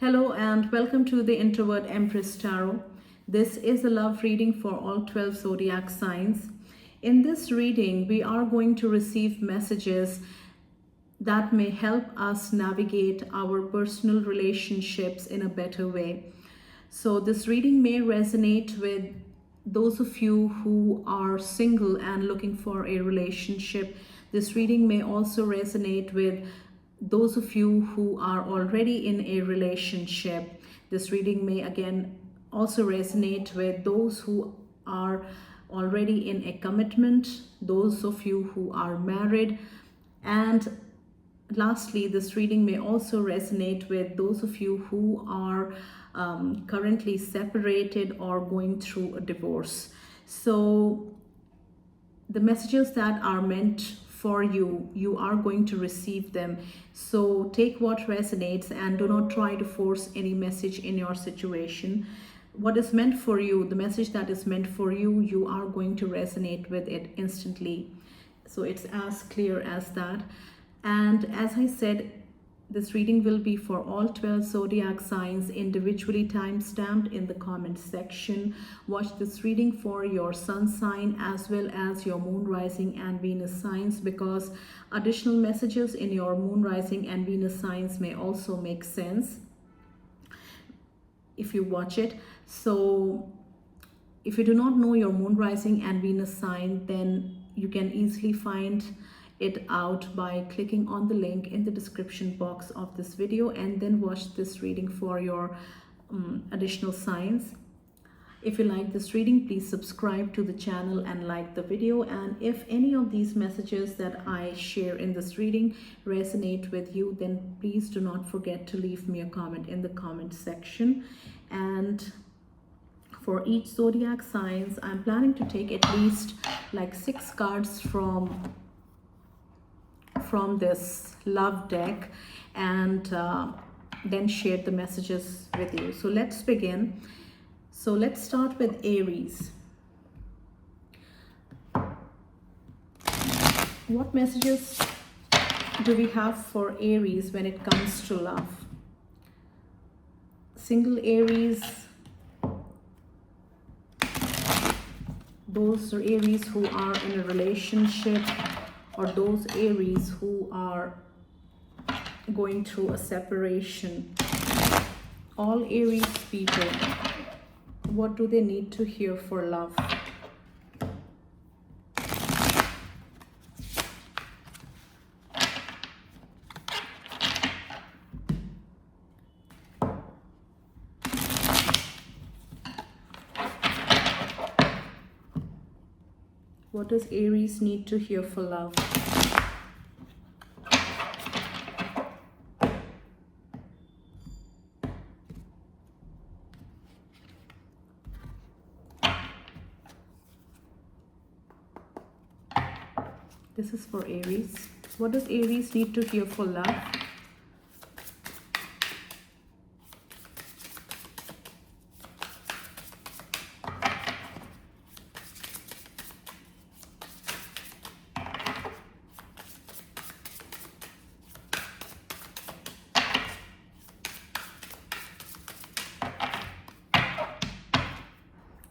Hello and welcome to the Introvert Empress Tarot. This is a love reading for all 12 zodiac signs. In this reading, we are going to receive messages that may help us navigate our personal relationships in a better way. So this reading may resonate with those of you who are single and looking for a relationship. This reading may also resonate with those of you who are already in a relationship. This reading may again also resonate with those who are already in a commitment, those of you who are married, and lastly, this reading may also resonate with those of you who are currently separated or going through a divorce. So the messages that are meant for you, you are going to receive them. So take what resonates and do not try to force any message in your situation. What is meant for you, the message that is meant for you, you are going to resonate with it instantly. So it's as clear as that. And as I said, this reading will be for all 12 zodiac signs, individually time-stamped in the comment section. Watch this reading for your sun sign as well as your moon, rising and Venus signs, because additional messages in your moon, rising and Venus signs may also make sense if you watch it. So if you do not know your moon, rising and Venus sign, then you can easily find it out by clicking on the link in the description box of this video and then watch this reading for your additional signs. If you like this reading, please subscribe to the channel and like the video. And if any of these messages that I share in this reading resonate with you, then please do not forget to leave me a comment in the comment section. And for each zodiac signs, I'm planning to take at least like 6 cards from this love deck and then share the messages with you. So let's begin. So let's start with Aries. What messages do we have for Aries when it comes to love? Single Aries, those Aries who are in a relationship, or those Aries who are going through a separation. All Aries people, what do they need to hear for love? What does Aries need to hear for love? This is for Aries. What does Aries need to hear for love?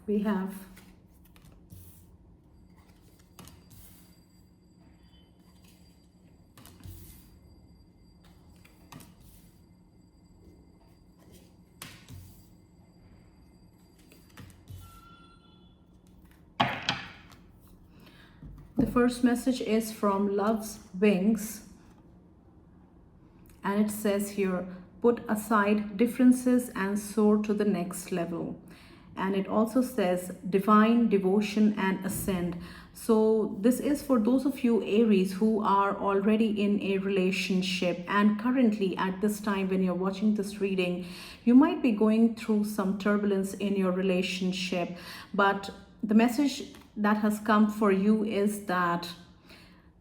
We have the first message is from Love's Wings, and it says here, put aside differences and soar to the next level. And it also says divine devotion and ascend. So this is for those of you Aries who are already in a relationship, and currently at this time when you're watching this reading, you might be going through some turbulence in your relationship. But the message that has come for you is that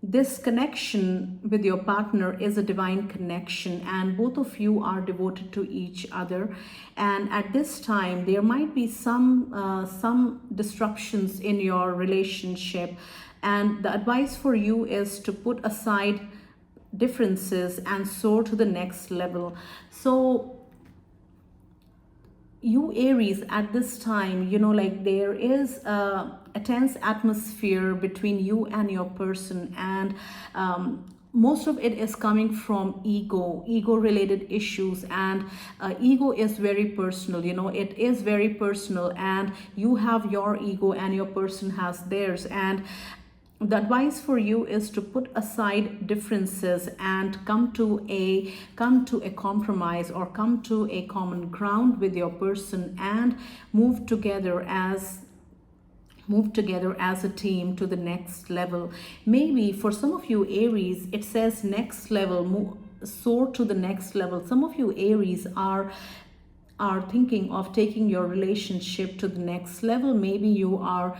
this connection with your partner is a divine connection, and both of you are devoted to each other. And at this time, there might be some disruptions in your relationship. And the advice for you is to put aside differences and soar to the next level. So you Aries, at this time, you know, like there is a tense atmosphere between you and your person, and most of it is coming from ego related issues, and ego is very personal, you know, it is very personal, and you have your ego and your person has theirs. And the advice for you is to put aside differences and come to a compromise, or come to a common ground with your person, and move together as a team to the next level. Maybe for some of you Aries, it says next level, soar to the next level. Some of you Aries are thinking of taking your relationship to the next level. Maybe you are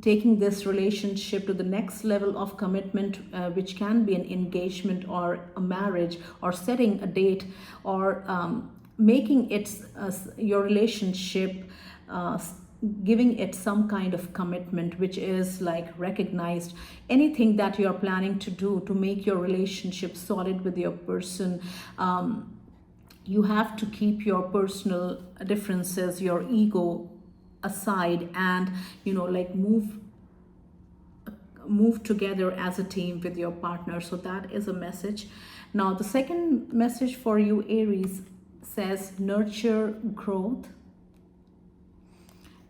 taking this relationship to the next level of commitment, which can be an engagement or a marriage, or setting a date, or making it your relationship, giving it some kind of commitment which is like recognized. Anything that you're planning to do to make your relationship solid with your person, you have to keep your personal differences, your ego aside, and you know, like move together as a team with your partner. So that is a message. Now the second message for you Aries says nurture growth,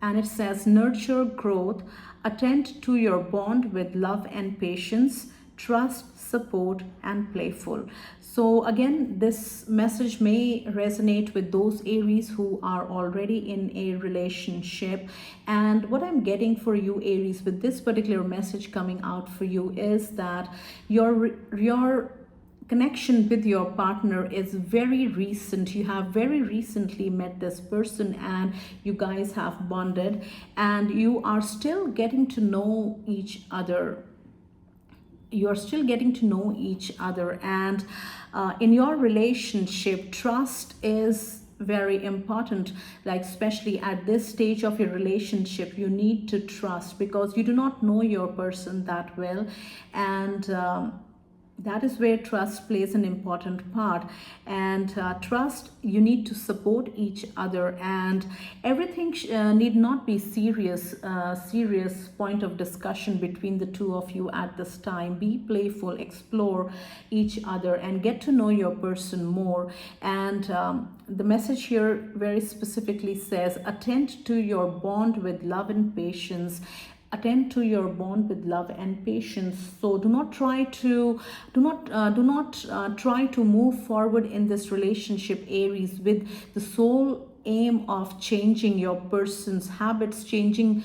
and it says nurture growth, attend to your bond with love and patience, trust, support, and playful. So again, this message may resonate with those Aries who are already in a relationship. And what I'm getting for you Aries with this particular message coming out for you is that your connection with your partner is very recent. You have very recently met this person, and you guys have bonded, and you are still getting to know each other. You're still getting to know each other, and in your relationship, trust is very important. Like especially at this stage of your relationship, you need to trust, because you do not know your person that well, and that is where trust plays an important part. And trust, you need to support each other, and everything need not be serious point of discussion between the two of you at this time. Be playful, explore each other, and get to know your person more. And the message here very specifically says attend to your bond with love and patience. Attend to your bond with love and patience. So do not try to try to move forward in this relationship Aries with the sole aim of changing your person's habits, changing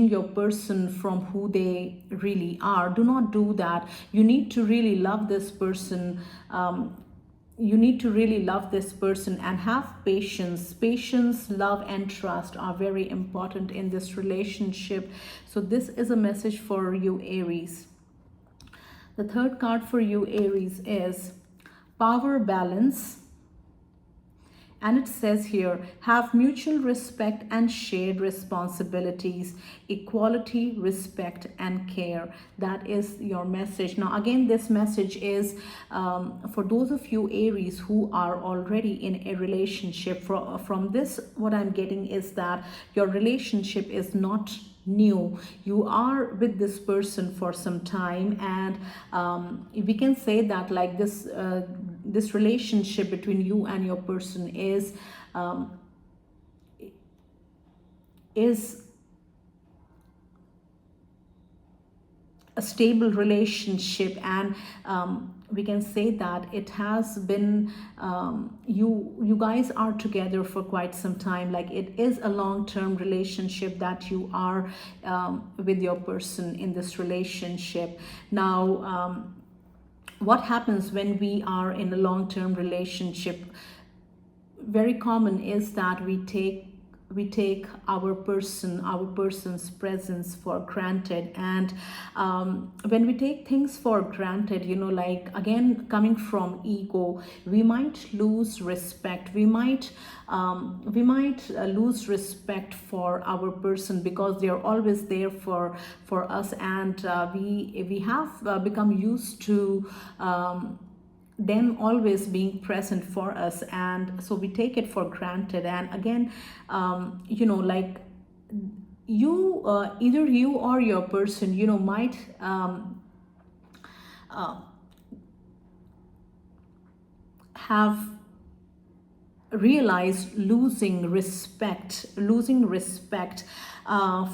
your person from who they really are. Do not do that. You need to really love this person. You need to really love this person and have patience. Patience, love, and trust are very important in this relationship. So this is a message for you Aries. The third card for you Aries is power balance. And it says here, have mutual respect and shared responsibilities, equality, respect, and care. That is your message. Now, again, this message is for those of you Aries who are already in a relationship. From this, what I'm getting is that your relationship is not new. You are with this person for some time, and we can say that like this relationship between you and your person is a stable relationship, and we can say that it has been you guys are together for quite some time. Like it is a long-term relationship that you are with your person in this relationship. Now what happens when we are in a long-term relationship? Very common is that we take our person's presence for granted. And when we take things for granted, you know, like again coming from ego, we might lose respect. We might lose respect for our person, because they are always there for us, and we have become used to them always being present for us, and so we take it for granted. And again, like you, either you or your person, might have realized losing respect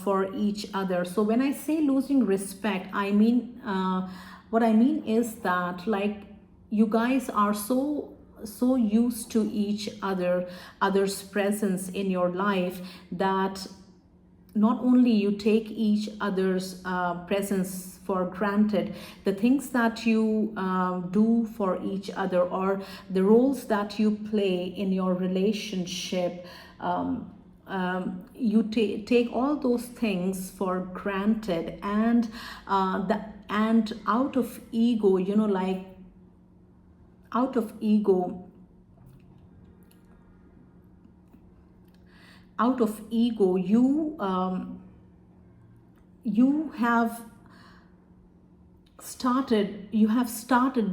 for each other. So when I say losing respect, I mean, what I mean is that, like, you guys are so used to each other's presence in your life, that not only you take each other's presence for granted, the things that you do for each other, or the roles that you play in your relationship, you take all those things for granted, and and out of ego, out of ego you have started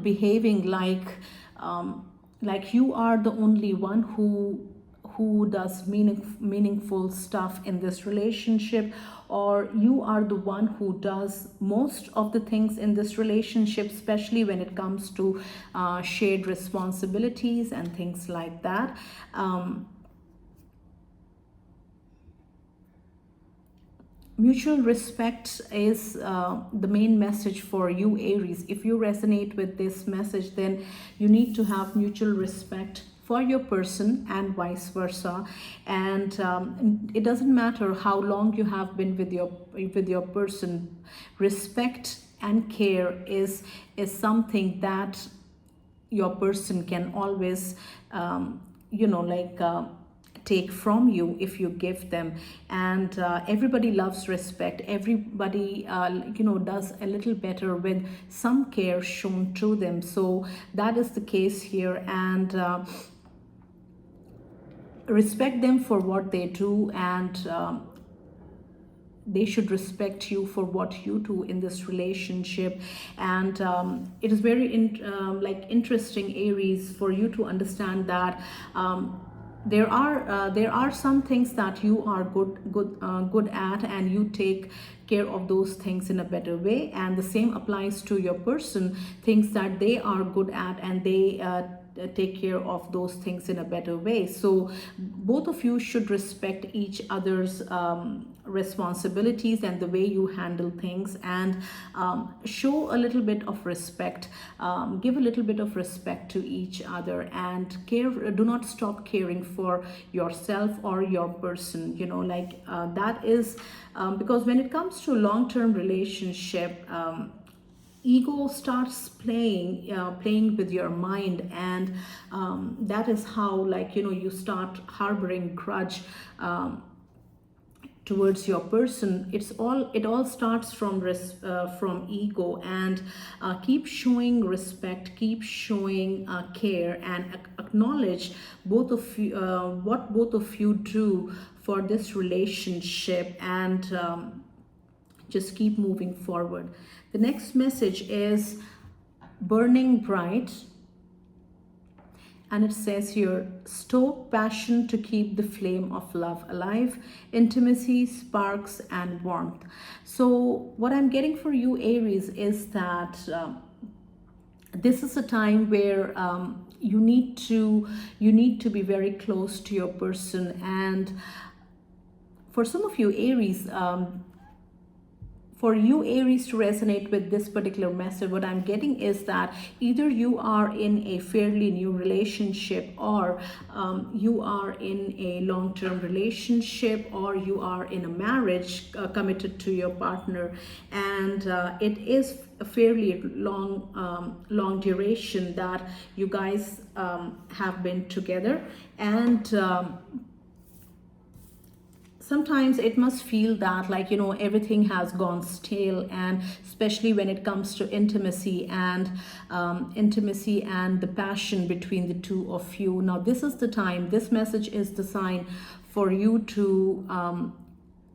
behaving like you are the only one who does meaningful stuff in this relationship, or you are the one who does most of the things in this relationship, especially when it comes to shared responsibilities and things like that. Mutual respect is the main message for you, Aries. If you resonate with this message, then you need to have mutual respect for your person and vice versa. And it doesn't matter how long you have been with your person. Respect and care is something that your person can always take from you if you give them. And everybody loves respect. Everybody does a little better with some care shown to them. So that is the case here. And respect them for what they do, and they should respect you for what you do in this relationship. And it is very interesting, Aries, for you to understand that there are some things that you are good at, and you take care of those things in a better way. And the same applies to your person, things that they are good at, and they take care of those things in a better way. So both of you should respect each other's responsibilities and the way you handle things, and show a little bit of respect, give a little bit of respect to each other, and do not stop caring for yourself or your person. That is because when it comes to long-term relationship, ego starts playing with your mind, and that is how you start harboring grudge towards your person. It all starts from ego. And keep showing respect, keep showing care, and acknowledge both of you, what both of you do for this relationship, and just keep moving forward. The next message is burning bright, and it says here, stoke passion to keep the flame of love alive, intimacy, sparks, and warmth. So what I'm getting for you, Aries, is that this is a time where you need to be very close to your person. And for some of you, Aries, for you, Aries, to resonate with this particular message, what I'm getting is that either you are in a fairly new relationship, or you are in a long-term relationship, or you are in a marriage committed to your partner, and it is a fairly long duration that you guys have been together. And sometimes it must feel that everything has gone stale, and especially when it comes to intimacy and the passion between the two of you. Now this is the time, this message is the sign for you to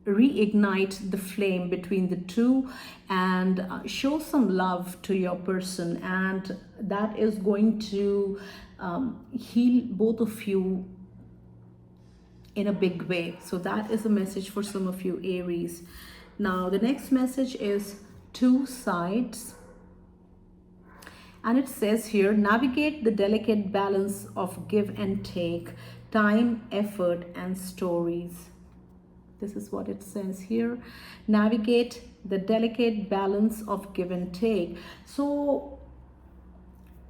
reignite the flame between the two and show some love to your person, and that is going to heal both of you in a big way. So that is a message for some of you Aries. Now the next message is two sides, and it says here, navigate the delicate balance of give and take, time, effort, and stories. This is what it says here. Navigate the delicate balance of give and take. So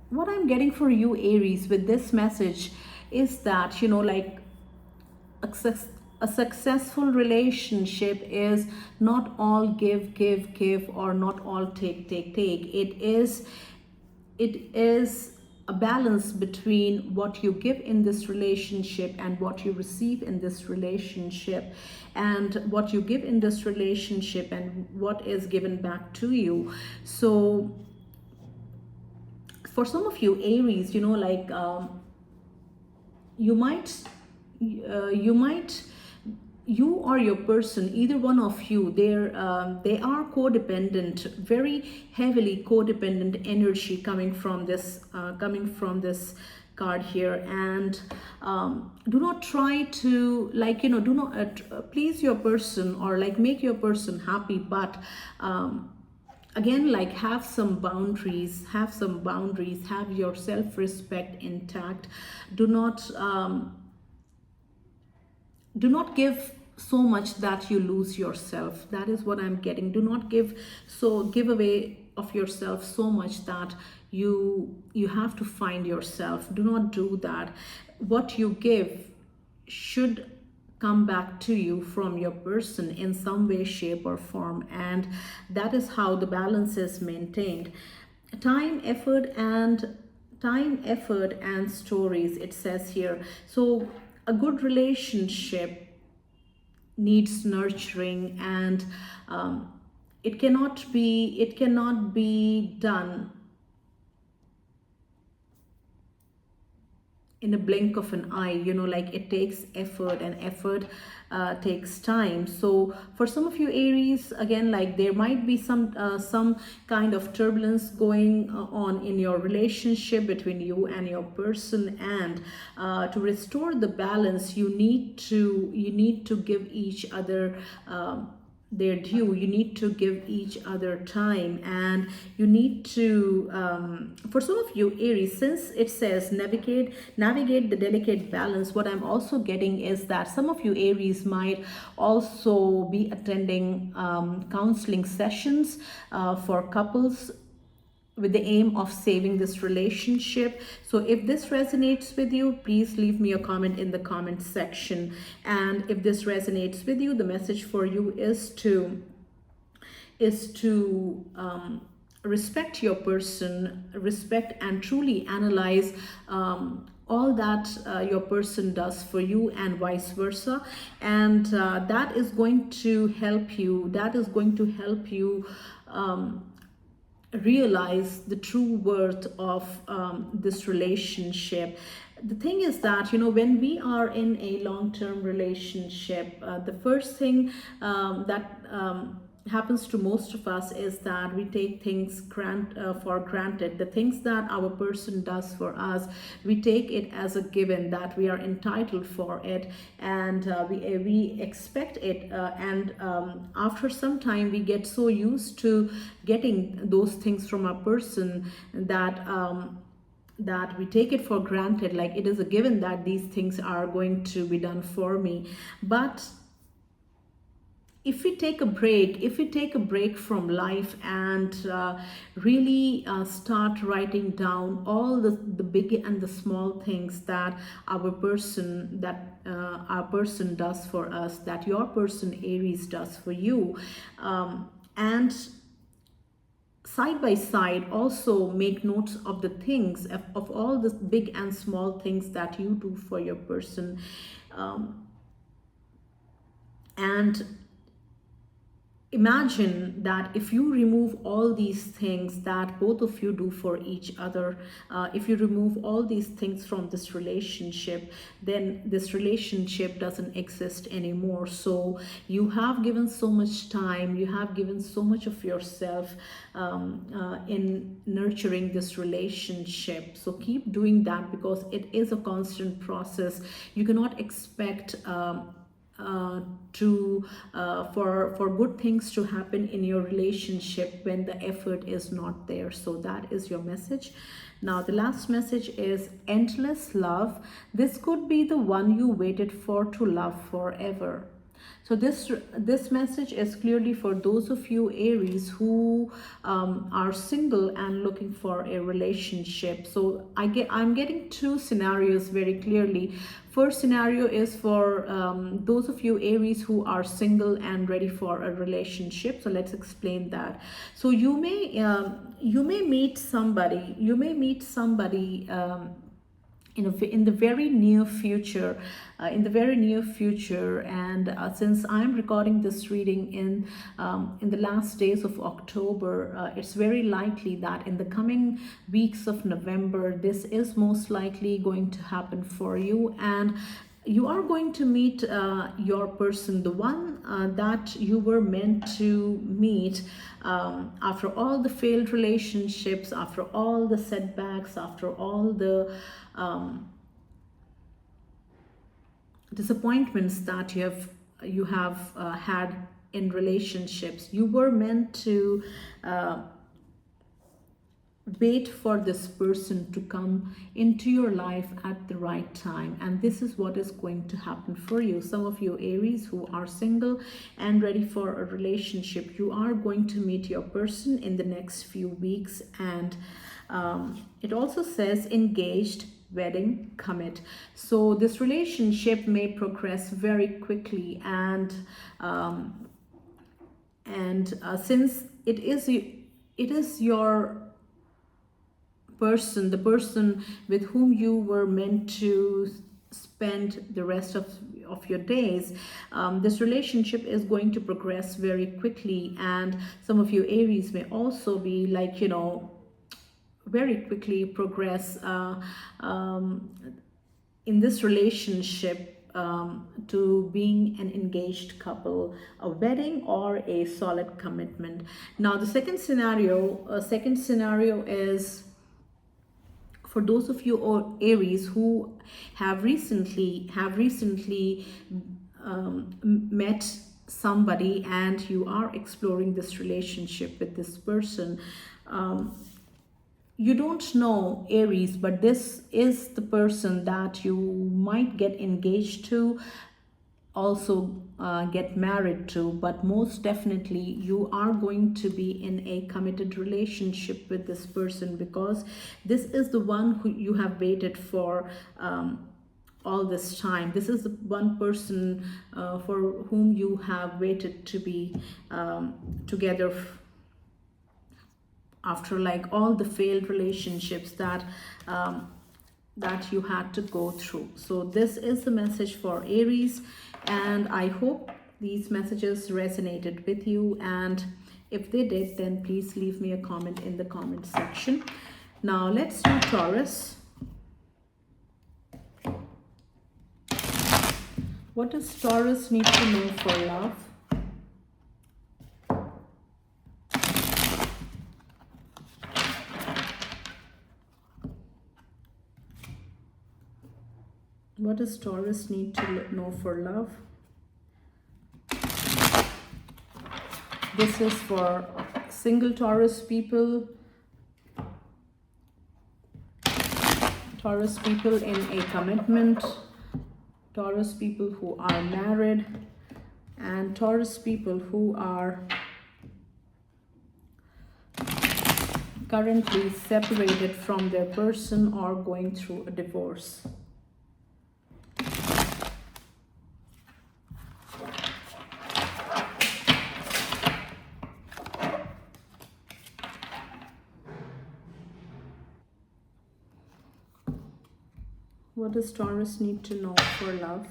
what I'm getting for you Aries with this message is that, you know, like a successful relationship is not all give, give, give, or not all take, take, take. It is a balance between what you give in this relationship and what you receive in this relationship, and what you give in this relationship and what is given back to you. So for some of you Aries, you know, like you or your person, either one of you, they are codependent, very heavily codependent energy coming from this card here. And do not try to, like, you know, do not please your person or like make your person happy, but again, like, have some boundaries, have your self-respect intact. Do not give so much that you lose yourself. That is what I'm getting. Do not give away of yourself so much that you have to find yourself. Do not do that. What you give should come back to you from your person in some way, shape, or form, and that is how the balance is maintained. Time, effort, and stories, it says here. So a good relationship needs nurturing, and it cannot be done in a blink of an eye. You know, like, it takes effort, and effort takes time. So for some of you Aries, again, like, there might be some kind of turbulence going on in your relationship between you and your person, and to restore the balance, you need to give each other their due. You need to give each other time, and you need to for some of you Aries, since it says navigate the delicate balance, what I'm also getting is that some of you Aries might also be attending counseling sessions for couples with the aim of saving this relationship. So if this resonates with you, please leave me a comment in the comment section. And if this resonates with you, the message for you is to respect your person, respect and truly analyze all that your person does for you, and vice versa. And that is going to help you. Realize the true worth of this relationship. The thing is that, you know, when we are in a long-term relationship, the first thing that happens to most of us is that we take things for granted. The things that our person does for us, we take it as a given, that we are entitled for it, and we expect it, and after some time we get so used to getting those things from our person that we take it for granted, like it is a given that these things are going to be done for me. But if we take a break from life and really start writing down all the big and the small things that our person does for us, that your person Aries does for you, and side by side also make notes of the things, of all the big and small things that you do for your person, and imagine that if you remove all these things that both of you do for each other, if you remove all these things from this relationship, then this relationship doesn't exist anymore. So you have given so much time, you have given so much of yourself in nurturing this relationship. So keep doing that, because it is a constant process. You cannot expect for good things to happen in your relationship when the effort is not there. So that is your message. Now the last message is endless love. This could be the one you waited for to love forever. So this message is clearly for those of you Aries who are single and looking for a relationship. So I'm getting two scenarios very clearly. First scenario is for those of you Aries who are single and ready for a relationship. So let's explain that. So you may meet somebody. In the very near future, and since I'm recording this reading in the last days of October, it's very likely that in the coming weeks of November, this is most likely going to happen for you, and you are going to meet your person, the one that you were meant to meet after all the failed relationships, after all the setbacks, after all the disappointments that you have had in relationships. You were meant to wait for this person to come into your life at the right time, and this is what is going to happen for you. Some of you Aries who are single and ready for a relationship, you are going to meet your person in the next few weeks. And it also says engaged, wedding, commit. So this relationship may progress very quickly, and since it is your person, the person with whom you were meant to spend the rest of your days, this relationship is going to progress very quickly. And some of you Aries may also be like, very quickly progress in this relationship to being an engaged couple, a wedding, or a solid commitment. Now the second scenario is for those of you Aries who have recently met somebody and you are exploring this relationship with this person. You don't know Aries, but this is the person that you might get engaged to, also get married to, but most definitely you are going to be in a committed relationship with this person, because this is the one who you have waited for all this time. This is the one person for whom you have waited to be together after like all the failed relationships that you had to go through. So this is the message for Aries, and I hope these messages resonated with you, and if they did, then please leave me a comment in the comment section. Now let's do Taurus. What does Taurus need to know for love? What does Taurus need to know for love? This is for single Taurus people, Taurus people in a commitment, Taurus people who are married, and Taurus people who are currently separated from their person or going through a divorce. What does Taurus need to know for love?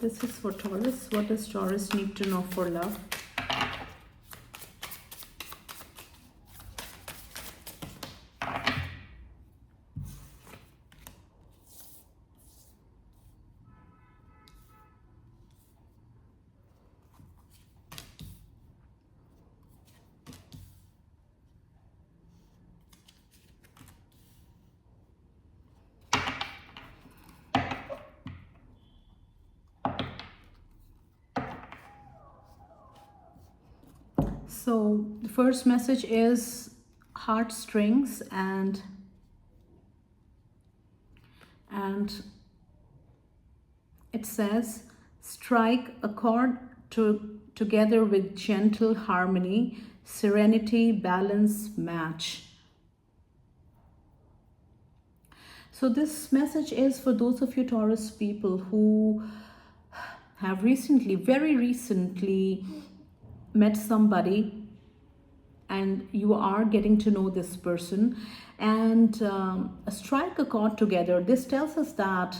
This is for Taurus. What does Taurus need to know for love? So the first message is heartstrings, and it says strike a chord together with gentle harmony, serenity, balance, match. So this message is for those of you Taurus people who have recently, very recently, met somebody and you are getting to know this person, and strike a chord together. This tells us that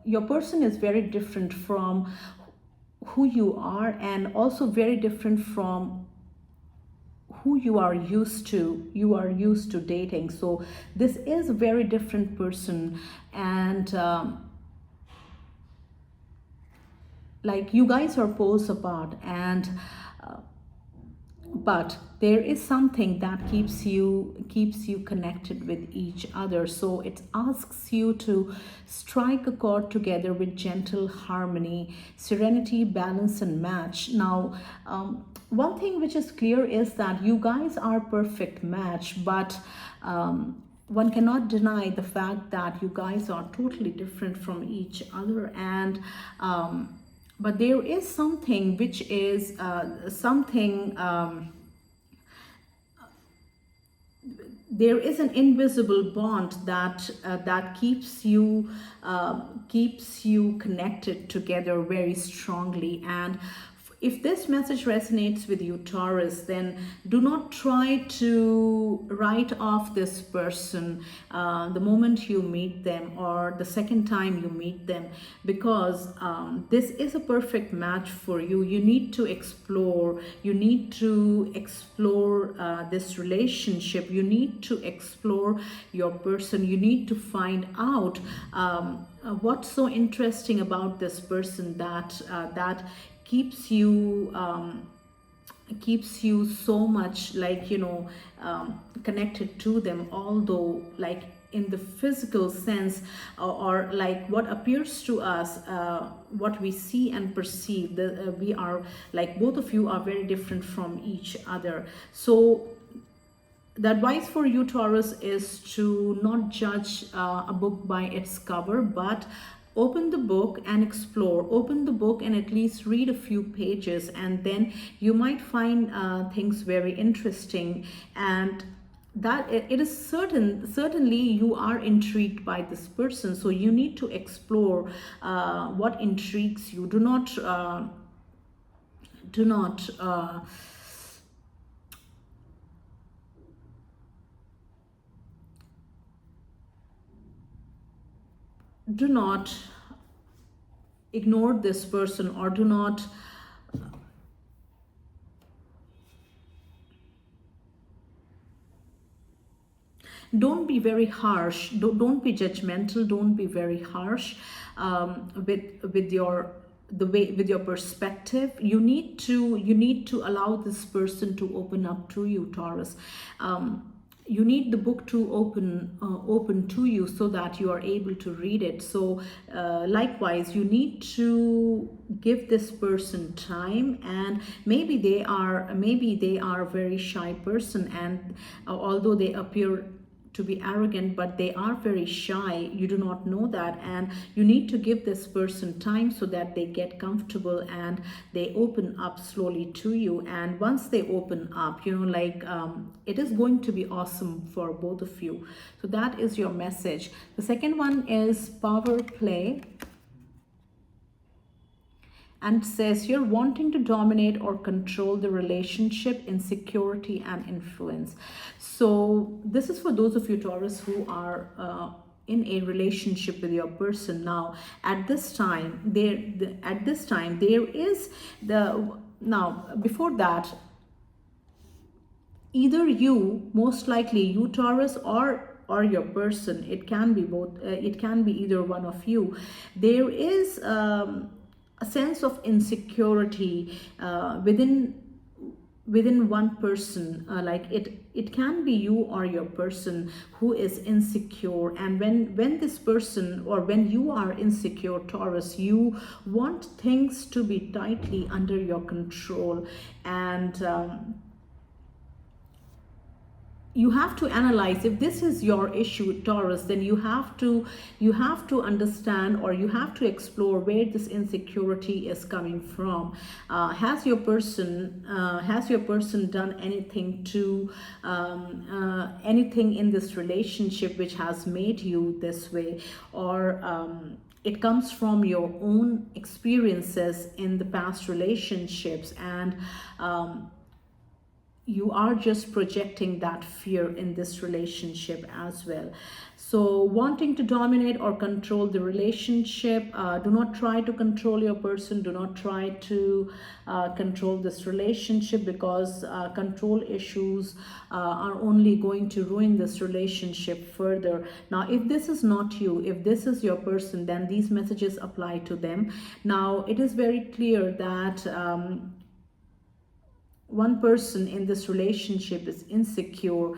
your person is very different from who you are, and also very different from who you are used to dating. So this is a very different person, and like you guys are poles apart, and but there is something that keeps you connected with each other. So it asks you to strike a chord together with gentle harmony, serenity, balance, and match. Now one thing which is clear is that you guys are a perfect match, but one cannot deny the fact that you guys are totally different from each other, and but there is something which is there is an invisible bond that keeps you connected together very strongly. And if this message resonates with you, Taurus, then do not try to write off this person the moment you meet them or the second time you meet them, because this is a perfect match for you. You need to explore this relationship. You need to explore your person. You need to find out what's so interesting about this person that keeps you so much, like, connected to them, although like in the physical sense, or like what appears to us, what we see and perceive, we are like, both of you are very different from each other. So the advice for you, Taurus, is to not judge a book by its cover, but open the book and explore. Open the book and at least read a few pages, and then you might find things very interesting, and that it is certainly you are intrigued by this person. So you need to explore what intrigues you. Do not do not ignore this person, or do not don't be very harsh. Don't be judgmental. Don't be very harsh with your perspective. You need to allow this person to open up to you, Taurus. You need the book to open to you so that you are able to read it. So likewise, you need to give this person time, and maybe they are a very shy person, and although they appear to be arrogant, but they are very shy. You do not know that, and you need to give this person time so that they get comfortable and they open up slowly to you. And once they open up, it is going to be awesome for both of you. So that is your message. The second one is power play, and says you're wanting to dominate or control the relationship, insecurity and influence. So this is for those of you, Taurus, who are in a relationship with your person. Now at this time there is the, now before that, either you, most likely you Taurus, or your person, it can be both, it can be either one of you, there is a sense of insecurity within one person, like it can be you or your person who is insecure. And when this person, or when you are insecure Taurus, you want things to be tightly under your control. And you have to analyze, if this is your issue Taurus, then you have to understand, or you have to explore where this insecurity is coming from. Has your person done anything to anything in this relationship which has made you this way, or it comes from your own experiences in the past relationships, and you are just projecting that fear in this relationship as well. So wanting to dominate or control the relationship, do not try to control your person, do not try to control this relationship, because control issues are only going to ruin this relationship further. Now if this is not you, if this is your person, then these messages apply to them. Now it is very clear that one person in this relationship is insecure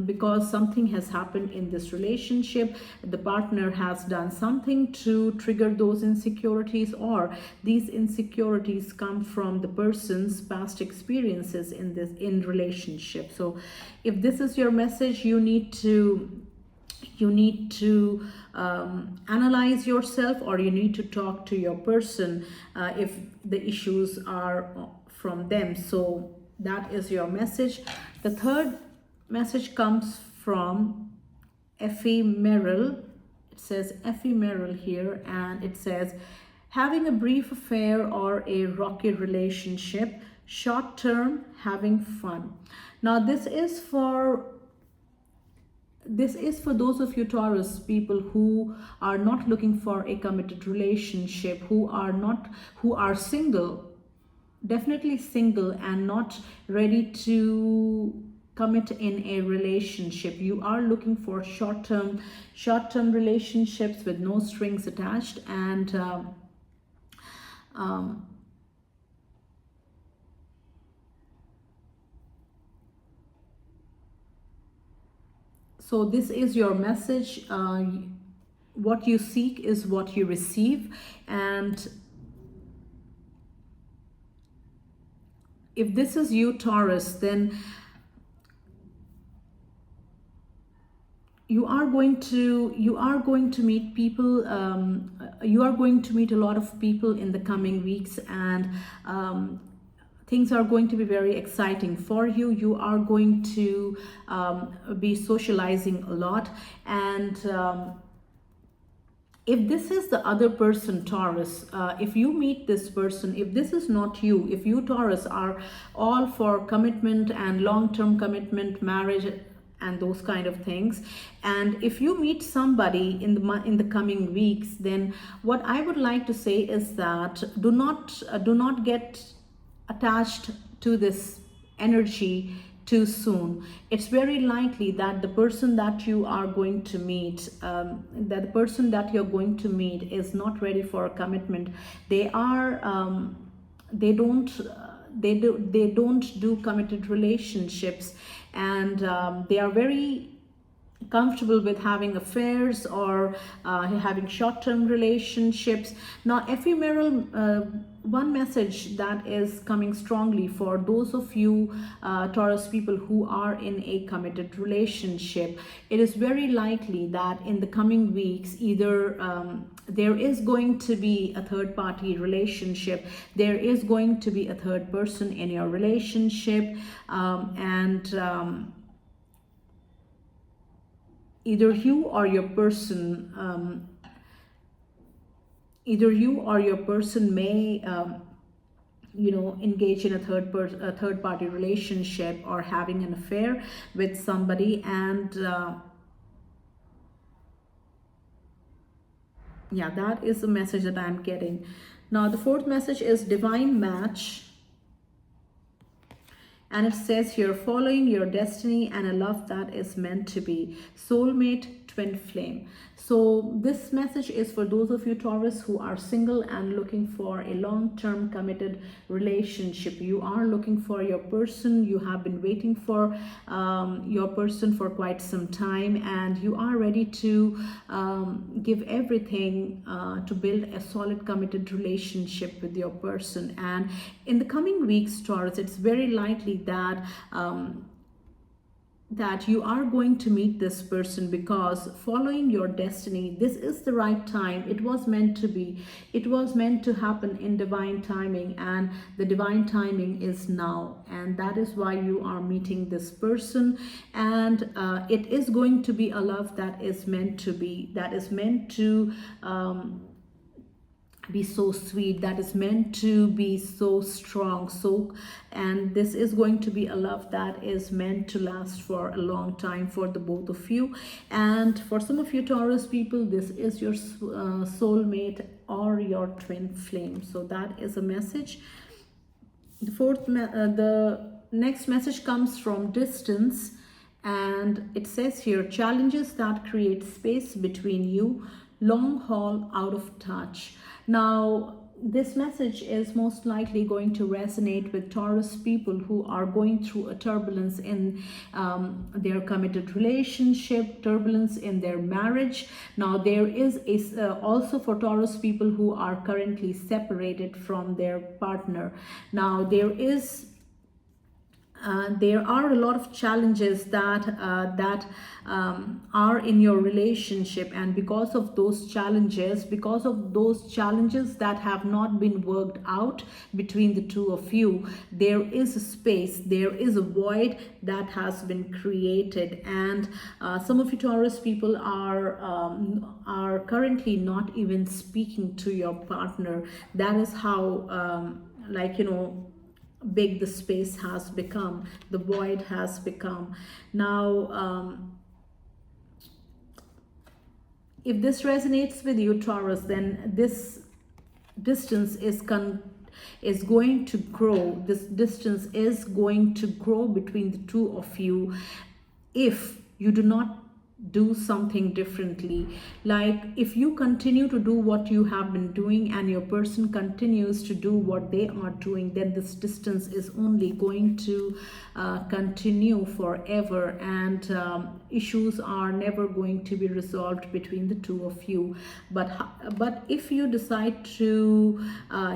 because something has happened in this relationship. The partner has done something to trigger those insecurities, or these insecurities come from the person's past experiences in relationship. So if this is your message, you need to analyze yourself, or you need to talk to your person if the issues are from them. So that is your message. The third message comes from ephemeral. It says ephemeral here, and it says having a brief affair or a rocky relationship, short term, having fun. Now this is for those of you Taurus people who are not looking for a committed relationship, who are single, definitely single, and not ready to commit in a relationship. You are looking for short-term relationships with no strings attached, and so this is your message. What you seek is what you receive, and if this is you Taurus, then you are going to meet people, you are going to meet a lot of people in the coming weeks, and things are going to be very exciting for you. You are going to be socializing a lot, and if this is the other person Taurus, if you meet this person, if this is not you, if you Taurus are all for commitment and long-term commitment, marriage and those kind of things, and if you meet somebody in the coming weeks, then what I would like to say is that do not get attached to this energy too soon. It's very likely that the person that you are going to meet, is not ready for a commitment. They don't do committed relationships, and they are very comfortable with having affairs or having short-term relationships. Now ephemeral, one message that is coming strongly for those of you Taurus people who are in a committed relationship, it is very likely that in the coming weeks, either there is going to be a third-party relationship, there is going to be a third person in your relationship, and either you or your person may engage in a third party relationship or having an affair with somebody, and Yeah, that is the message that I'm getting. Now the fourth message is divine match. And it says here, following your destiny and a love that is meant to be. Soulmate, twin flame. So this message is for those of you Taurus who are single and looking for a long-term committed relationship. You are looking for your person. You have been waiting for your person for quite some time, and you are ready to give everything to build a solid committed relationship with your person. And in the coming weeks, Taurus, it's very likely that that you are going to meet this person, because following your destiny, this is the right time. It was meant to be. It was meant to happen in divine timing, and the divine timing is now, and that is why you are meeting this person. And it is going to be a love that is meant to be, that is meant to be so sweet, that is meant to be so strong. And this is going to be a love that is meant to last for a long time for the both of you. And for some of you Taurus people, this is your soulmate or your twin flame. So that is a message. The next message comes from distance, and it says here, challenges that create space between you, long haul, out of touch. Now, this message is most likely going to resonate with Taurus people who are going through a turbulence in their committed relationship, turbulence in their marriage. Now, there is also for Taurus people who are currently separated from their partner. Now, there are a lot of challenges that are in your relationship, and because of those challenges that have not been worked out between the two of you, there is a space, there is a void that has been created. And some of you Taurus people are currently not even speaking to your partner. That is how big the space has become, the void has become. Now, if this resonates with you Taurus, then this distance is going to grow. This distance is going to grow between the two of you if you do not do something differently. Like, if you continue to do what you have been doing and your person continues to do what they are doing, then this distance is only going to continue forever, and issues are never going to be resolved between the two of you. But if you decide to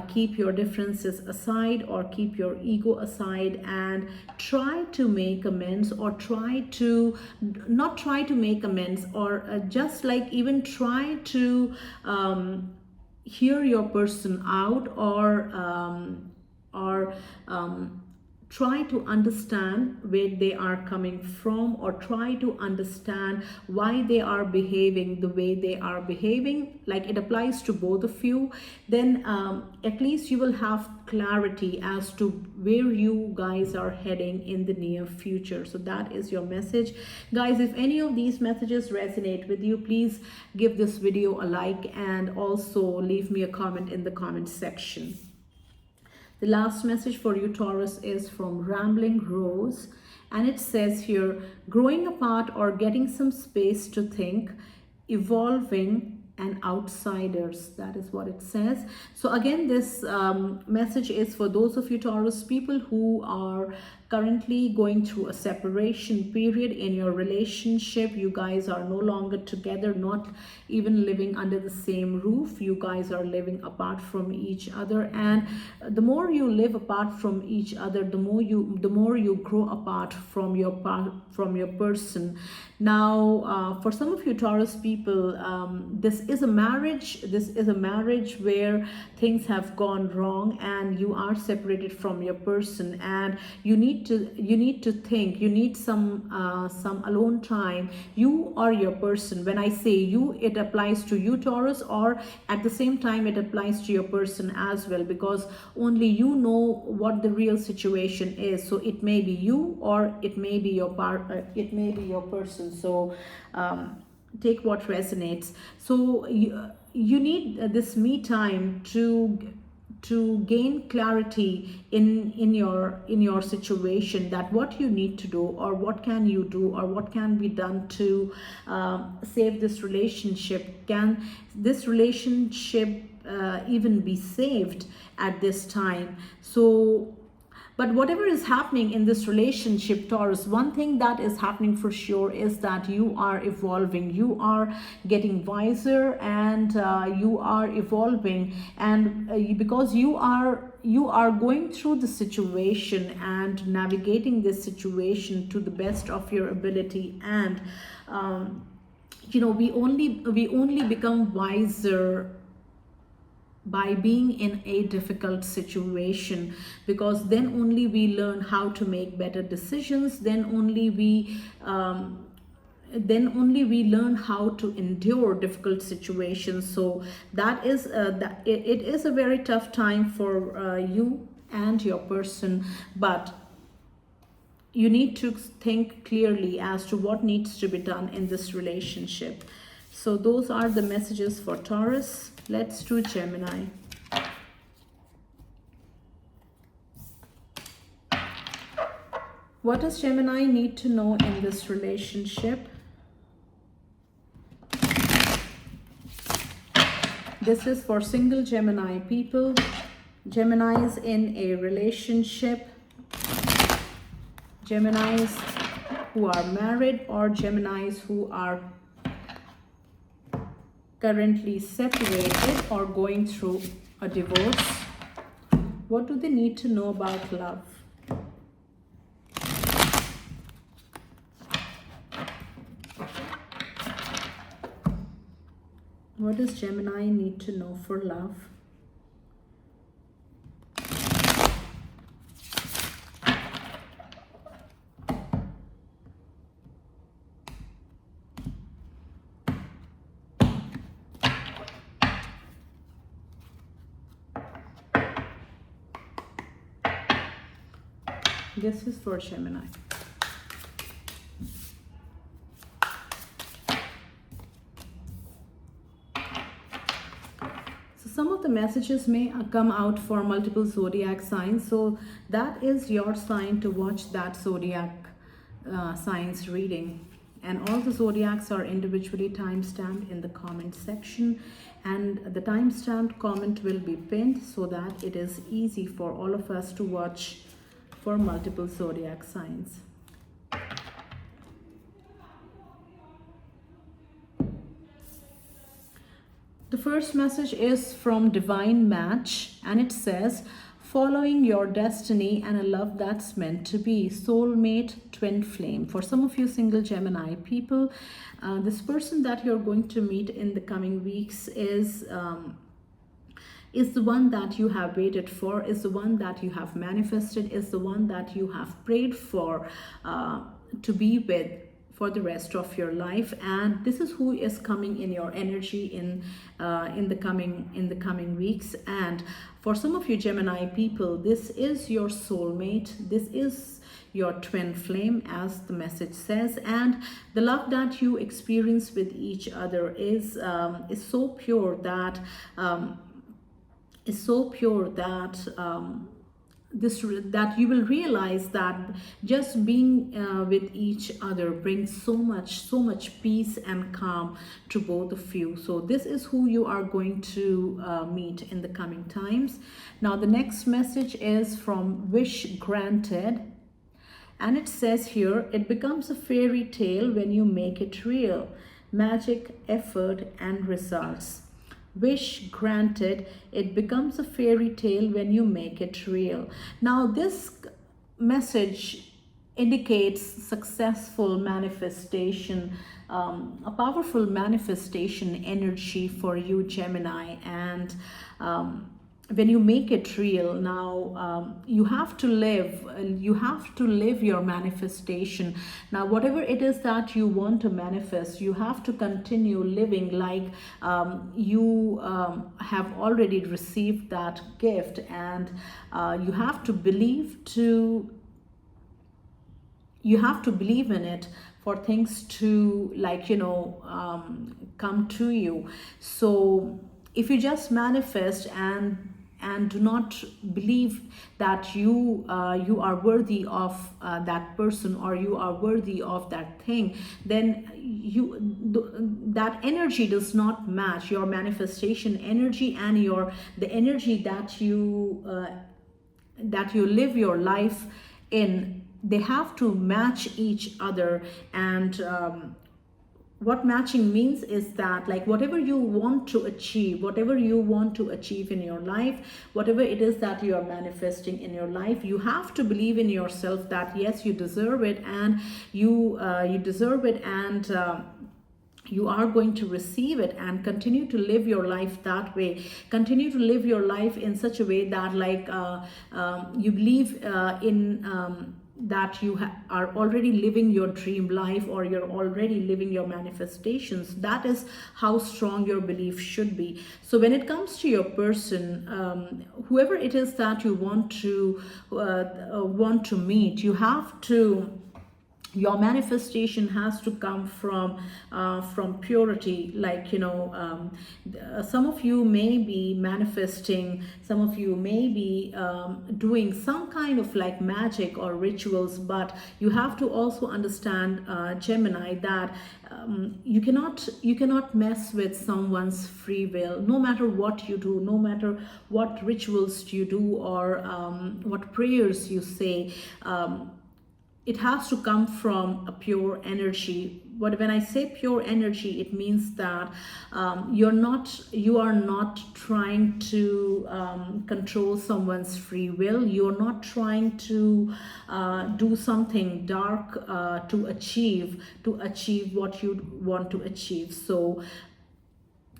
keep your differences aside, or keep your ego aside, and try to make amends, or not try to make amends, or just like even try to hear your person out, or try to understand where they are coming from, or try to understand why they are behaving the way they are behaving, like it applies to both of you, then at least you will have clarity as to where you guys are heading in the near future. So that is your message, guys. If any of these messages resonate with you, please give this video a like, and also leave me a comment in the comment section. The last message for you Taurus is from Rambling Rose, and it says here, growing apart or getting some space to think, evolving, and outsiders. That is what it says. So again, this message is for those of you Taurus people who are currently going through a separation period in your relationship. You guys are no longer together, not even living under the same roof. You guys are living apart from each other, and the more you live apart from each other, the more you grow apart from your person. Now, for some of you Taurus people, this is a marriage where things have gone wrong, and you are separated from your person, and you need to think. You need some alone time, you or your person. When I say you, it applies to you Taurus, or at the same time it applies to your person as well, because only you know what the real situation is. So it may be you, or it may be your person. So take what resonates. So you need this me time to gain clarity in your situation, that what you need to do, or what can you do, or what can be done to save this relationship. Can this relationship even be saved at this time? So, but whatever is happening in this relationship, Taurus, one thing that is happening for sure is that you are evolving, you are getting wiser, and you are evolving, and because you are going through the situation and navigating this situation to the best of your ability. And we only become wiser by being in a difficult situation, because then only we learn how to make better decisions, then only we learn how to endure difficult situations. So that is it is a very tough time for you and your person, but you need to think clearly as to what needs to be done in this relationship. So those are the messages for Taurus. Let's do Gemini. What does Gemini need to know in this relationship? This is for single Gemini people. Geminis in a relationship. Geminis who are married, or Geminis who are currently separated or going through a divorce. What do they need to know about love? What does Gemini need to know for love? This is for Gemini. So some of the messages may come out for multiple zodiac signs. So that is your sign to watch that zodiac signs reading. And all the zodiacs are individually time-stamped in the comment section. And the time-stamped comment will be pinned so that it is easy for all of us to watch for multiple zodiac signs. The first message is from Divine Match, and it says, following your destiny and a love that's meant to be. Soulmate, twin flame. For some of you single Gemini people, this person that you're going to meet in the coming weeks is the one that you have waited for, is the one that you have manifested, is the one that you have prayed for to be with for the rest of your life. And this is who is coming in your energy in the coming weeks. And for some of you Gemini people, this is your soulmate, this is your twin flame, as the message says. And the love that you experience with each other is so pure that that you will realize that just being with each other brings so much peace and calm to both of you. So this is who you are going to meet in the coming times. Now the next message is from Wish Granted, and it says here, it becomes a fairy tale when you make it real. Magic, effort, and results. Wish granted, it becomes a fairy tale when you make it real. Now this message indicates successful manifestation, a powerful manifestation energy for you Gemini. And when you make it real, now you have to live your manifestation. Now whatever it is that you want to manifest, you have to continue living like you have already received that gift. And you have to believe in it for things to, like, come to you. So if you just manifest and do not believe that you are worthy of that person, or you are worthy of that thing, then that energy does not match your manifestation energy, and the energy that you live your life in. They have to match each other. And what matching means is that, like, whatever you want to achieve in your life, whatever it is that you are manifesting in your life, you have to believe in yourself that yes, you deserve it, and you deserve it, and you are going to receive it. And continue to live your life that way. Continue to live your life in such a way that, like, you believe in that you are already living your dream life, or you're already living your manifestations. That is how strong your belief should be. So when it comes to your person, whoever it is that you want to meet, you have to, your manifestation has to come from purity. Like, some of you may be manifesting, some of you may be doing some kind of like magic or rituals, but you have to also understand, Gemini, that you cannot mess with someone's free will. No matter what you do, no matter what rituals you do, or what prayers you say, it has to come from a pure energy. But when I say pure energy, it means that you are not trying to control someone's free will. You're not trying to do something dark to achieve what you want to achieve. So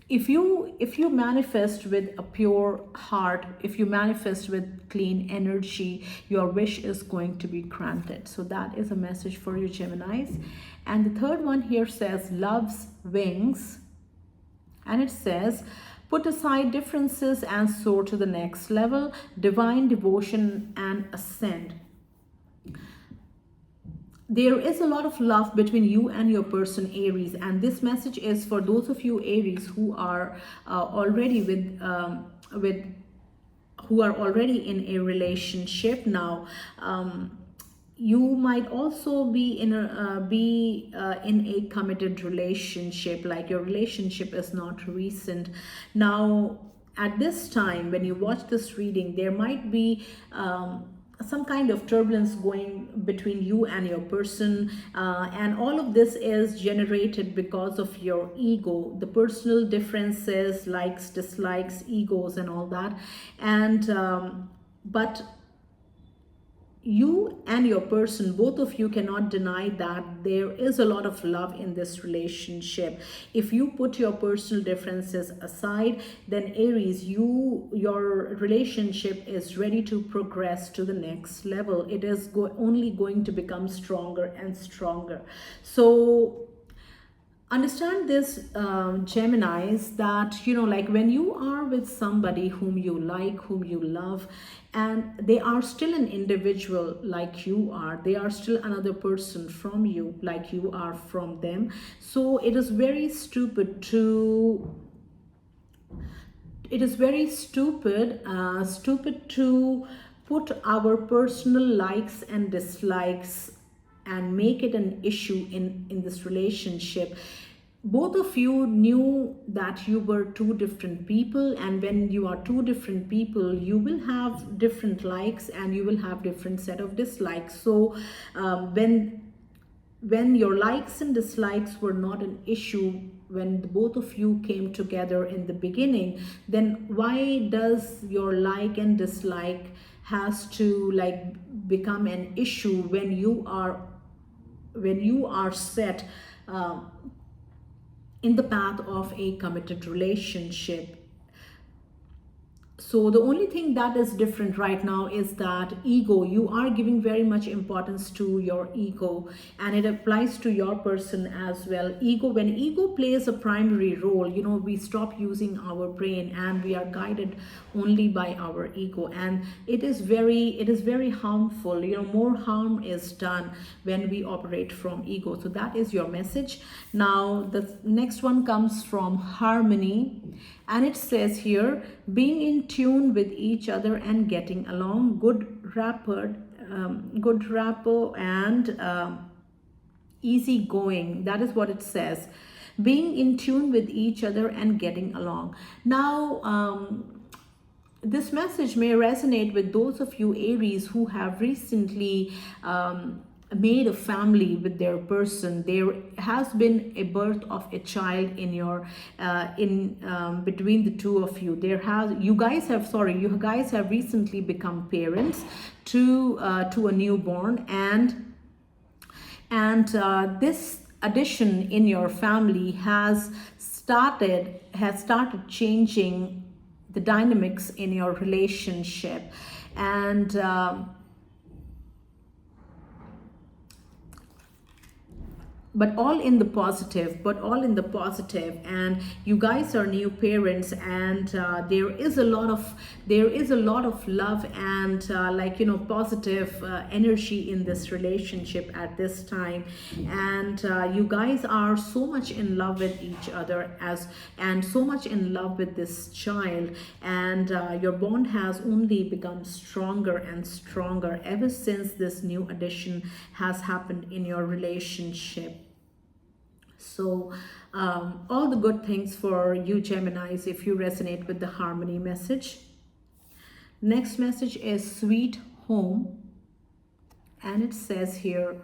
if you manifest with a pure heart, if you manifest with clean energy, your wish is going to be granted. So that is a message for you, Geminis. And the third one here says love's wings, and it says put aside differences and soar to the next level, divine devotion and ascend. There is a lot of love between you and your person, Aries, and this message is for those of you, Aries, who are already who are already in a relationship now. You might also be in a committed relationship, like your relationship is not recent. Now, at this time, when you watch this reading, there might be some kind of turbulence going between you and your person, and all of this is generated because of your ego, the personal differences, likes, dislikes, egos, and all that. And but you and your person, both of you, cannot deny that there is a lot of love in this relationship. If you put your personal differences aside, then Aries, your relationship is ready to progress to the next level. It is only going to become stronger and stronger. So understand this, Geminis, that like when you are with somebody whom you like, whom you love, and they are still an individual like you are, they are still another person from you like you are from them. So it is very stupid to put our personal likes and dislikes and make it an issue in this relationship. Both of you knew that you were two different people, and when you are two different people, you will have different likes and you will have different set of dislikes. So when your likes and dislikes were not an issue when the both of you came together in the beginning, then why does your like and dislike has to like become an issue when you are set in the path of a committed relationship? So the only thing that is different right now is that ego, you are giving very much importance to your ego, and it applies to your person as well. Ego, when ego plays a primary role, you know, we stop using our brain and we are guided only by our ego, and it is very harmful. You know, more harm is done when we operate from ego. So that is your message. Now the next one comes from Harmony, and it says here, being in tune with each other and getting along, good rapport and easy going. That is what it says. Being in tune with each other and getting along. Now, this message may resonate with those of you Aries who have recently made a family with their person. There has been a birth of a child in your between the two of you. You guys have recently become parents to a newborn, and this addition in your family has started changing the dynamics in your relationship, and but all in the positive, and you guys are new parents, and there is a lot of love and positive energy in this relationship at this time, and you guys are so much in love with each other and so much in love with this child, and your bond has only become stronger and stronger ever since this new addition has happened in your relationship. So all the good things for you Geminis if you resonate with the Harmony message. Next message is Sweet Home, and it says here,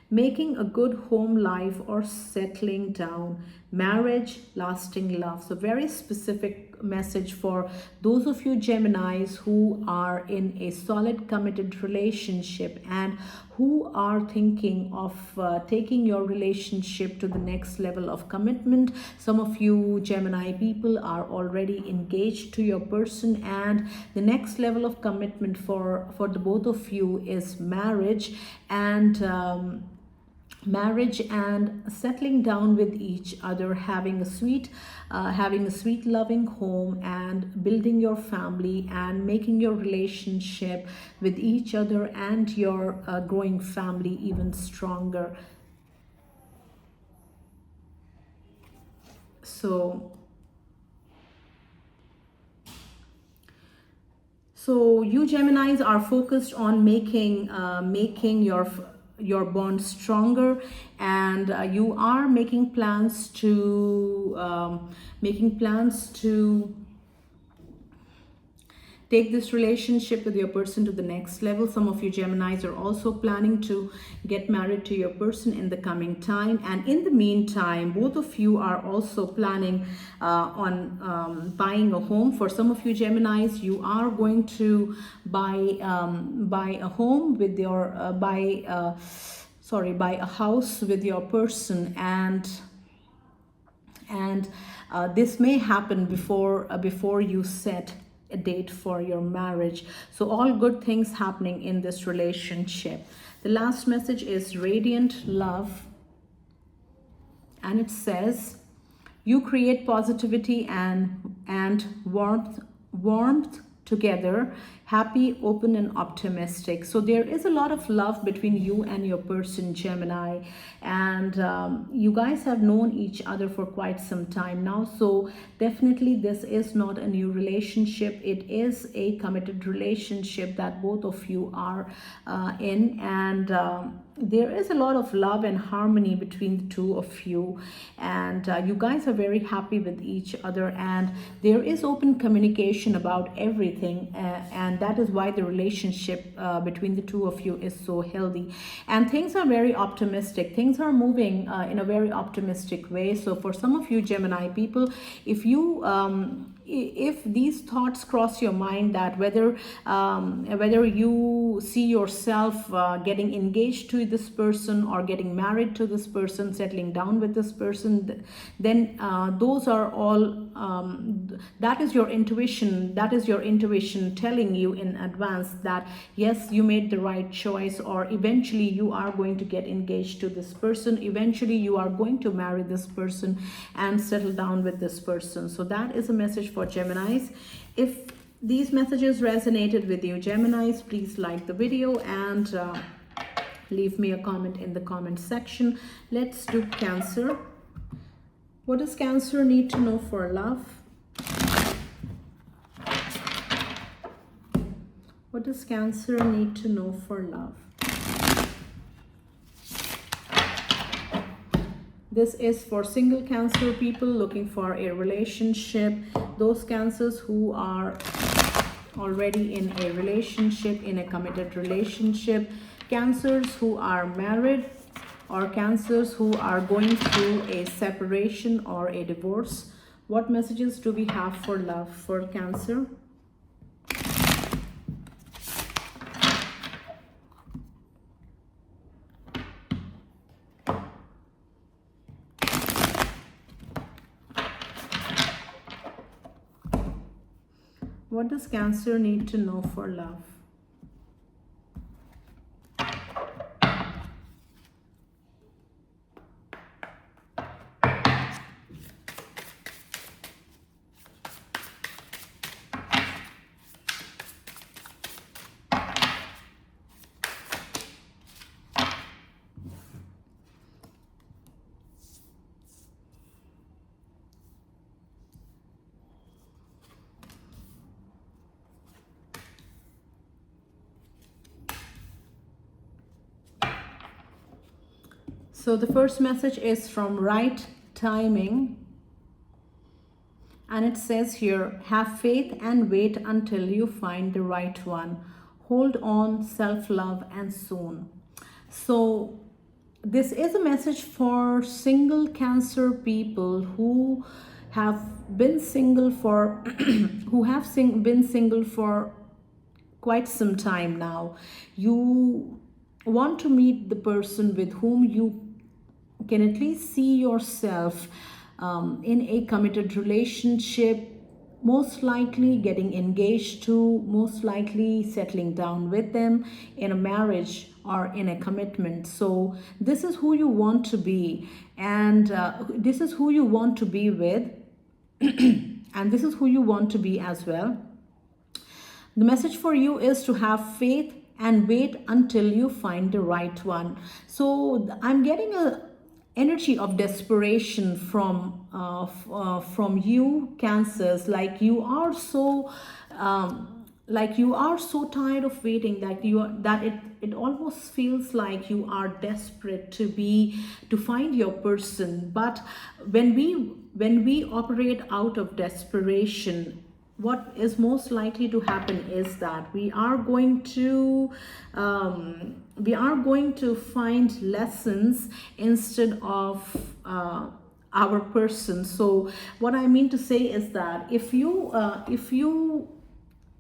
making a good home life or settling down, marriage, lasting love. So very specific message for those of you Geminis who are in a solid committed relationship and who are thinking of taking your relationship to the next level of commitment. Some of you Gemini people are already engaged to your person, and the next level of commitment for the both of you is marriage and settling down with each other, having a sweet loving home and building your family and making your relationship with each other and your growing family even stronger. So you Geminis are focused on making your bond stronger, and you are making plans to take this relationship with your person to the next level. Some of you Geminis are also planning to get married to your person in the coming time, and in the meantime both of you are also planning on buying a home. For some of you Geminis, you are going to buy a home with your buy a house with your person, and this may happen before you set a date for your marriage. So all good things happening in this relationship. The last message is Radiant Love, and it says, you create positivity and warmth together, happy, open and optimistic. So there is a lot of love between you and your person Gemini, and you guys have known each other for quite some time now. So definitely this is not a new relationship, it is a committed relationship that both of you are in, and there is a lot of love and harmony between the two of you, and you guys are very happy with each other, and there is open communication about everything, and that is why the relationship between the two of you is so healthy, and things are very optimistic. Things are moving in a very optimistic way. So for some of you Gemini people, if if these thoughts cross your mind, that whether you see yourself getting engaged to this person or getting married to this person, settling down with this person, then those are all that is your intuition. That is your intuition telling you in advance that yes, you made the right choice, or eventually you are going to get engaged to this person, eventually you are going to marry this person and settle down with this person. So that is a message for Geminis. If these messages resonated with you, Geminis, please like the video and leave me a comment in the comment section. Let's do Cancer. What does Cancer need to know for love? What does Cancer need to know for love? This is for single Cancer people looking for a relationship. Those Cancers who are already in a relationship, in a committed relationship. Cancers who are married, or Cancers who are going through a separation or a divorce. What messages do we have for love for Cancer? What does Cancer need to know for love? So the first message is from Right Timing. And it says here, have faith and wait until you find the right one. Hold on, self-love, and soon. So this is a message for single Cancer people who have been single for been single for quite some time now. You want to meet the person with whom you can at least see yourself in a committed relationship, most likely getting engaged to, most likely settling down with them in a marriage or in a commitment. So this is who you want to be, and this is who you want to be with, and this is who you want to be as well. The message for you is to have faith and wait until you find the right one. So I'm getting a energy of desperation from you Cancers, like you are so tired of waiting that it almost feels like you are desperate to find your person. But when we operate out of desperation, what is most likely to happen is that we are going to find lessons instead of our person. So what I mean to say is that if you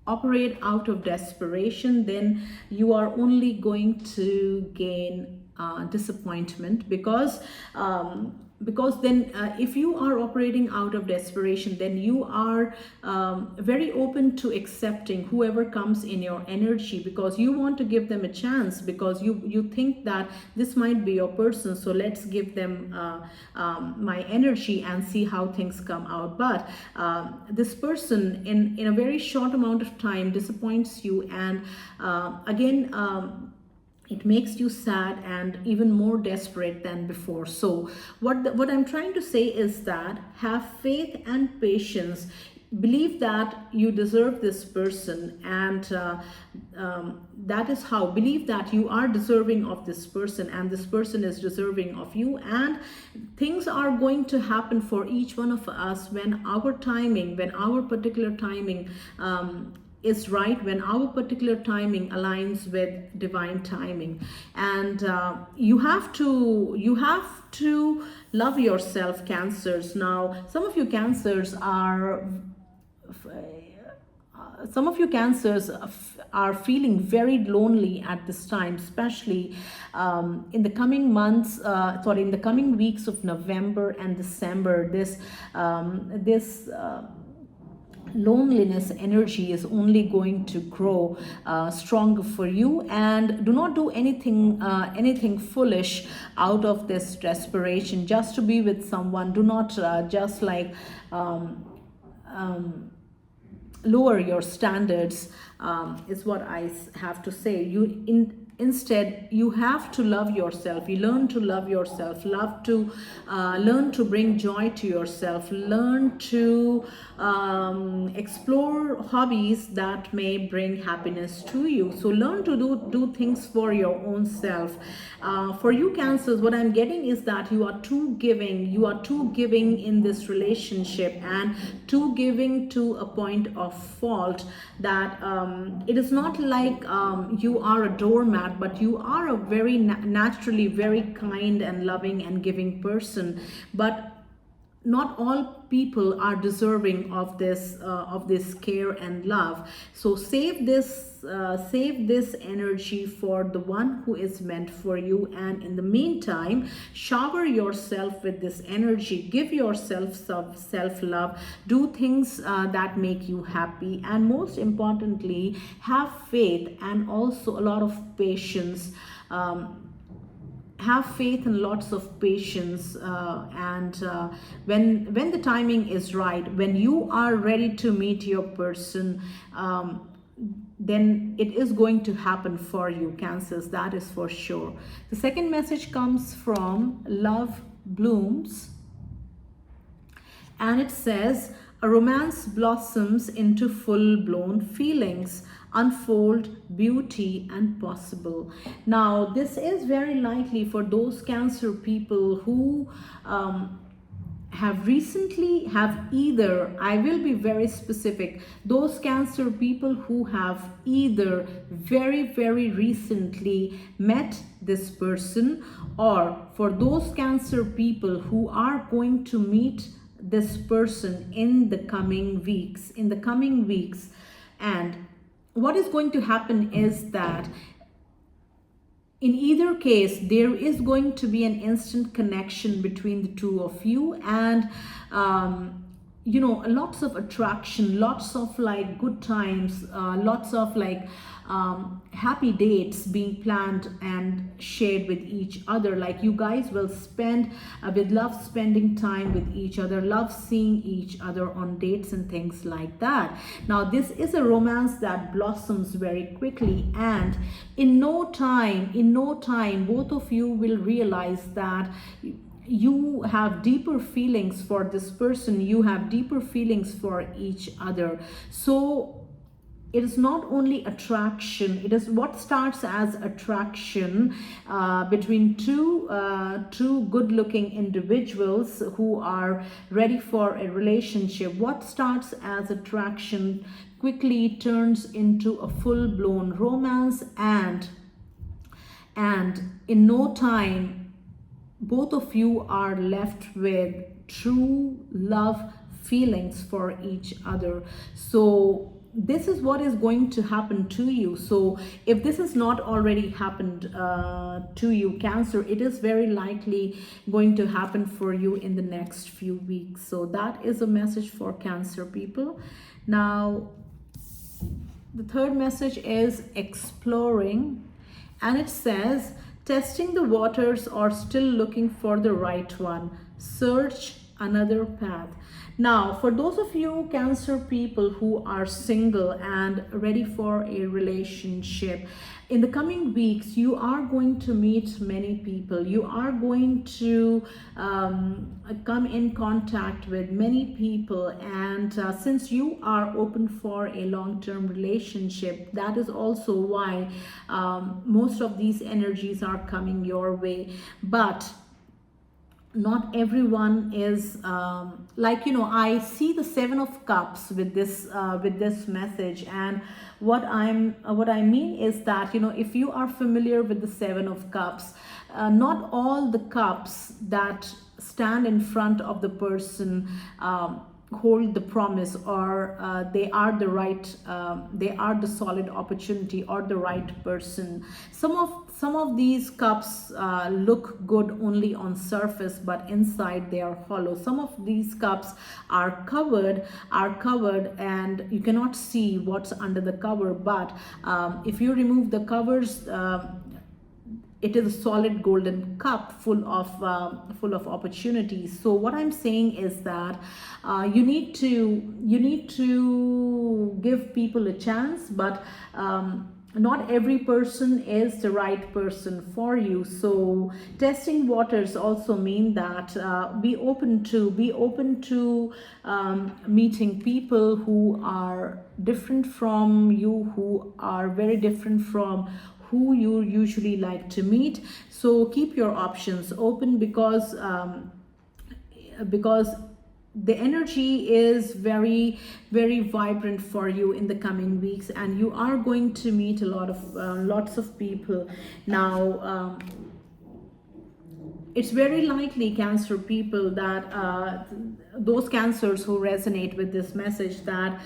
operate out of desperation, then you are only going to gain disappointment, because then if you are operating out of desperation, then you are very open to accepting whoever comes in your energy, because you want to give them a chance, because you think that this might be your person, so let's give them my energy and see how things come out. But this person in a very short amount of time disappoints you, and again it makes you sad and even more desperate than before. So what I'm trying to say is that have faith and patience. Believe that you deserve this person, and that is how. Believe that you are deserving of this person, and this person is deserving of you, and things are going to happen for each one of us when our particular timing is right, when our particular timing aligns with divine timing. And you have to love yourself, Cancers. Now some of you Cancers are some of you cancers are feeling very lonely at this time, especially in the coming months, in the coming weeks of November and December. This loneliness energy is only going to grow stronger for you. And do not do anything foolish out of this desperation just to be with someone. Do not just like lower your standards, is what I have to say. Instead, you have to love yourself. You learn to love yourself, learn to bring joy to yourself, learn to explore hobbies that may bring happiness to you. So learn to do things for your own self. For you cancers, what I'm getting is that you are too giving. You are too giving in this relationship, and too giving to a point of fault that it is not like you are a doormat, but you are a very naturally very kind and loving and giving person. But not all people are deserving of this care and love. So save this energy for the one who is meant for you. And in the meantime, shower yourself with this energy. Give yourself self-love. Do things that make you happy. And most importantly, have faith and also a lot of patience. Have faith and lots of patience, and when the timing is right, when you are ready to meet your person, then it is going to happen for you, cancers, that is for sure. The second message comes from Love Blooms, and it says, a romance blossoms into full-blown feelings, unfold, beauty and possible. Now this is very likely for those Cancer people who have either, I will be very specific, those Cancer people who have either very recently met this person, or for those Cancer people who are going to meet this person in the coming weeks. And what is going to happen is that in either case, there is going to be an instant connection between the two of you, and lots of attraction, lots of like good times, lots of like happy dates being planned and shared with each other. Like you guys will spend love spending time with each other, love seeing each other on dates and things like that. Now this is a romance that blossoms very quickly, and in no time both of you will realize that you have deeper feelings for this person, you have deeper feelings for each other. So it is not only attraction, it is what starts as attraction between two good-looking individuals who are ready for a relationship. What starts as attraction quickly turns into a full-blown romance, and in no time both of you are left with true love feelings for each other. So this is what is going to happen to you. So if this has not already happened to you, Cancer, it is very likely going to happen for you in the next few weeks. So that is a message for Cancer people. Now the third message is exploring, and it says, testing the waters or still looking for the right one, search another path. Now for those of you Cancer people who are single and ready for a relationship, in the coming weeks you are going to meet many people. You are going to come in contact with many people, and since you are open for a long-term relationship, that is also why most of these energies are coming your way. But not everyone is I see the Seven of Cups with this message, and what I mean is that if you are familiar with the Seven of Cups, not all the cups that stand in front of the person hold the promise, or they are the right, they are the solid opportunity or the right person. Some of these cups look good only on surface, but inside they are hollow. Some of these cups are covered, and you cannot see what's under the cover, but if you remove the covers, it is a solid golden cup full of opportunities. So what I'm saying is that you need to give people a chance, but not every person is the right person for you. So testing waters also mean that be open to meeting people who are different from you, who are very different from who you usually like to meet. So keep your options open, because the energy is very, very vibrant for you in the coming weeks, and you are going to meet a lot of lots of people. Now it's very likely, Cancer people, that those Cancers who resonate with this message, that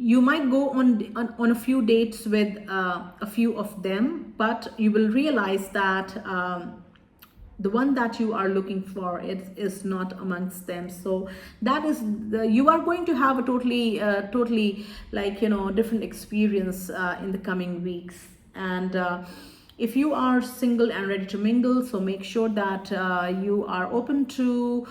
you might go on a few dates with a few of them, but you will realize that the one that you are looking for is not amongst them. So that is you are going to have a totally like, different experience in the coming weeks. And if you are single and ready to mingle, so make sure that you are open to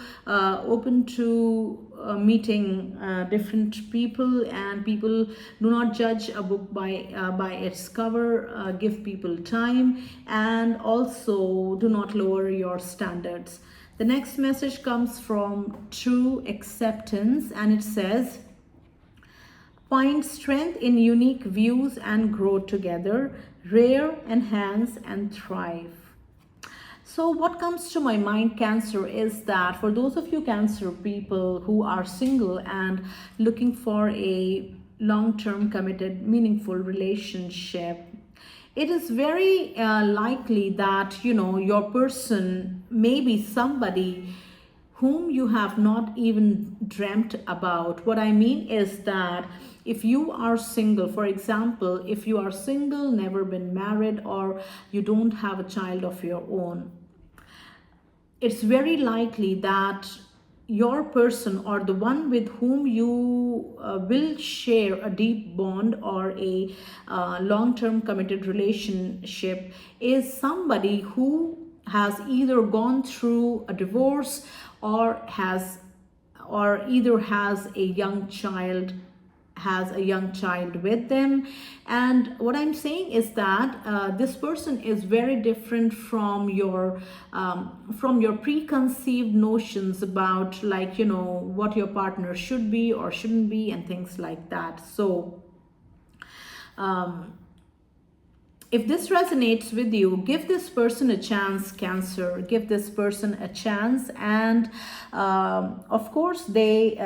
meeting different people, and people do not judge a book by its cover. Give people time, and also do not lower your standards. The next message comes from True Acceptance, and it says, find strength in unique views and grow together, rare, enhance, and thrive. So what comes to my mind, Cancer, is that for those of you Cancer people who are single and looking for a long-term committed meaningful relationship, it is very likely that your person may be somebody whom you have not even dreamt about. What I mean is that if you are single, for example, if you are single, never been married, or you don't have a child of your own, it's very likely that your person, or the one with whom you will share a deep bond or a long-term committed relationship, is somebody who has either gone through a divorce, or either has a young child with them. And what I'm saying is that this person is very different from your preconceived notions about, like, what your partner should be or shouldn't be, and things like that. So if this resonates with you, give this person a chance, Cancer. Give this person a chance, and of course it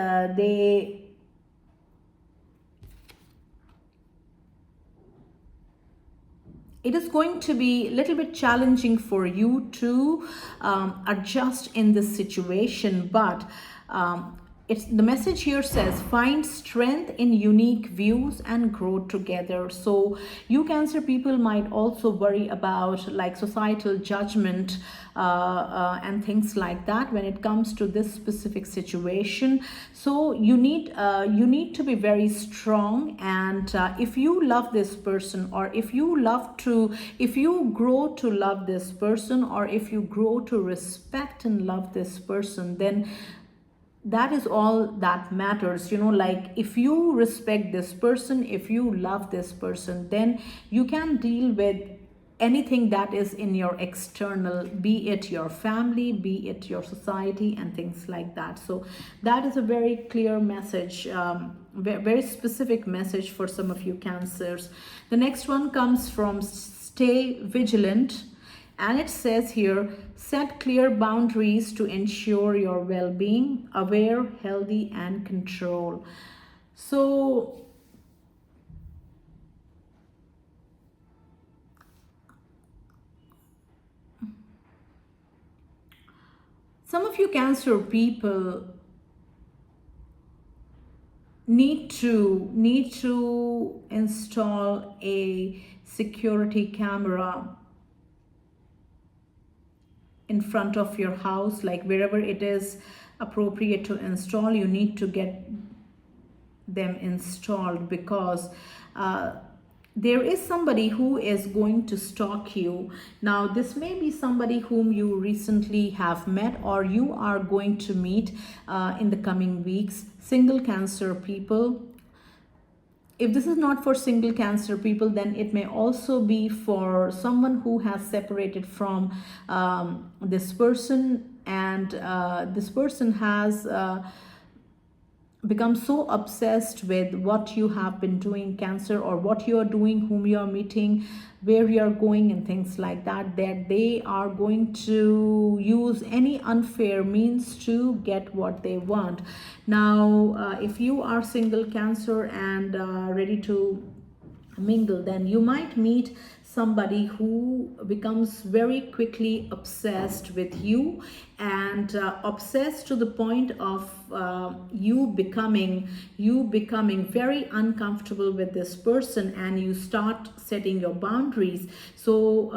is going to be a little bit challenging for you to adjust in this situation, but the message here says, find strength in unique views and grow together. So you Cancer people might also worry about, like, societal judgment and things like that when it comes to this specific situation. So you need to be very strong, and if you love this person, or if you grow to love this person, or if you grow to respect and love this person, then that is all that matters. Like, if you respect this person, if you love this person, then you can deal with anything that is in your external, be it your family, be it your society, and things like that. So that is a very clear message, very specific message for some of you Cancers. The next one comes from Stay Vigilant, and it says here, set clear boundaries to ensure your well-being, aware, healthy, and control. So Some of you Cancer people need to install a security camera in front of your house, like wherever it is appropriate to install, you need to get them installed, because there is somebody who is going to stalk you. Now, this may be somebody whom you recently have met or you are going to meet in the coming weeks. Single Cancer people, if this is not for single Cancer people, then it may also be for someone who has separated from this person, and this person has become so obsessed with what you have been doing, Cancer, or what you are doing, whom you are meeting, where you are going, and things like that, that they are going to use any unfair means to get what they want. Now, if you are single Cancer and ready to mingle, then you might meet somebody who becomes very quickly obsessed with you, and obsessed to the point of you becoming very uncomfortable with this person, and you start setting your boundaries. So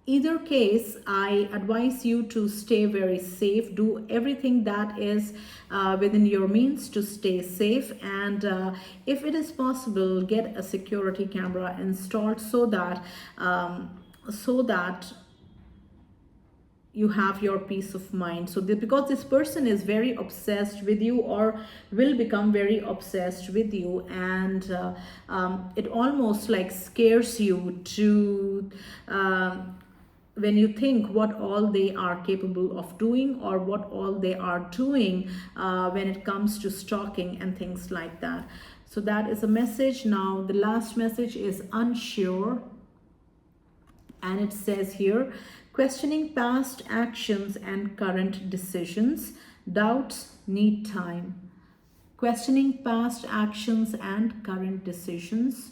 either case, I advise you to stay very safe. Do everything that is within your means to stay safe, and if it is possible, get a security camera installed so that you have your peace of mind. So because this person is very obsessed with you, or will become very obsessed with you, and it almost like scares you to when you think what all they are capable of doing, or what all they are doing when it comes to stalking and things like that. So that is a message. Now, the last message is unsure, and it says here, questioning past actions and current decisions. Doubts need time. Questioning past actions and current decisions.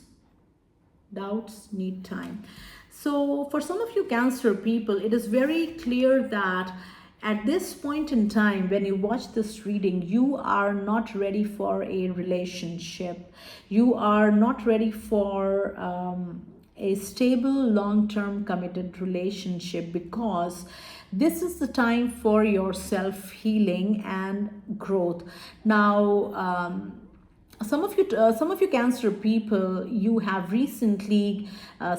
Doubts need time. So for some of you Cancer people, it is very clear that at this point in time, when you watch this reading, you are not ready for a relationship. You are not ready for a stable, long-term committed relationship, because this is the time for your self-healing and growth. Now, some of you Cancer people, you have recently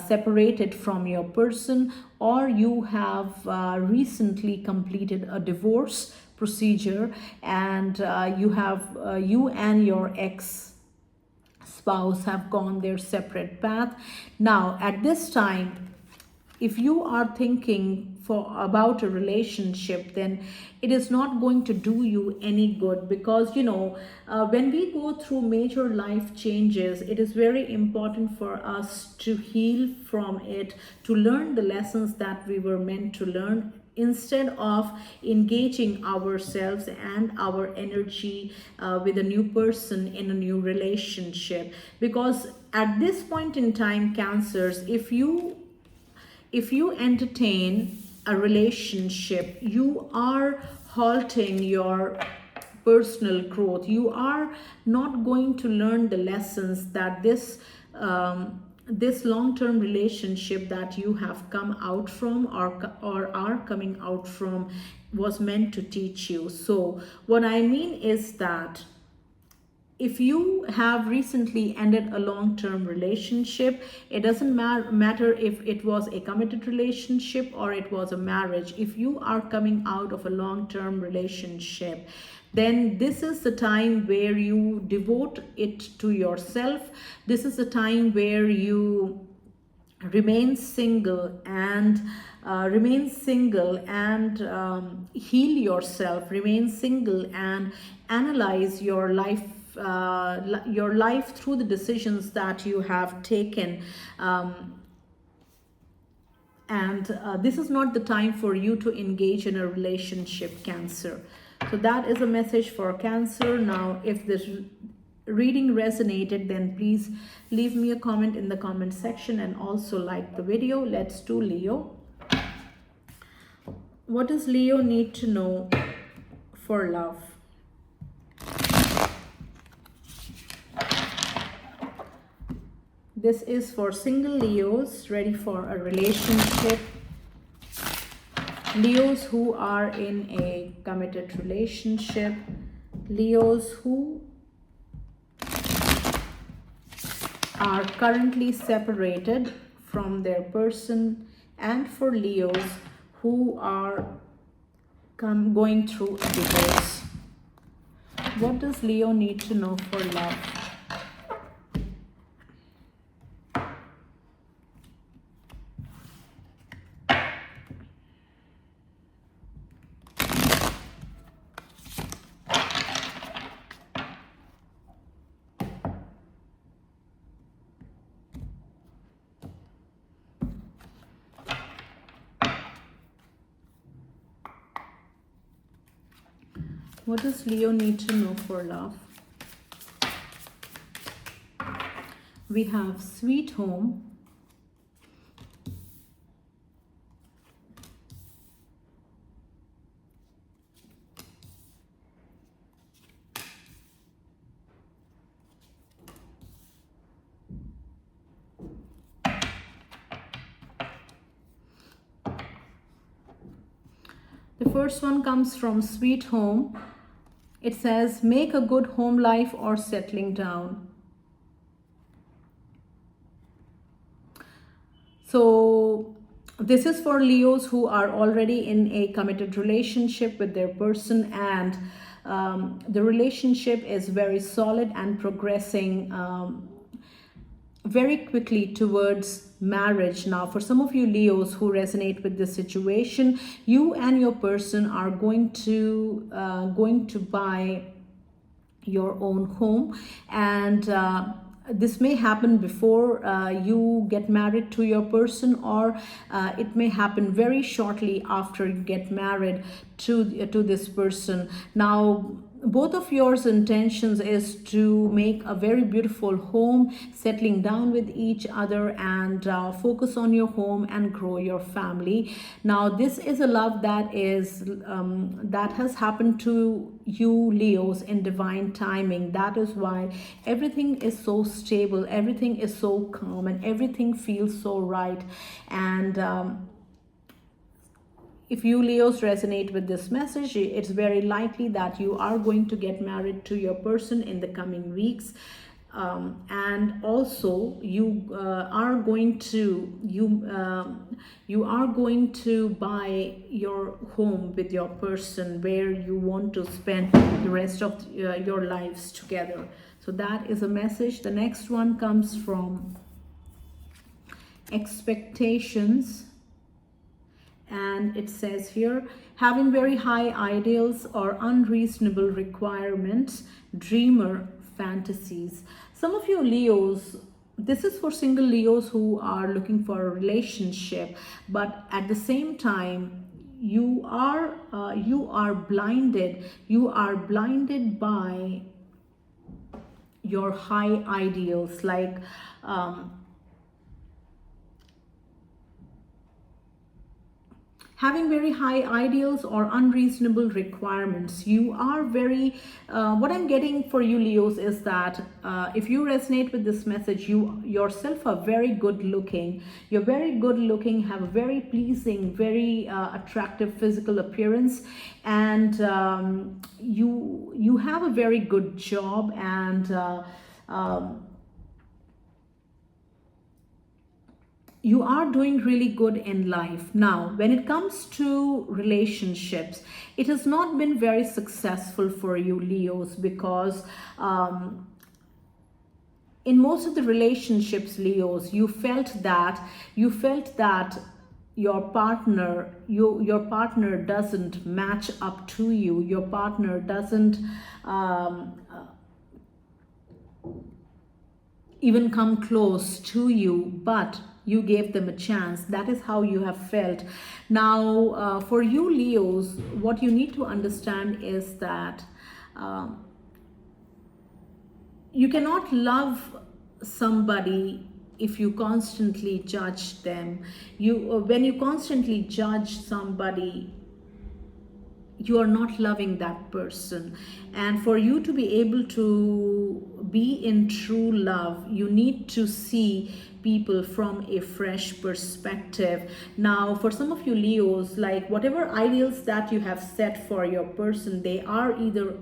separated from your person, or you have recently completed a divorce procedure, and you and your ex spouse have gone their separate path. Now, at this time, if you are thinking about a relationship, then it is not going to do you any good, because when we go through major life changes, it is very important for us to heal from it, to learn the lessons that we were meant to learn, instead of engaging ourselves and our energy with a new person in a new relationship. Because at this point in time, Cancers, if you entertain a relationship, you are halting your personal growth. You are not going to learn the lessons that this long-term relationship that you have come out from, or are coming out from, was meant to teach you. So what I mean is that if you have recently ended a long-term relationship, it doesn't matter if it was a committed relationship or it was a marriage. If you are coming out of a long-term relationship, then this is the time where you devote it to yourself. This is the time where you remain single and heal yourself. Remain single and analyze your life through the decisions that you have taken, and this is not the time for you to engage in a relationship, Cancer. So that is a message for Cancer. Now, if this reading resonated, then please leave me a comment in the comment section, and also like the video. Let's do Leo. What does Leo need to know for love? This is for single Leos ready for a relationship. Leos who are in a committed relationship. Leos who are currently separated from their person, and for Leos who are going through a divorce. What does Leo need to know for love? What does Leo need to know for love? We have sweet home. The first one comes from sweet home. It says, make a good home life or settling down. So this is for Leos who are already in a committed relationship with their person, and the relationship is very solid and progressing very quickly towards marriage. Now, for some of you Leos who resonate with this situation, you and your person are going to buy your own home, and this may happen before you get married to your person, or it may happen very shortly after you get married to this person. Now, both of yours intentions is to make a very beautiful home, settling down with each other, and focus on your home and grow your family. Now, this is a love that has happened to you Leos in divine timing. That is why everything is so stable, everything is so calm, and everything feels so right. And if you Leos resonate with this message, it's very likely that you are going to get married to your person in the coming weeks. And also you are going to buy your home with your person, where you want to spend the rest of your lives together. So that is a message. The next one comes from expectations. And it says here, having very high ideals or unreasonable requirements, dreamer fantasies. Some of you Leos, this is for single Leos who are looking for a relationship, but at the same time, you are blinded. You are blinded by your high ideals, like having very high ideals or unreasonable requirements. You are very, what I'm getting for you Leos is that if you resonate with this message, you yourself are very good looking. You're very good looking, have a very pleasing, very attractive physical appearance, and you have a very good job, and you are doing really good in life. Now, when it comes to relationships, it has not been very successful for you Leos, because in most of the relationships Leos, you felt that your partner doesn't match up to you. Your partner doesn't even come close to you, but you gave them a chance. That is how you have felt. Now, for you Leos, what you need to understand is that you cannot love somebody if you constantly judge them. When you constantly judge somebody, you are not loving that person. And for you to be able to be in true love, you need to see people from a fresh perspective. Now, for some of you Leos, like whatever ideals that you have set for your person, they are either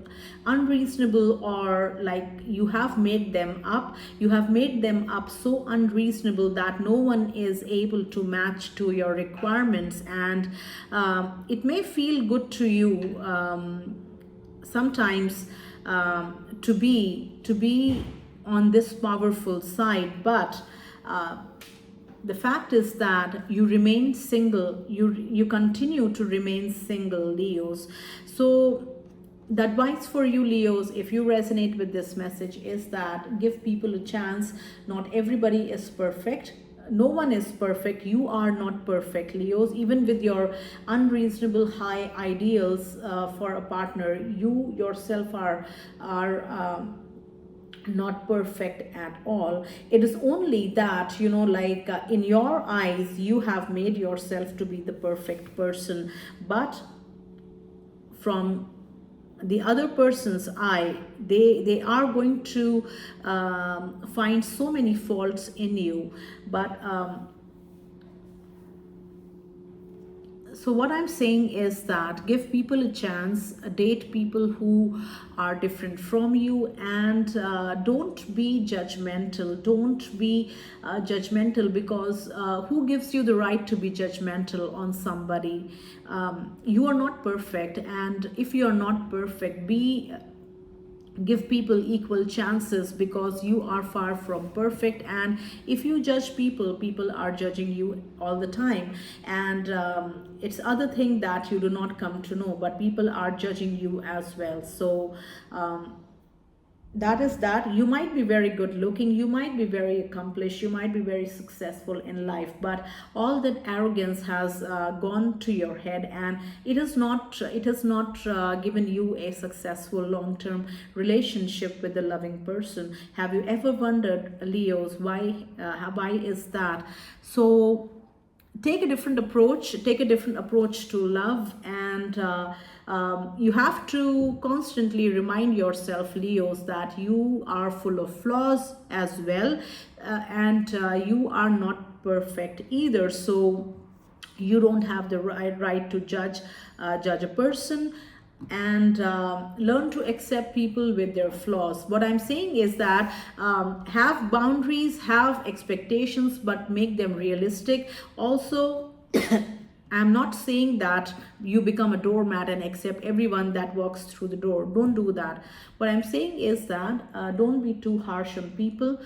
unreasonable or like you have made them up. You have made them up so unreasonable that no one is able to match to your requirements, and it may feel good to you sometimes to be on this powerful side, but the fact is that you remain single. You continue to remain single, Leos. So the advice for you Leos, if you resonate with this message, is that give people a chance. Not everybody is perfect. No one is perfect. You are not perfect, Leos. Even with your unreasonable high ideals for a partner, you yourself are not perfect at all. It is only that, you know, like in your eyes, you have made yourself to be the perfect person, but from the other person's eye, they are going to find so many faults in you. But so what I'm saying is that give people a chance, date people who are different from you, and don't be judgmental. Don't be judgmental, because who gives you the right to be judgmental on somebody? You are not perfect, and if you are not perfect, give people equal chances, because you are far from perfect. And if you judge people, people are judging you all the time. And it's other thing that you do not come to know, but people are judging you as well. So that is that. You might be very good looking, you might be very accomplished, you might be very successful in life, but all that arrogance has gone to your head, and it has not given you a successful long-term relationship with a loving person. Have you ever wondered, Leos, why is that? So take a different approach to love, and you have to constantly remind yourself, Leos, that you are full of flaws as well, and you are not perfect either. So you don't have the right to judge a person, and learn to accept people with their flaws. What I'm saying is that have boundaries, have expectations, but make them realistic. Also, I'm not saying that you become a doormat and accept everyone that walks through the door. Don't do that. What I'm saying is that don't be too harsh on people,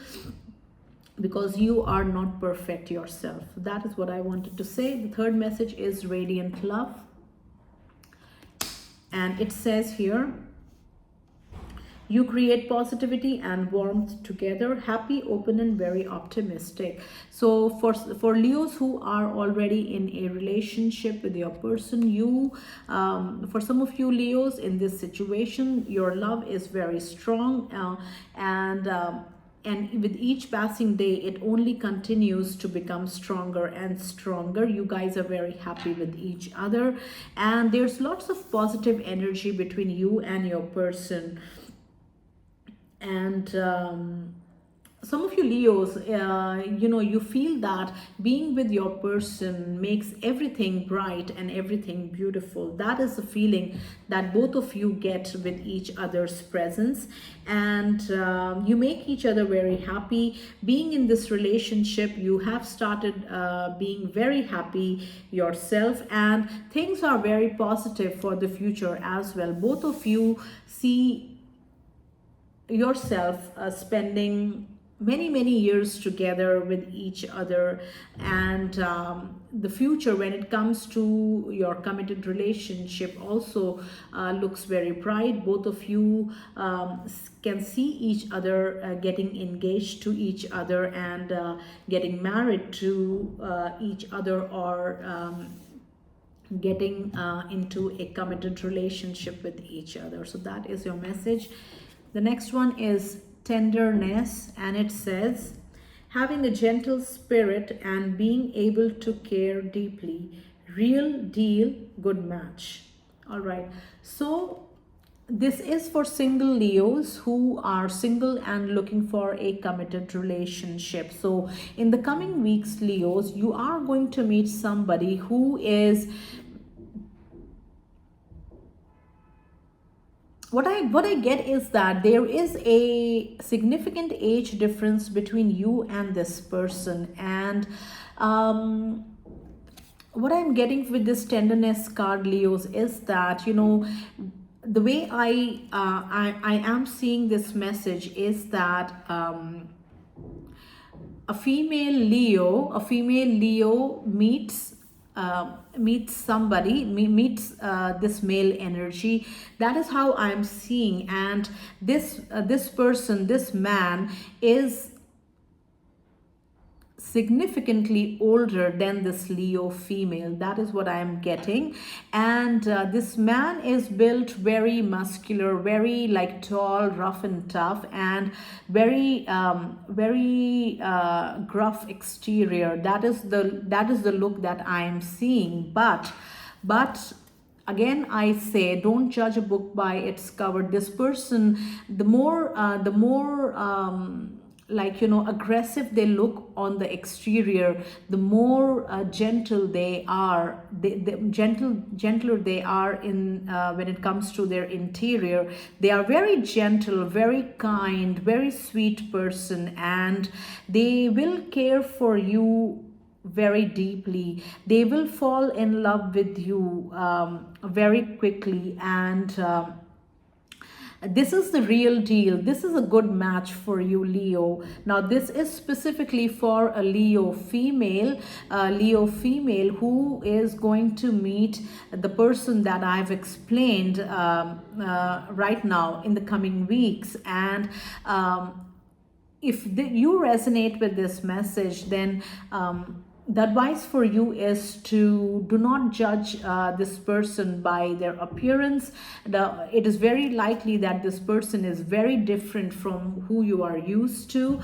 because you are not perfect yourself. That is what I wanted to say. The third message is radiant love. And it says here, you create positivity and warmth together, happy, open, and very optimistic. So for Leos who are already in a relationship with your person, you for some of you Leos in this situation, your love is very strong, and with each passing day, it only continues to become stronger and stronger. You guys are very happy with each other, and there's lots of positive energy between you and your person. And some of you Leos, you feel that being with your person makes everything bright and everything beautiful. That is the feeling that both of you get with each other's presence, and you make each other very happy. Being in this relationship, you have started being very happy yourself, and things are very positive for the future as well. Both of you see yourself spending many years together with each other, and the future when it comes to your committed relationship also looks very bright. Both of you can see each other getting engaged to each other, and getting married to each other, or getting into a committed relationship with each other. So that is your message. The next one is tenderness, and it says, having a gentle spirit and being able to care deeply, real deal, good match. All right. So this is for single Leos who are single and looking for a committed relationship. So in the coming weeks, Leos, you are going to meet somebody who is, what I get is that there is a significant age difference between you and this person. And what I'm getting with this tenderness card, Leos, is that, you know, the way I am seeing this message is that a female Leo meets somebody, meets this male energy. That is how I'm seeing. And this person, this man, is significantly older than this Leo female. That is what I am getting. And this man is built very muscular, very like tall, rough and tough, and very gruff exterior. That is the look that I am seeing. But again, I say, don't judge a book by its cover. This person, the more like, you know, aggressive they look on the exterior, the more gentle they are. Gentler they are in when it comes to their interior. They are very gentle, very kind, very sweet person, and they will care for you very deeply. They will fall in love with you very quickly. And this is the real deal. This is a good match for you, Leo. Now, this is specifically for a Leo female who is going to meet the person that I've explained right now in the coming weeks. And if you resonate with this message, then the advice for you is to do not judge this person by their appearance. It is very likely that this person is very different from who you are used to.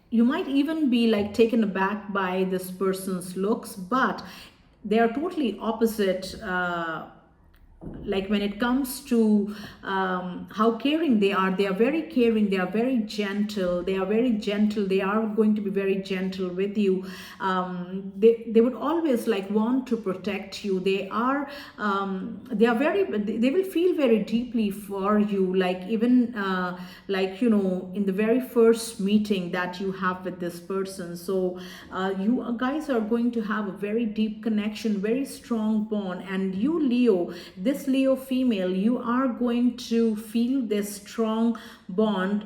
You might even be like taken aback by this person's looks, but they are totally opposite. Like when it comes to how caring they are very caring, they are very gentle, they are going to be very gentle with you. They would always like want to protect you. They will feel very deeply for you, like even like, you know, in the very first meeting that you have with this person. So you guys are going to have a very deep connection, very strong bond. And you, Leo, this Leo female, you are going to feel this strong bond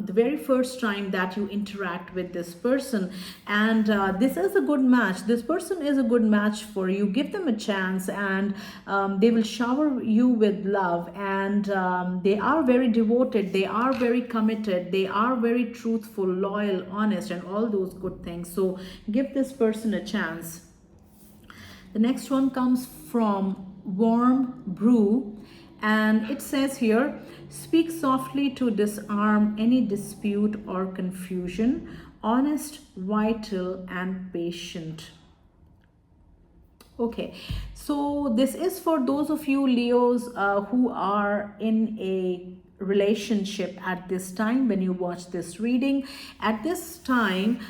the very first time that you interact with this person. And this is a good match. This person is a good match for you. Give them a chance, and they will shower you with love. And they are very devoted, they are very committed, they are very truthful, loyal, honest, and all those good things. So give this person a chance. The next one comes from Warm Brew, and it says here, speak softly to disarm any dispute or confusion, honest, vital, and patient. Okay, so this is for those of you Leos who are in a relationship at this time. When you watch this reading at this time,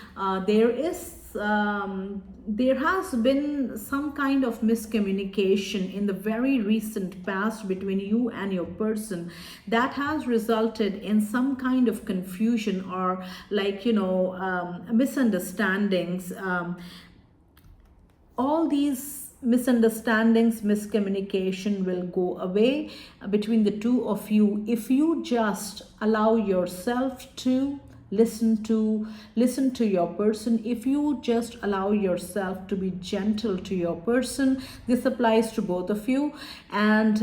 there has been some kind of miscommunication in the very recent past between you and your person that has resulted in some kind of confusion or like, you know, misunderstandings. All these misunderstandings, miscommunication will go away between the two of you if you just allow yourself to listen to your person. If you just allow yourself to be gentle to your person, this applies to both of you. And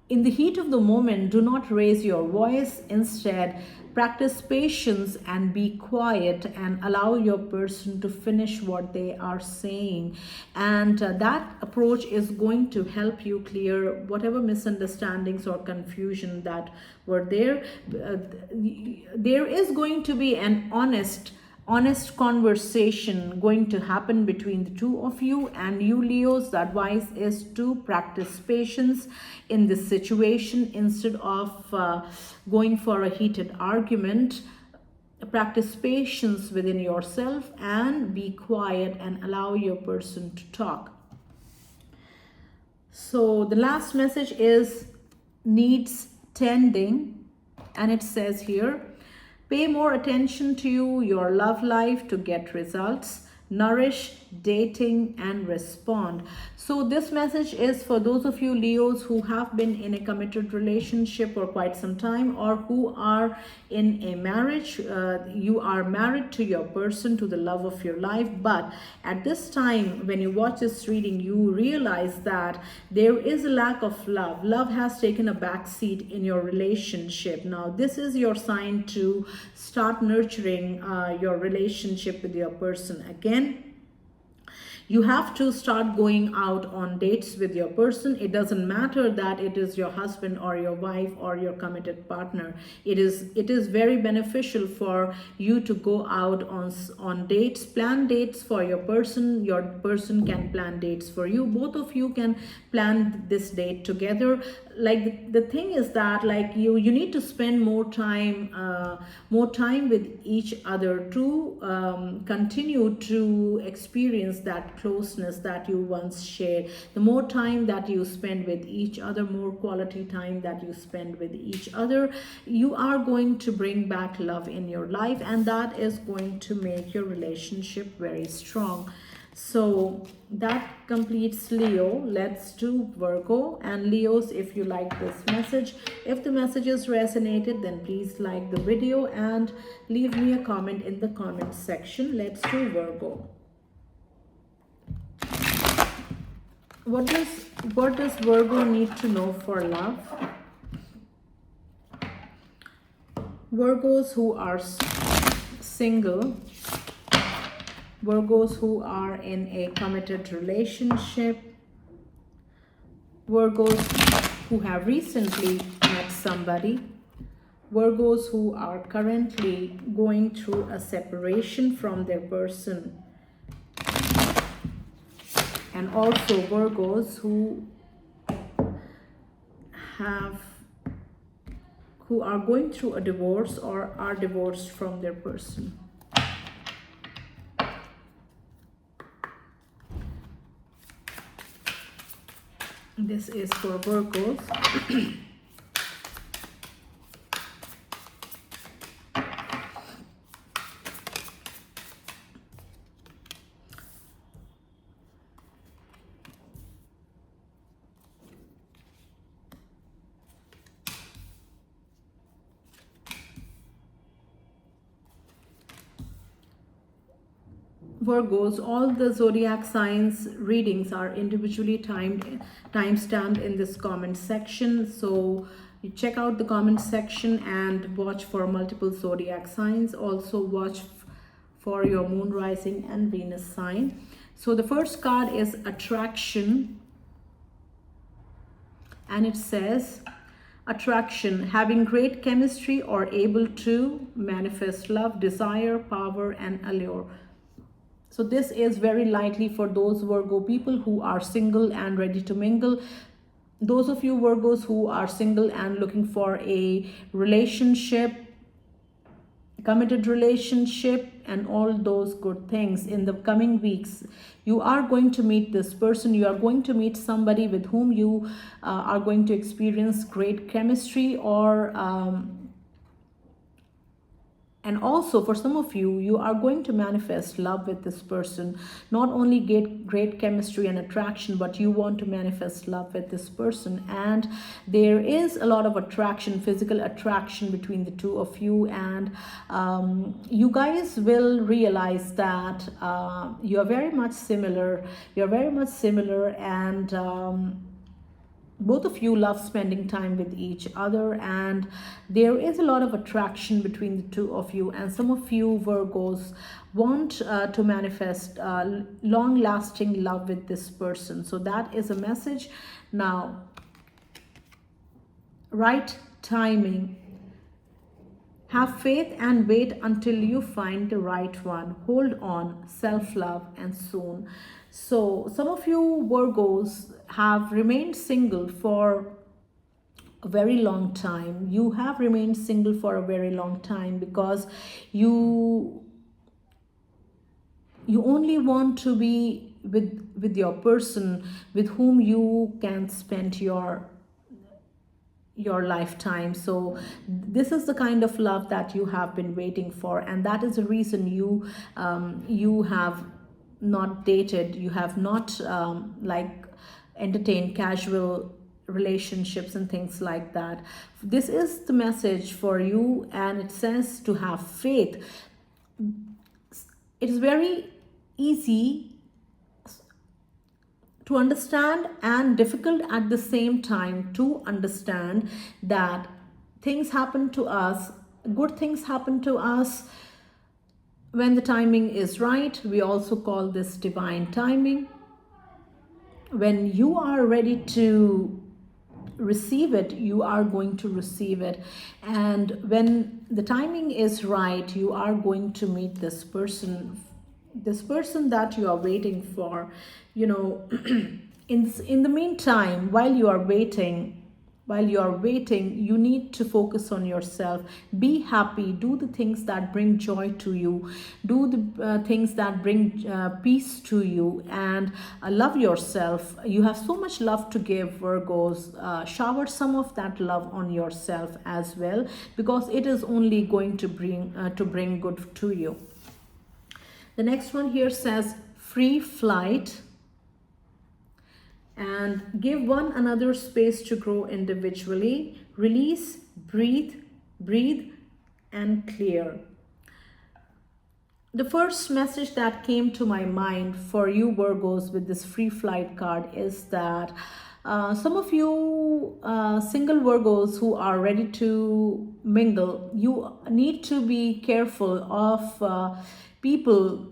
in the heat of the moment, do not raise your voice. Instead, practice patience and be quiet and allow your person to finish what they are saying. And that approach is going to help you clear whatever misunderstandings or confusion that were there. There is going to be an honest honest conversation going to happen between the two of you. And you Leos, the advice is to practice patience in this situation instead of going for a heated argument. Practice patience within yourself and be quiet and allow your person to talk. So the last message is needs tending, and it says here, pay more attention to your love life to get results. Nourish dating and respond. So this message is for those of you Leos who have been in a committed relationship for quite some time, or who are in a marriage. You are married to your person, to the love of your life, but at this time when you watch this reading, you realize that there is a lack of love. Love has taken a back seat in your relationship. Now this is your sign to start nurturing your relationship with your person again. You have to start going out on dates with your person. It doesn't matter that it is your husband or your wife or your committed partner. It is very beneficial for you to go out on dates. Plan dates for your person. Your person can plan dates for you. Both of you can plan this date together. Like the thing is that, like, you need to spend more time with each other to continue to experience that closeness that you once shared. The more time that you spend with each other, more quality time that you spend with each other, you are going to bring back love in your life, and that is going to make your relationship very strong. So that completes Leo. Let's do Virgo. And Leos, if you like this message, if the messages resonated, then please like the video and leave me a comment in the comment section. Let's do Virgo. What does Virgo need to know for love? Virgos who are single, Virgos who are in a committed relationship, Virgos who have recently met somebody, Virgos who are currently going through a separation from their person, and also Virgos who are going through a divorce or are divorced from their person. This is for Virgos. Virgos, all the zodiac signs readings are individually time-stamped in this comment section. So you check out the comment section and watch for multiple zodiac signs. Also watch for your moon, rising and Venus sign. So the first card is attraction, and it says attraction, having great chemistry or able to manifest love, desire, power and allure. So this is very likely for those Virgo people who are single and ready to mingle. Those of you Virgos who are single and looking for a relationship, committed relationship and all those good things, in the coming weeks you are going to meet this person. You are going to meet somebody with whom you are going to experience great chemistry, or and also for some of you, you are going to manifest love with this person. Not only get great chemistry and attraction, but you want to manifest love with this person. And there is a lot of attraction, physical attraction between the two of you. And you guys will realize that you're very much similar. You're very much similar, and both of you love spending time with each other, and there is a lot of attraction between the two of you. And some of you Virgos want to manifest long-lasting love with this person. So that is a message. Now, right timing, Have faith and wait until you find the right one. Hold on, self-love, and soon. So some of you Virgos have remained single for a very long time. You have remained single for a very long time because you only want to be with your person with whom you can spend your lifetime. So this is the kind of love that you have been waiting for, and that is the reason you have not dated, you have not like entertained casual relationships and things like that. This is the message for you, and it says to have faith. It is very easy to understand and difficult at the same time to understand that things happen to us, good things happen to us when the timing is right. We also call this divine timing. When you are ready to receive it, you are going to receive it, and when the timing is right, you are going to meet this person that you are waiting for. You know, in the meantime, while you are waiting, you need to focus on yourself. Be happy, do the things that bring joy to you, do the things that bring peace to you, and love yourself. You have so much love to give, Virgos. Shower some of that love on yourself as well, because it is only going to bring good to you. The next one here says free flight, and give one another space to grow individually. Release, breathe, and clear. The first message that came to my mind for you Virgos with this free flight card is that some of you single Virgos who are ready to mingle, you need to be careful of people.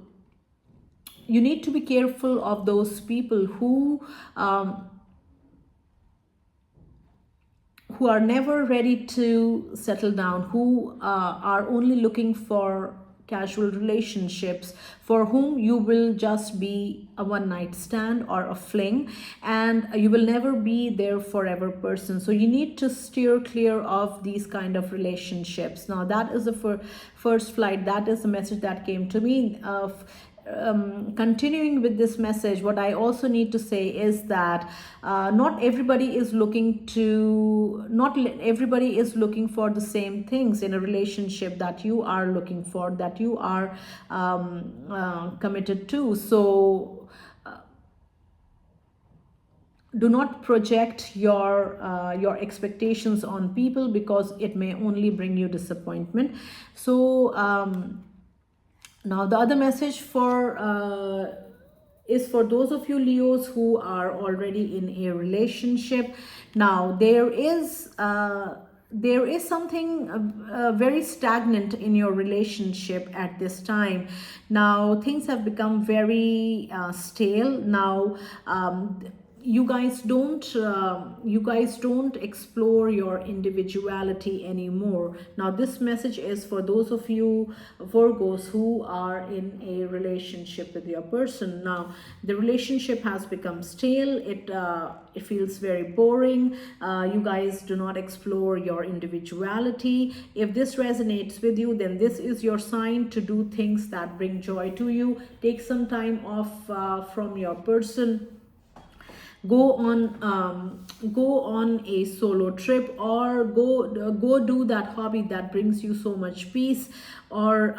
You need to be careful of those people who are never ready to settle down, who are only looking for casual relationships, for whom you will just be a one-night stand or a fling, and you will never be their forever person. So you need to steer clear of these kind of relationships. Now that is the first flight. That is the message that came to me. Continuing with this message, what I also need to say is that not everybody is looking for the same things in a relationship that you are looking for, that you are committed to. So do not project your expectations on people, because it may only bring you disappointment. So now the other message is for those of you Leos who are already in a relationship. Now there is something very stagnant in your relationship at this time. Now things have become very stale. Now you guys don't explore your individuality anymore. Now this message is for those of you Virgos who are in a relationship with your person. Now the relationship has become stale. It feels very boring. You guys do not explore your individuality. If this resonates with you, then this is your sign to do things that bring joy to you. Take some time off from your person. Go on a solo trip, or go do that hobby that brings you so much peace, or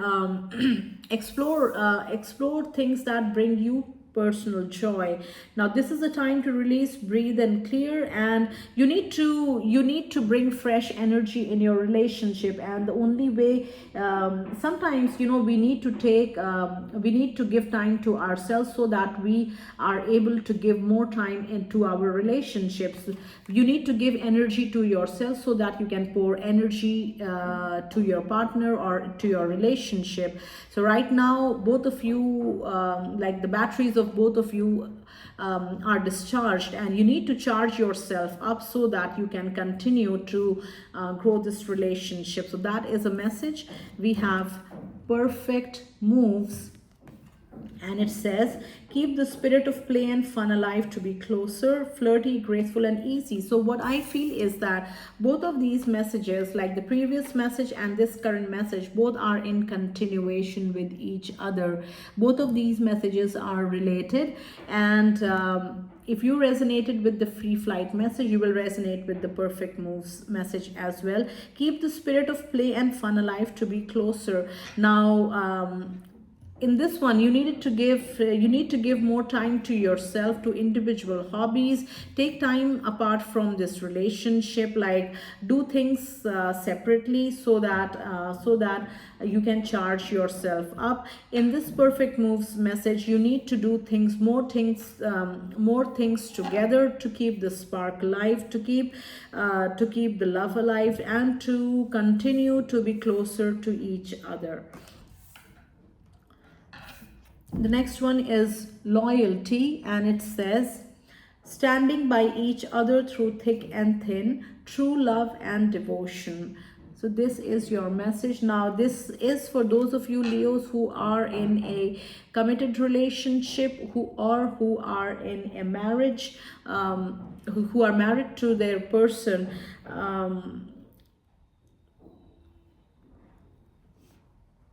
explore things that bring you personal joy. Now this is the time to release, breathe, and clear, and you need to bring fresh energy in your relationship. And the only way, sometimes we need to give time to ourselves so that we are able to give more time into our relationships. You need to give energy to yourself so that you can pour energy to your partner or to your relationship. So right now both of you, like the batteries of both of you are discharged, and you need to charge yourself up so that you can continue to grow this relationship. So that is a message. We have perfect moves, and it says, keep the spirit of play and fun alive to be closer, flirty, graceful, and easy. So what I feel is that both of these messages, like the previous message and this current message, both are in continuation with each other. Both of these messages are related, and if you resonated with the free flight message, you will resonate with the perfect moves message as well. Keep the spirit of play and fun alive to be closer. Now, in this one, you need to give more time to yourself, to individual hobbies. Take time apart from this relationship, like do things separately, so that you can charge yourself up. In this perfect moves message, you need to do more things together to keep the spark alive, to keep the love alive, and to continue to be closer to each other. The next one is loyalty, and it says, standing by each other through thick and thin, true love and devotion. So this is your message. Now, this is for those of you Leos who are in a committed relationship, who are in a marriage, who are married to their person.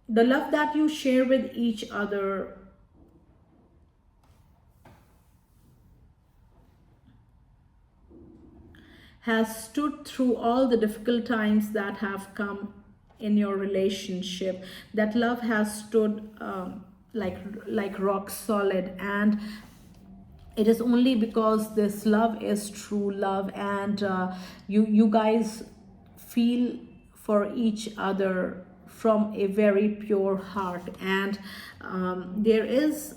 The love that you share with each other has stood through all the difficult times that have come in your relationship. That love has stood like rock solid, and it is only because this love is true love, and you guys feel for each other from a very pure heart, and there is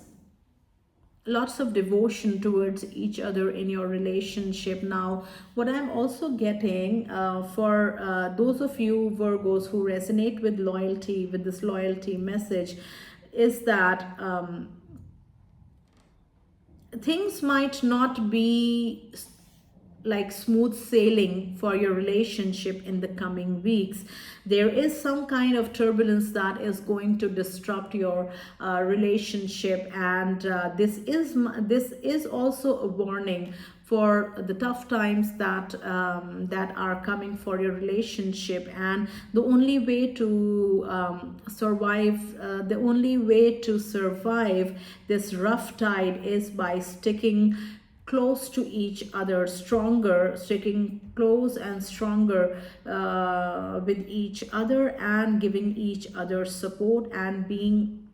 lots of devotion towards each other in your relationship. Now, what I'm also getting for those of you Virgos who resonate with loyalty, with this loyalty message, is that things might not be like smooth sailing for your relationship in the coming weeks. There is some kind of turbulence that is going to disrupt your relationship, and this is also a warning for the tough times that are coming for your relationship. And the only way to survive this rough tide is by sticking close to each other, sticking close and stronger with each other, and giving each other support, and being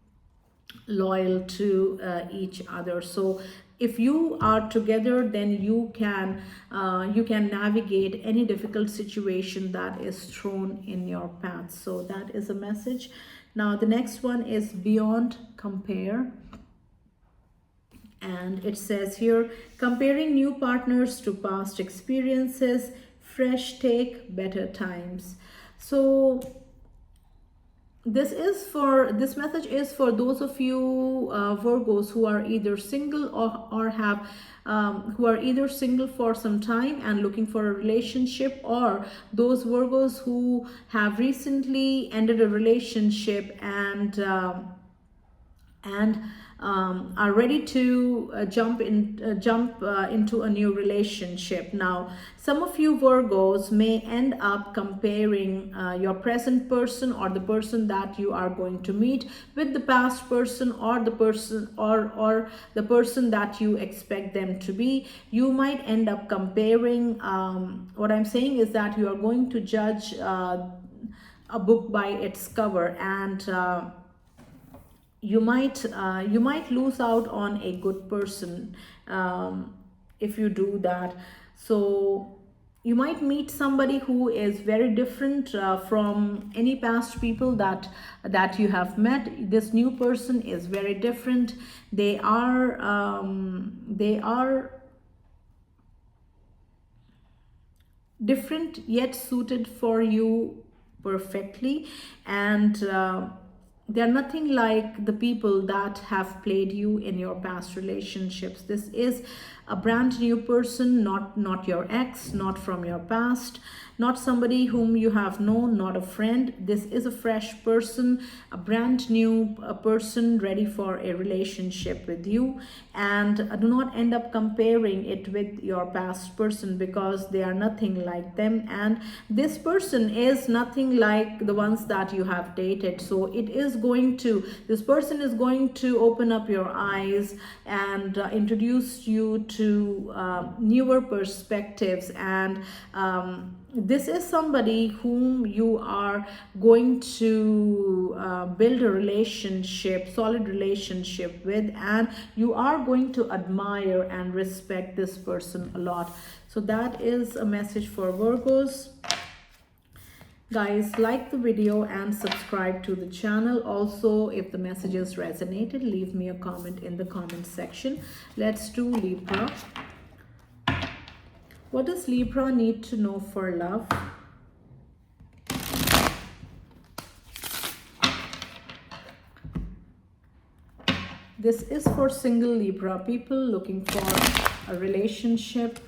loyal to each other. So if you are together, then you can navigate any difficult situation that is thrown in your path. So that is a message. Now, the next one is beyond compare. And it says here, comparing new partners to past experiences, fresh take, better times. So this message is for those of you Virgos who are either single or have who are either single for some time and looking for a relationship, or those Virgos who have recently ended a relationship and are ready to jump into a new relationship. Now, some of you Virgos may end up comparing your present person, or the person that you are going to meet, with the past person, or the person or the person that you expect them to be. You might end up comparing. What I'm saying is that you are going to judge a book by its cover, and you might lose out on a good person if you do that. So you might meet somebody who is very different from any past people that you have met. This new person is very different. They are different, yet suited for you perfectly, and they're nothing like the people that have played you in your past relationships. This is a brand new person, not your ex, not from your past, not somebody whom you have known, not a friend. This is a fresh person, a brand new person ready for a relationship with you. And do not end up comparing it with your past person, because they are nothing like them, and this person is nothing like the ones that you have dated. So this person is going to open up your eyes and introduce you to newer perspectives, and this is somebody whom you are going to build a relationship, solid relationship with, and you are going to admire and respect this person a lot. So that is a message for Virgos. Guys, like the video and subscribe to the channel. Also, if the messages resonated, leave me a comment in the comment section. Let's do Libra. What does Libra need to know for love? This is for single Libra people looking for a relationship.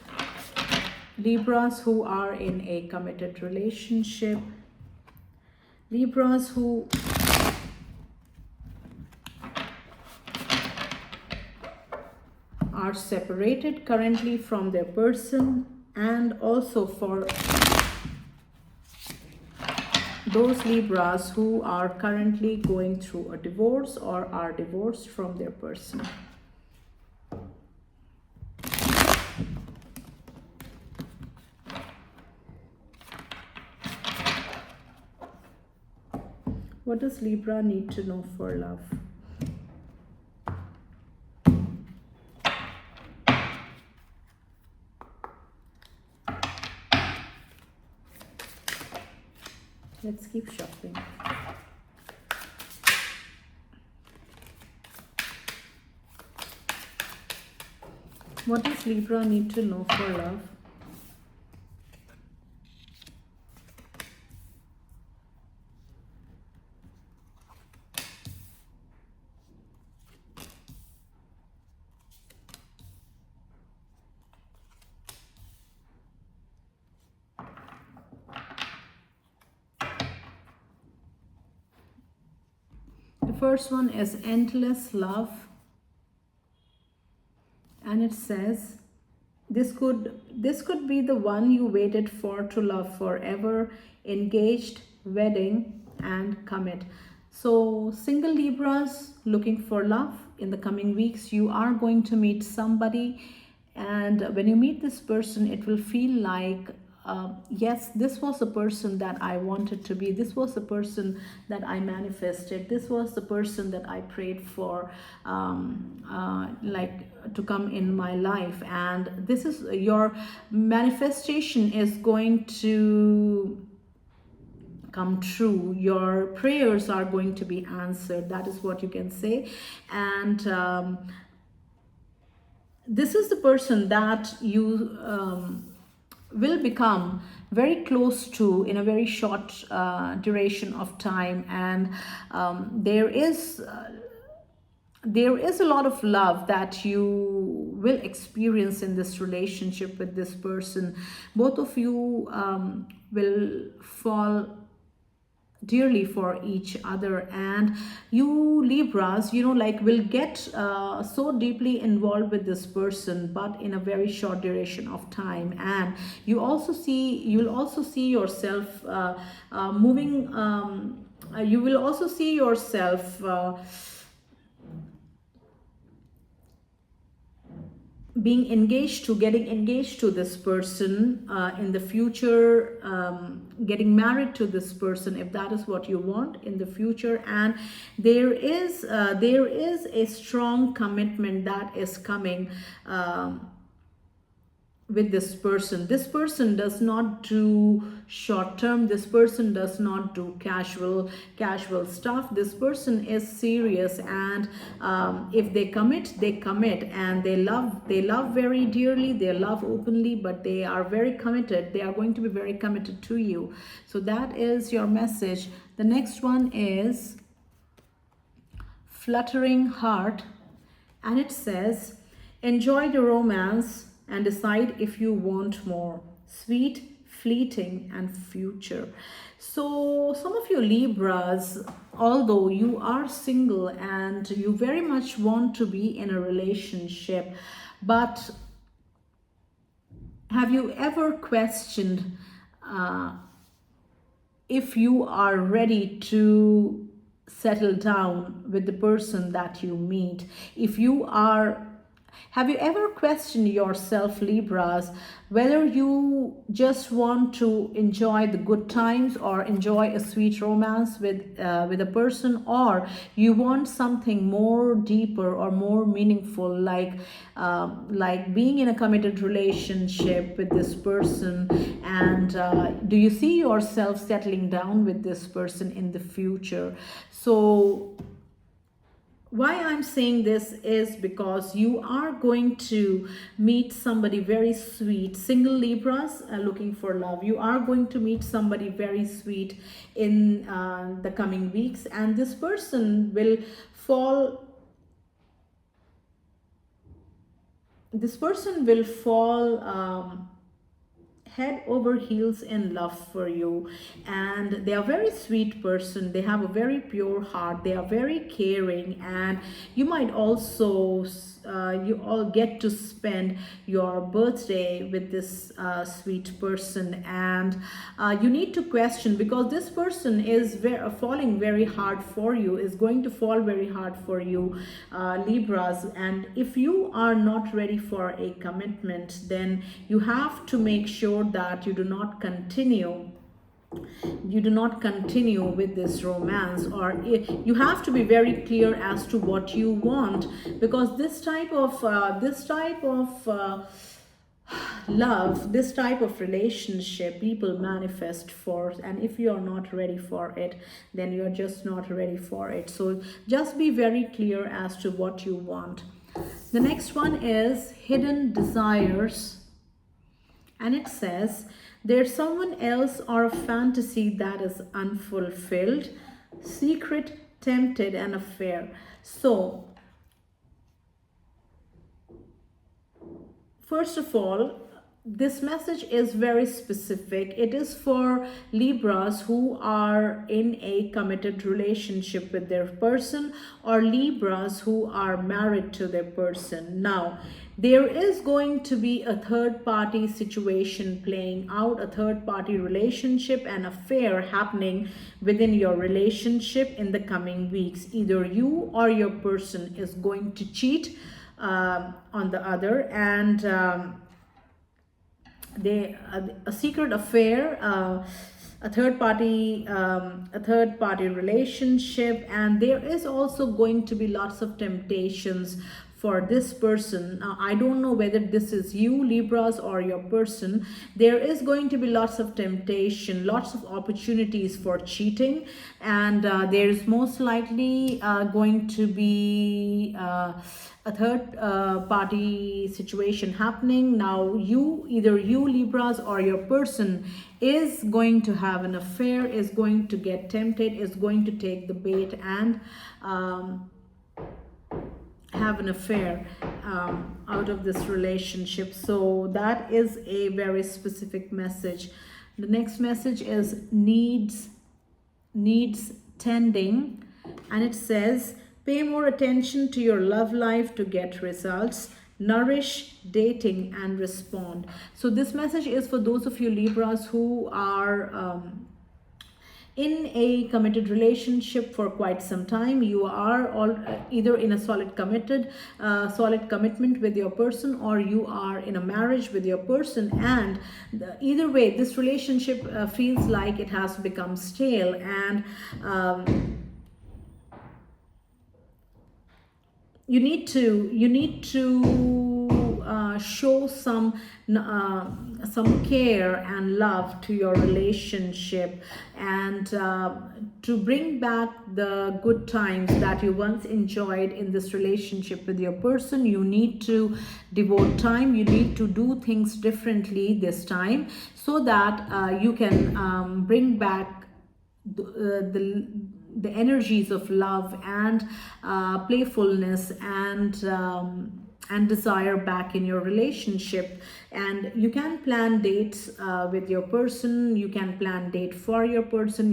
Libras who are in a committed relationship. Libras who are separated currently from their person, and also for those Libras who are currently going through a divorce or are divorced from their person. What does Libra need to know for love? Let's keep shuffling. What does Libra need to know for love? The first one is endless love, and it says this could be the one you waited for to love forever, engaged, wedding, and commit. So single Libras looking for love, in the coming weeks you are going to meet somebody, and when you meet this person, it will feel like yes, this was the person that I wanted to be. This was the person that I manifested. This was the person that I prayed for, like to come in my life. And this is your manifestation is going to come true. Your prayers are going to be answered. That is what you can say. And this is the person that you will become very close to in a very short duration of time, and there is a lot of love that you will experience in this relationship with this person. Both of you will fall dearly for each other, and you Libras, will get so deeply involved with this person, but in a very short duration of time. And you'll also see yourself moving, you will also see yourself getting engaged to this person in the future, getting married to this person, if that is what you want in the future. And there is a strong commitment that is coming with this person. This person does not do short term. This person does not do casual stuff. This person is serious, and if they commit, and they love very dearly. They love openly, but they are very committed. They are going to be very committed to you. So that is your message. The next one is fluttering heart, and it says, enjoy the romance and decide if you want more. Sweet, fleeting, and future. So some of you Libras, although you are single and you very much want to be in a relationship, but have you ever questioned if you are ready to settle down with the person that you meet? Have you ever questioned yourself, Libras, whether you just want to enjoy the good times or enjoy a sweet romance with a person, or you want something more deeper or more meaningful, like being in a committed relationship with this person? And do you see yourself settling down with this person in the future? So why I'm saying this is because you are going to meet somebody very sweet. Single Libras looking for love, you are going to meet somebody very sweet in the coming weeks, and this person will fall head over heels in love for you. And they are very sweet person, they have a very pure heart, they are very caring, and you might also you all get to spend your birthday with this sweet person. And you need to question, because this person is falling very hard for you, is going to fall very hard for you, Libras. And if you are not ready for a commitment, then you have to make sure that you do not continue with this romance, or you have to be very clear as to what you want, because this type of love, this type of relationship, people manifest for, and if you are not ready for it, then you're just not ready for it. So just be very clear as to what you want. The next one is hidden desires, and it says, there's someone else or a fantasy that is unfulfilled, secret, tempted, and affair. So first of all, this message is very specific. It is for Libras who are in a committed relationship with their person, or Libras who are married to their person. Now, there is going to be a third party situation playing out, a third party relationship and affair happening within your relationship in the coming weeks. Either you or your person is going to cheat on the other, and a secret affair, a third party relationship, and there is also going to be lots of temptations for this person. Now, I don't know whether this is you, Libras, or your person. There is going to be lots of temptation, lots of opportunities for cheating, and there is most likely going to be a third party situation happening. Now, either you, Libras, or your person is going to have an affair, is going to get tempted, is going to take the bait and have an affair out of this relationship. So that is a very specific message. The next message is needs tending, and it says, pay more attention to your love life to get results. Nourish dating and respond. So this message is for those of you Libras who are in a committed relationship for quite some time. You are all either in a solid commitment with your person, or you are in a marriage with your person, and either way this relationship feels like it has become stale, and you need to show some care and love to your relationship, and to bring back the good times that you once enjoyed in this relationship with your person. You need to devote time, you need to do things differently this time, so that you can bring back the energies of love and playfulness and desire back in your relationship. And you can plan dates with your person. You can plan date for your person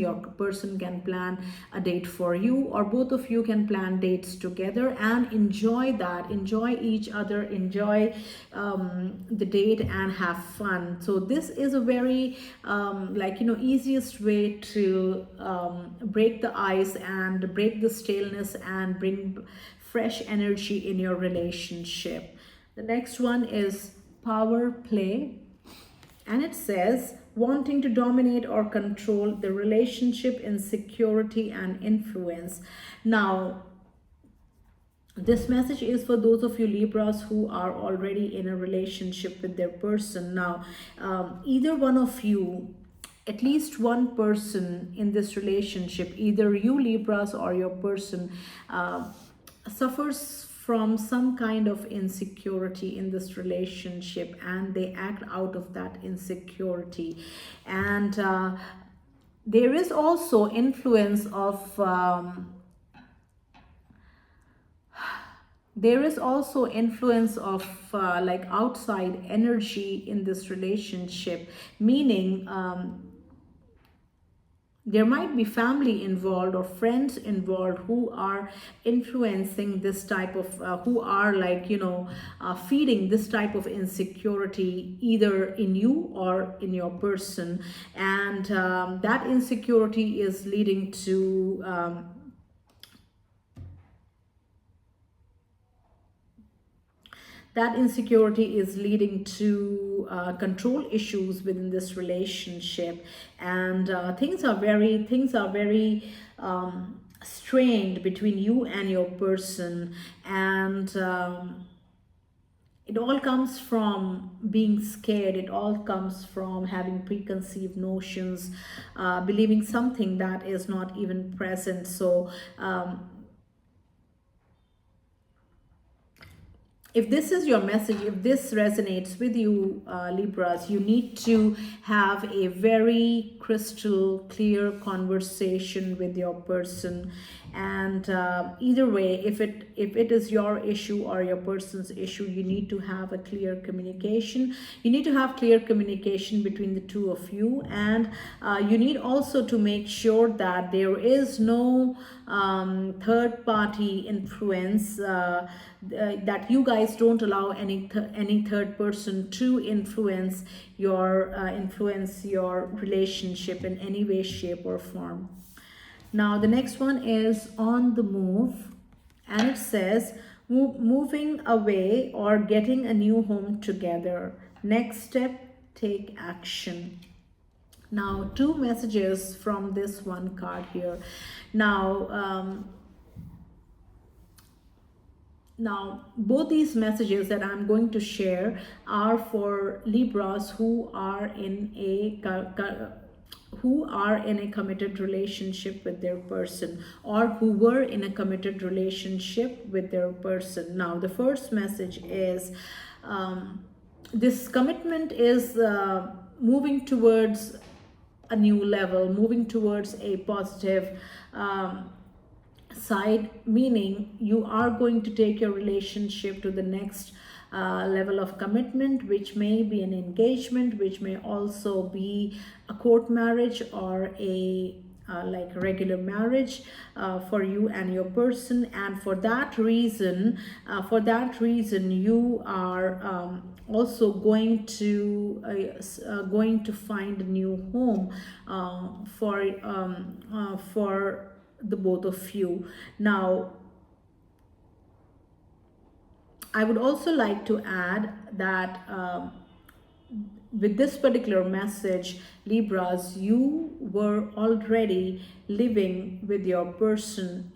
can plan a date for you, or both of you can plan dates together and enjoy that, enjoy each other, enjoy the date and have fun. So this is a very easiest way to break the ice and break the staleness and bring fresh energy in your relationship. The next one is power play, and it says wanting to dominate or control the relationship, insecurity and influence. Now, this message is for those of you Libras who are already in a relationship with their person. Now, either one of you, at least one person in this relationship, either you Libras or your person, suffers from some kind of insecurity in this relationship, and they act out of that insecurity. And there is also influence of like outside energy in this relationship, meaning there might be family involved or friends involved who are influencing this type of, who are feeding this type of insecurity either in you or in your person. And that insecurity is leading to control issues within this relationship, and things are very strained between you and your person. And it all comes from being scared. It all comes from having preconceived notions, believing something that is not even present. So if this is your message, if this resonates with you, Libras, you need to have a very crystal clear conversation with your person. And either way, if it is your issue or your person's issue, you need to have a clear communication. You need to have clear communication between the two of you. And you need also to make sure that there is no third party influence, that you guys don't allow any third person to influence your relationship in any way, shape or form. Now the next one is on the move, and it says moving away or getting a new home together. Next step, take action. Now, two messages from this one card here. Now both these messages that I'm going to share are for Libras who are in a committed relationship with their person, or who were in a committed relationship with their person. Now, the first message is this commitment is moving towards a new level, moving towards a positive side, meaning you are going to take your relationship to the next level of commitment, which may be an engagement, which may also be a court marriage or a like regular marriage for you and your person. And for that reason you are also going to find a new home for the both of you. Now, I would also like to add that with this particular message, Libras, you were already living with your person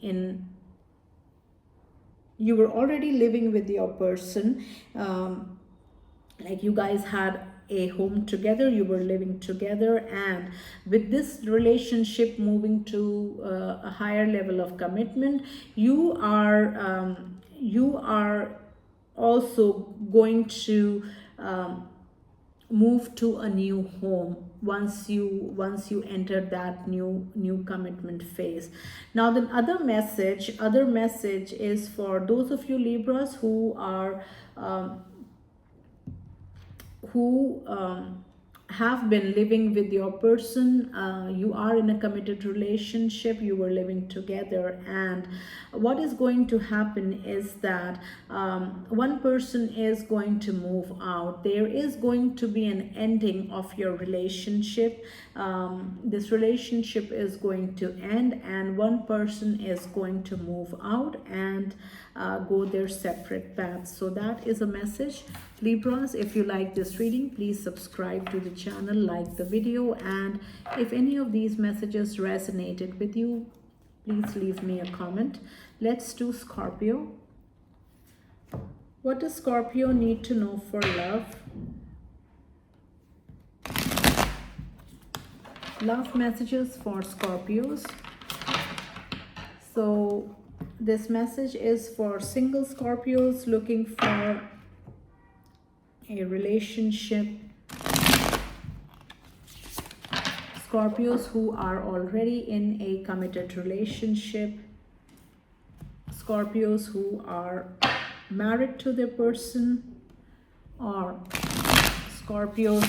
like you guys had a home together, you were living together, and with this relationship moving to a higher level of commitment, you are also going to move to a new home once you enter that new commitment phase. Now the other message is for those of you Libras who are who have been living with your person. You are in a committed relationship, you were living together, and what is going to happen is that one person is going to move out. There is going to be an ending of your relationship. This relationship is going to end, and one person is going to move out and go their separate paths. So that is a message, Libras. If you like this reading, please subscribe to the channel, like the video, and if any of these messages resonated with you, please leave me a comment. Let's do Scorpio. What does Scorpio need to know for love? Love messages for Scorpios. So this message is for single Scorpios looking for a relationship, Scorpios who are already in a committed relationship, Scorpios who are married to their person, or Scorpios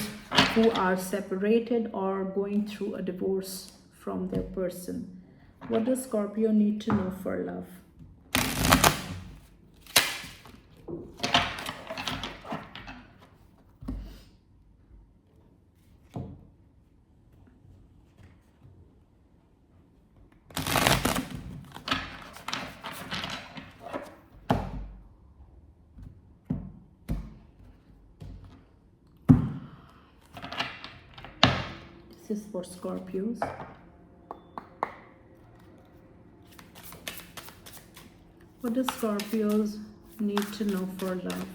who are separated or going through a divorce from their person. What does Scorpio need to know for love? This is for Scorpios. What does Scorpios need to know for love?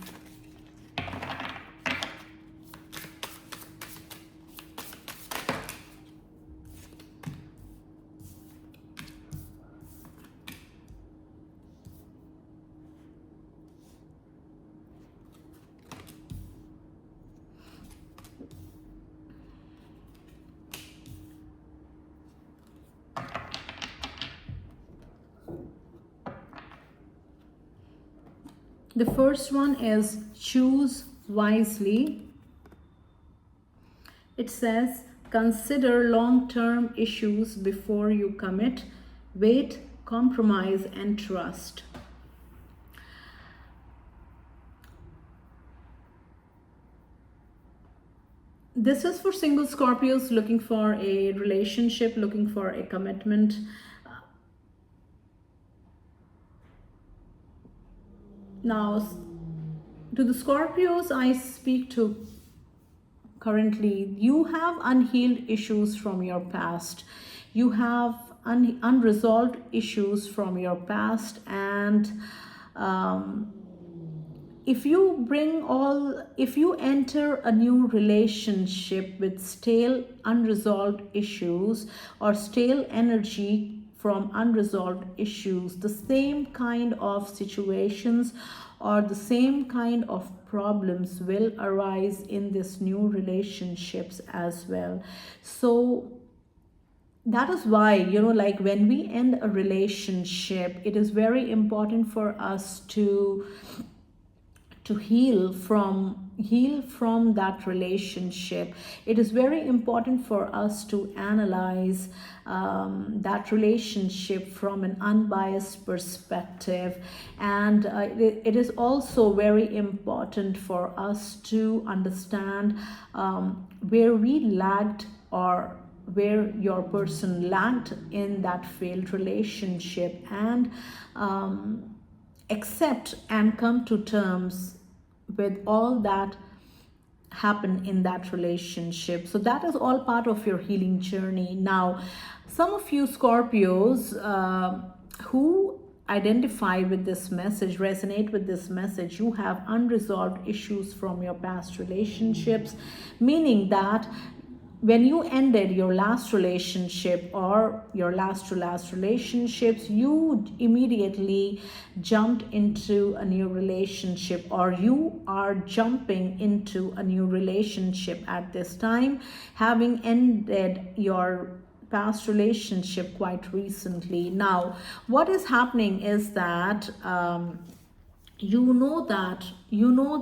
The first one is choose wisely. It says, consider long-term issues before you commit. Wait, compromise, and trust. This is for single Scorpios looking for a relationship, looking for a commitment. Now, to the Scorpios I speak to currently, you have unhealed issues from your past. You have unresolved issues from your past, and if you enter a new relationship with stale, unresolved issues or stale energy from unresolved issues, the same kind of situations or the same kind of problems will arise in this new relationships as well. So that is why, like when we end a relationship, it is very important for us to heal from that relationship. It is very important for us to analyze that relationship from an unbiased perspective, and it is also very important for us to understand where we lagged or where your person lagged in that failed relationship, and accept and come to terms with all that happened in that relationship. So that is all part of your healing journey. Now, some of you Scorpios who identify with this message, resonate with this message, you have unresolved issues from your past relationships, meaning that when you ended your last relationship or your last to last relationships, you immediately jumped into a new relationship, or you are jumping into a new relationship at this time, having ended your past relationship quite recently. Now, what is happening is that you know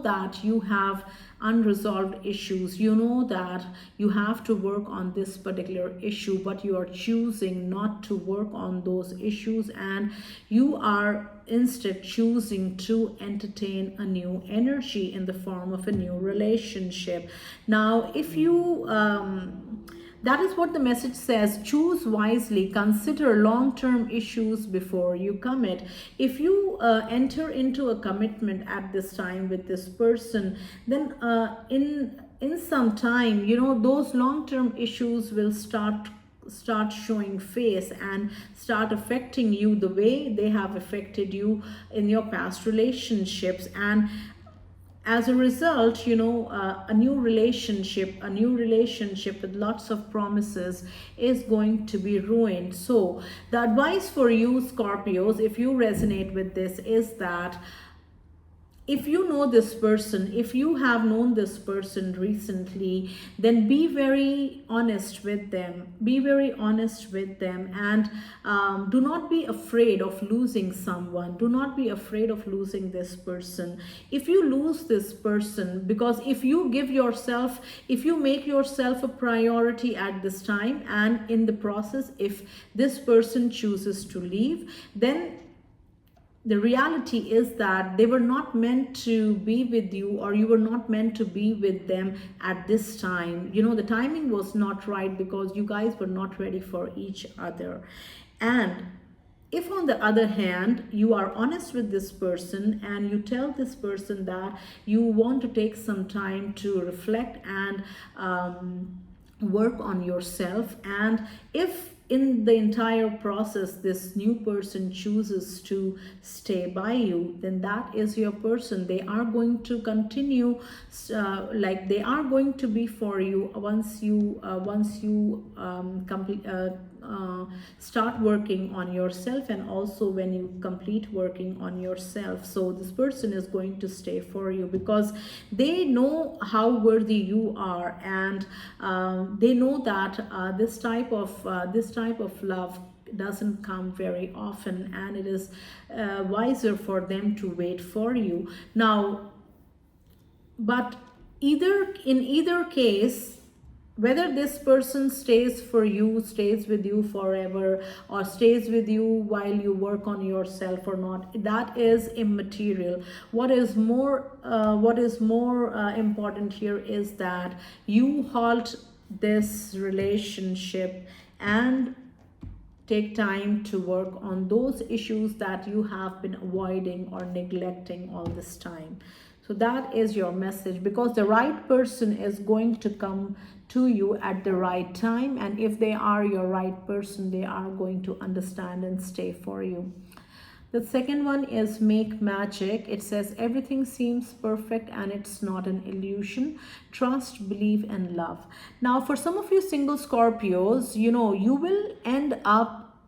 that you have unresolved issues. You know that you have to work on this particular issue, but you are choosing not to work on those issues, and you are instead choosing to entertain a new energy in the form of a new relationship. Now, if you that is what the message says. Choose wisely. Consider long-term issues before you commit. If you enter into a commitment at this time with this person, then in some time, you know, those long-term issues will start showing face and start affecting you the way they have affected you in your past relationships. And as a result, you know, a new relationship with lots of promises is going to be ruined. So the advice for you Scorpios, if you resonate with this, is that if you know this person, if you have known this person recently, then be very honest with them. Be very honest with them, and do not be afraid of losing someone. Do not be afraid of losing this person. If you lose this person, because if you make yourself a priority at this time, and in the process, if this person chooses to leave, then the reality is that they were not meant to be with you, or you were not meant to be with them at this time. You know, the timing was not right because you guys were not ready for each other. And if on the other hand, you are honest with this person and you tell this person that you want to take some time to reflect and work on yourself, and if in the entire process this new person chooses to stay by you, then that is your person. They are going to continue, they are going to be for you once you start working on yourself, and also when you complete working on yourself. So this person is going to stay for you because they know how worthy you are, and they know that this type of love doesn't come very often, and it is wiser for them to wait for you. Now, but in either case, whether this person stays with you forever, or stays with you while you work on yourself or not, that is immaterial. What is more important here is that you halt this relationship and take time to work on those issues that you have been avoiding or neglecting all this time. So that is your message, because the right person is going to come to you at the right time, and if they are your right person, they are going to understand and stay for you. The second one is make magic. It says everything seems perfect and it's not an illusion. Trust, believe, and love. Now, for some of you single Scorpios, you know, you will end up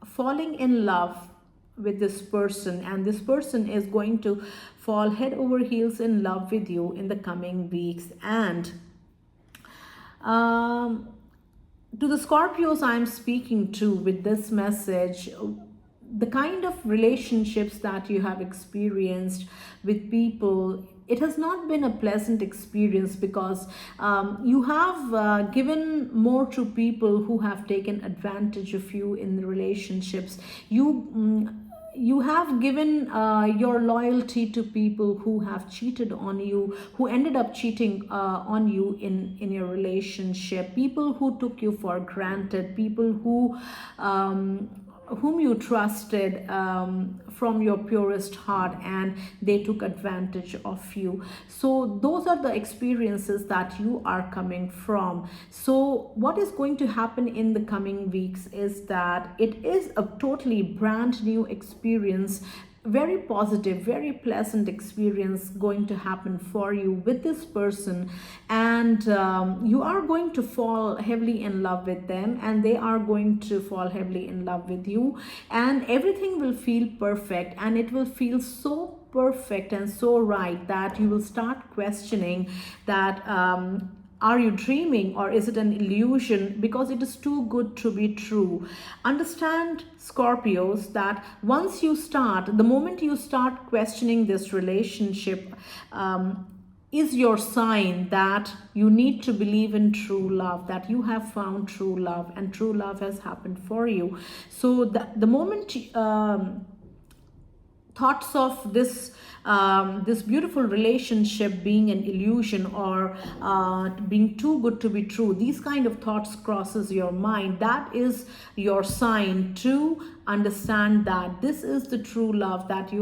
falling in love with this person, and this person is going to fall head over heels in love with you in the coming weeks. And to the Scorpios I'm speaking to with this message, the kind of relationships that you have experienced with people, it has not been a pleasant experience, because you have given more to people who have taken advantage of you in the relationships. You have given your loyalty to people who have cheated on you, who ended up cheating on you in your relationship, people who took you for granted, people whom you trusted from your purest heart, and they took advantage of you. So those are the experiences that you are coming from. So what is going to happen in the coming weeks is that it is a totally brand new experience very positive, very pleasant experience going to happen for you with this person, and you are going to fall heavily in love with them, and they are going to fall heavily in love with you, and everything will feel perfect, and it will feel so perfect and so right that you will start questioning that are you dreaming or is it an illusion, because it is too good to be true. Understand, Scorpios, that once you start, the moment you start questioning this relationship, is your sign that you need to believe in true love, that you have found true love and true love has happened for you. So the moment thoughts of this beautiful relationship being an illusion or being too good to be true, these kind of thoughts crosses your mind, that is your sign to understand that this is the true love that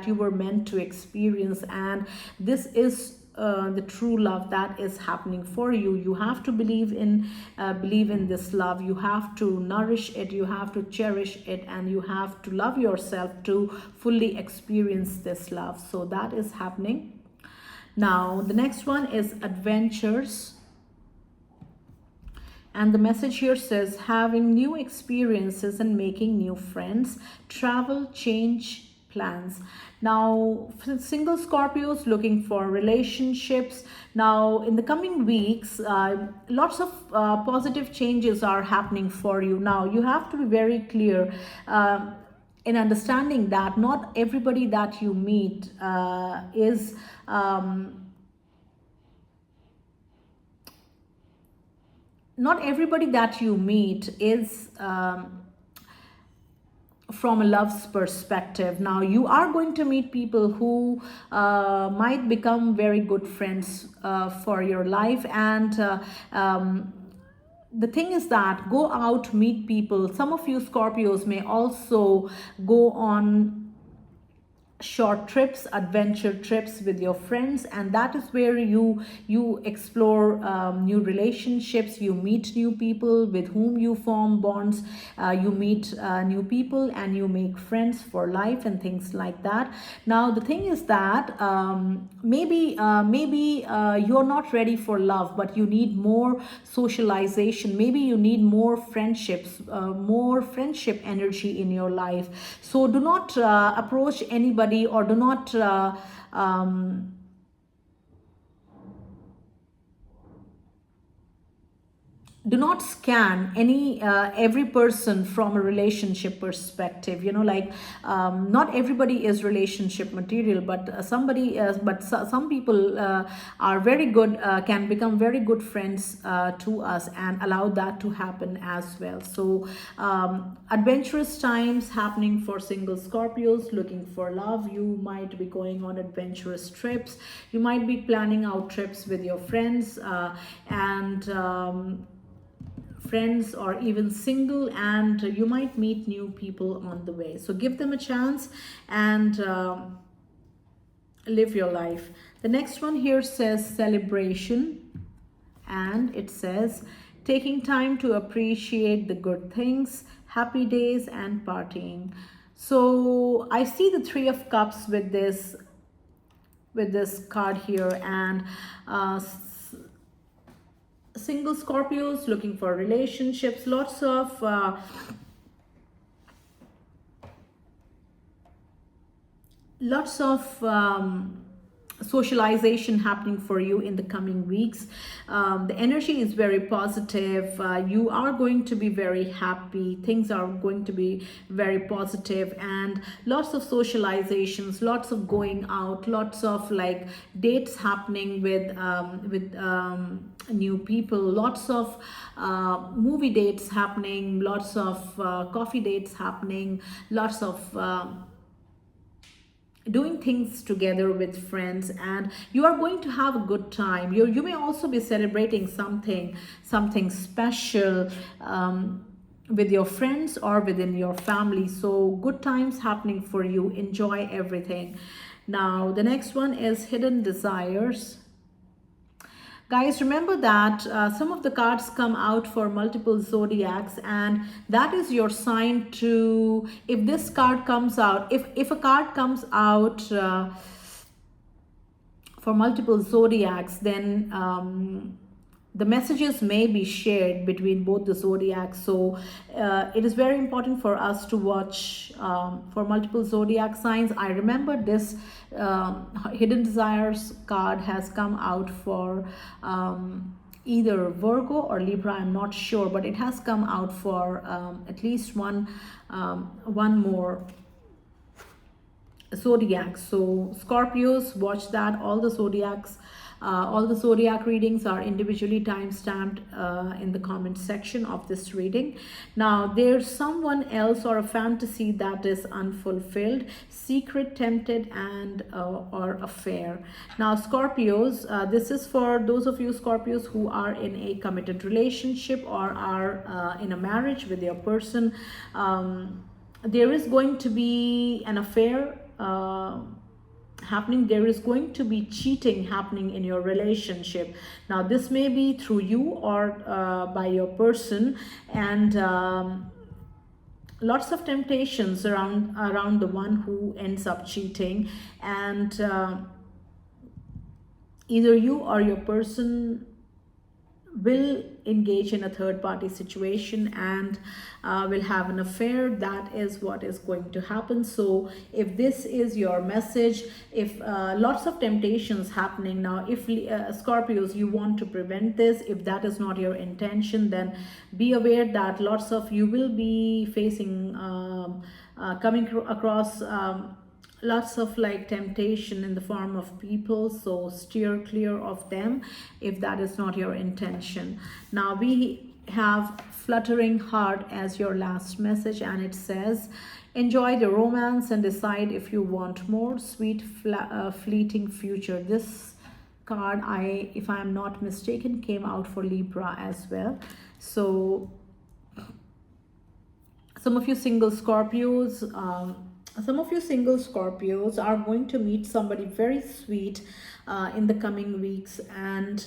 you were meant to experience, and this is the true love that is happening for you. You have to believe in this love. You have to nourish it, you have to cherish it, and you have to love yourself to fully experience this love. So that is happening. Now the next one is adventures, and the message here says having new experiences and making new friends, travel, change plans. Now, for single Scorpios looking for relationships, now in the coming weeks, lots of positive changes are happening for you. Now, you have to be very clear in understanding that not everybody that you meet is not everybody that you meet is from a love's perspective. Now you are going to meet people who might become very good friends for your life, and the thing is that go out, meet people. Some of you Scorpios may also go on short trips, adventure trips with your friends, and that is where you explore new relationships, you meet new people with whom you form bonds, you meet new people and you make friends for life and things like that. Now the thing is that maybe you're not ready for love, but you need more socialization, maybe you need more friendships, more friendship energy in your life. So do not approach anybody, or do not scan every person from a relationship perspective. You know, like not everybody is relationship material, but some people are very good, can become very good friends to us, and allow that to happen as well. So adventurous times happening for single Scorpios looking for love. You might be going on adventurous trips, you might be planning out trips with your friends, friends, or even single, and you might meet new people on the way. So give them a chance and live your life. The next one here says celebration, and it says taking time to appreciate the good things, happy days, and partying. So I see the Three of Cups with this card here, and single Scorpios looking for relationships, lots of socialization happening for you in the coming weeks. The energy is very positive. You are going to be very happy. Things are going to be very positive, and lots of socializations, lots of going out, lots of like dates happening with new people, lots of movie dates happening, lots of coffee dates happening, lots of doing things together with friends, and you are going to have a good time. You may also be celebrating something special with your friends or within your family. So good times happening for you. Enjoy everything. Now the next one is hidden desires. Guys, remember that some of the cards come out for multiple zodiacs, and that is your sign to, if this card comes out, if a card comes out for multiple zodiacs, then the messages may be shared between both the zodiacs. So it is very important for us to watch for multiple zodiac signs. I remember this Hidden Desires card has come out for either Virgo or Libra, I'm not sure, but it has come out for at least one more zodiac. So Scorpios, watch that. All the zodiac readings are individually time stamped in the comment section of this reading. Now there's someone else or a fantasy that is unfulfilled, secret, tempted, and or affair. Now Scorpios, this is for those of you Scorpios who are in a committed relationship or are in a marriage with your person. There is going to be an affair happening. There is going to be cheating happening in your relationship. Now this may be through you or by your person, and lots of temptations around the one who ends up cheating, and either you or your person will engage in a third party situation and will have an affair. That is what is going to happen. So if this is your message, if lots of temptations happening now, if Scorpios, you want to prevent this, if that is not your intention, then be aware that lots of you will be facing coming across lots of like temptation in the form of people. So steer clear of them if that is not your intention. Now we have Fluttering Heart as your last message, and it says, enjoy the romance and decide if you want more. Sweet fleeting future. This card, if I am not mistaken, came out for Libra as well. So some of you single Scorpios are going to meet somebody very sweet in the coming weeks, and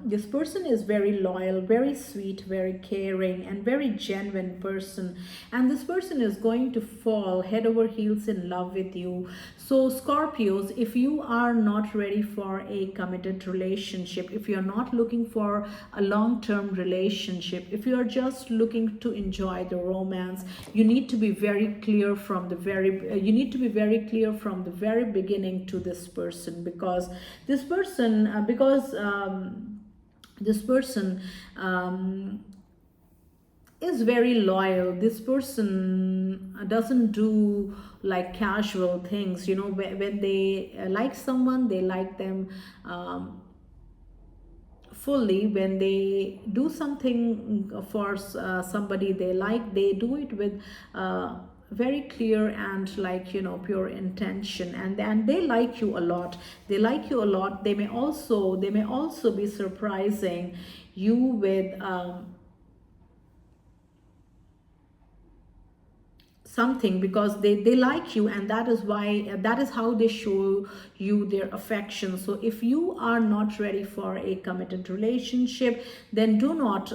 this person is very loyal, very sweet, very caring, and very genuine person, and this person is going to fall head over heels in love with you. So Scorpios, if you are not ready for a committed relationship, if you're not looking for a long-term relationship, if you're just looking to enjoy the romance, you need to be very clear from the very beginning to this person, because this person is very loyal. This person doesn't do like casual things, you know. When they like someone, they like them fully. When they do something for somebody they like, they do it with very clear and like, you know, pure intention, and then they like you a lot. They may also be surprising you with something, because they like you, and that is how they show you their affection. So if you are not ready for a committed relationship, then do not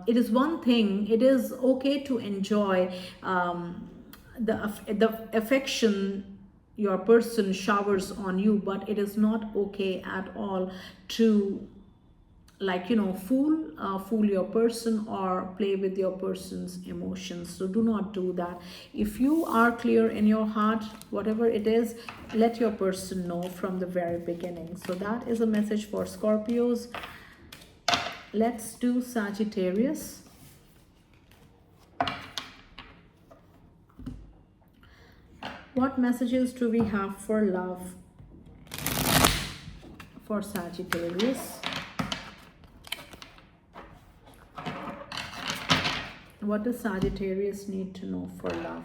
it is okay to enjoy the affection your person showers on you, but it is not okay at all to, like, you know, fool your person or play with your person's emotions. So do not do that. If you are clear in your heart, whatever it is, let your person know from the very beginning. So that is a message for Scorpios. Let's do Sagittarius. What messages do we have for love for Sagittarius? What does Sagittarius need to know for love?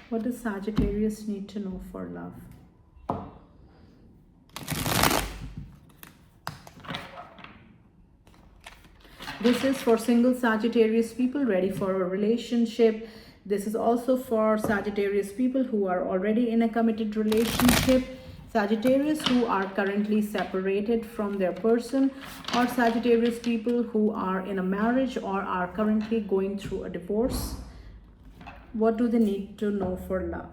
What does Sagittarius need to know for love? This is for single Sagittarius people ready for a relationship. This is also for Sagittarius people who are already in a committed relationship, Sagittarius who are currently separated from their person, or Sagittarius people who are in a marriage or are currently going through a divorce. What do they need to know for love?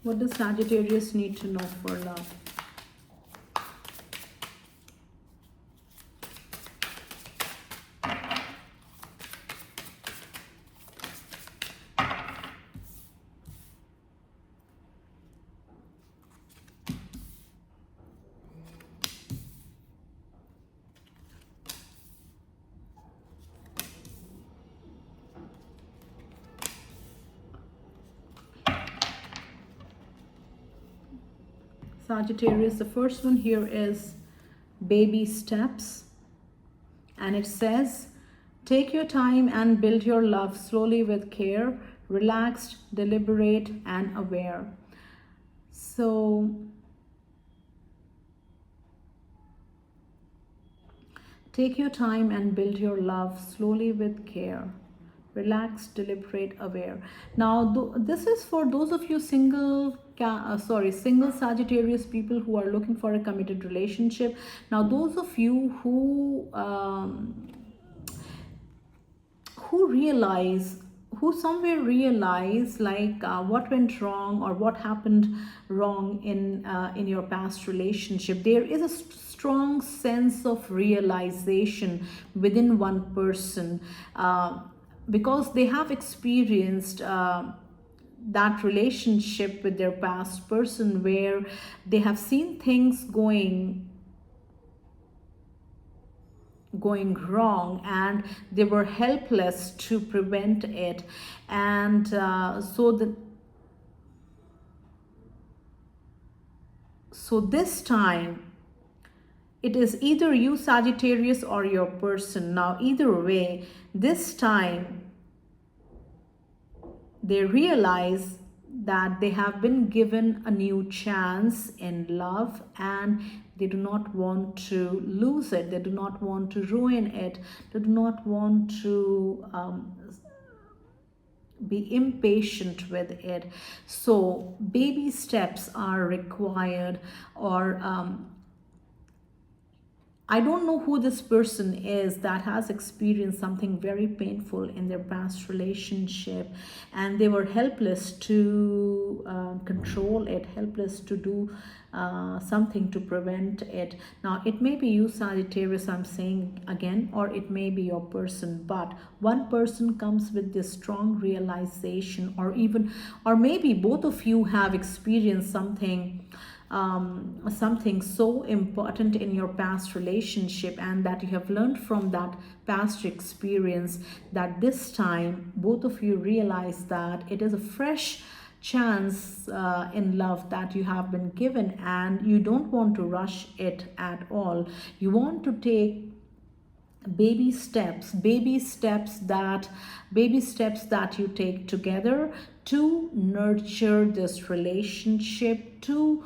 What does Sagittarius need to know for love? Sagittarius, the first one here is baby steps, and it says, take your time and build your love slowly with care, relaxed, deliberate, and aware. So take your time and build your love slowly with care, relaxed, deliberate, aware. Now this is for those of you single Sagittarius people who are looking for a committed relationship. Now those of you who somewhere realize like what went wrong or what happened wrong in your past relationship, there is a strong sense of realization within one person, because they have experienced that relationship with their past person where they have seen things going wrong and they were helpless to prevent it. And so this time it is either you Sagittarius or your person. Now either way, this time they realize that they have been given a new chance in love and they do not want to lose it. They do not want to ruin it. They do not want to be impatient with it. So baby steps are required, or I don't know who this person is that has experienced something very painful in their past relationship and they were helpless to control it, helpless to do something to prevent it. Now it may be you Sagittarius, I'm saying again, or it may be your person, but one person comes with this strong realization, or maybe both of you have experienced something so important in your past relationship and that you have learned from that past experience, that this time both of you realize that it is a fresh chance in love that you have been given and you don't want to rush it at all. You want to take baby steps that you take together to nurture this relationship, to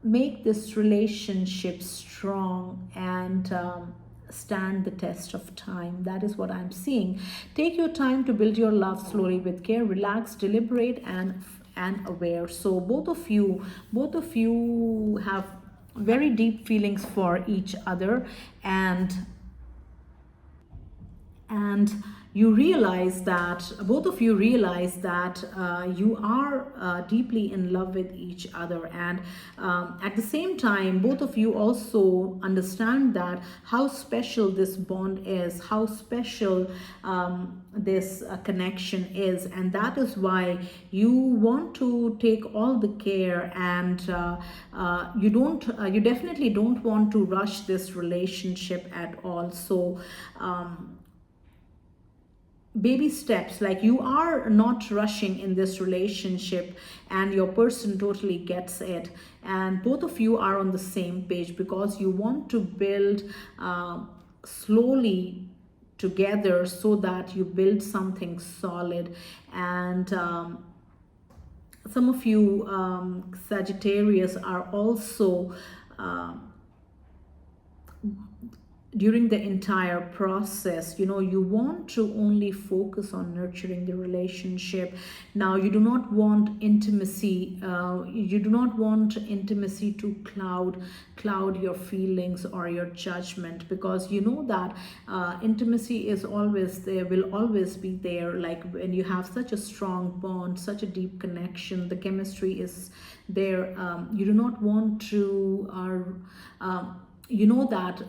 make this relationship strong and stand the test of time. That is what I'm seeing. Take your time to build your love slowly with care, relaxed, deliberate, and aware. So both of you have very deep feelings for each other, and you realize that both of you realize that you are deeply in love with each other, and at the same time both of you also understand that how special this bond is, how special this connection is, and that is why you want to take all the care, and you definitely don't want to rush this relationship at all. So baby steps, like you are not rushing in this relationship, and your person totally gets it, and both of you are on the same page because you want to build slowly together so that you build something solid. And some of you Sagittarius are also during the entire process, you want to only focus on nurturing the relationship. Now, you do not want intimacy, to cloud your feelings or your judgment, because you know that intimacy is always there, will always be there. Like when you have such a strong bond, such a deep connection, the chemistry is there. You do not want to that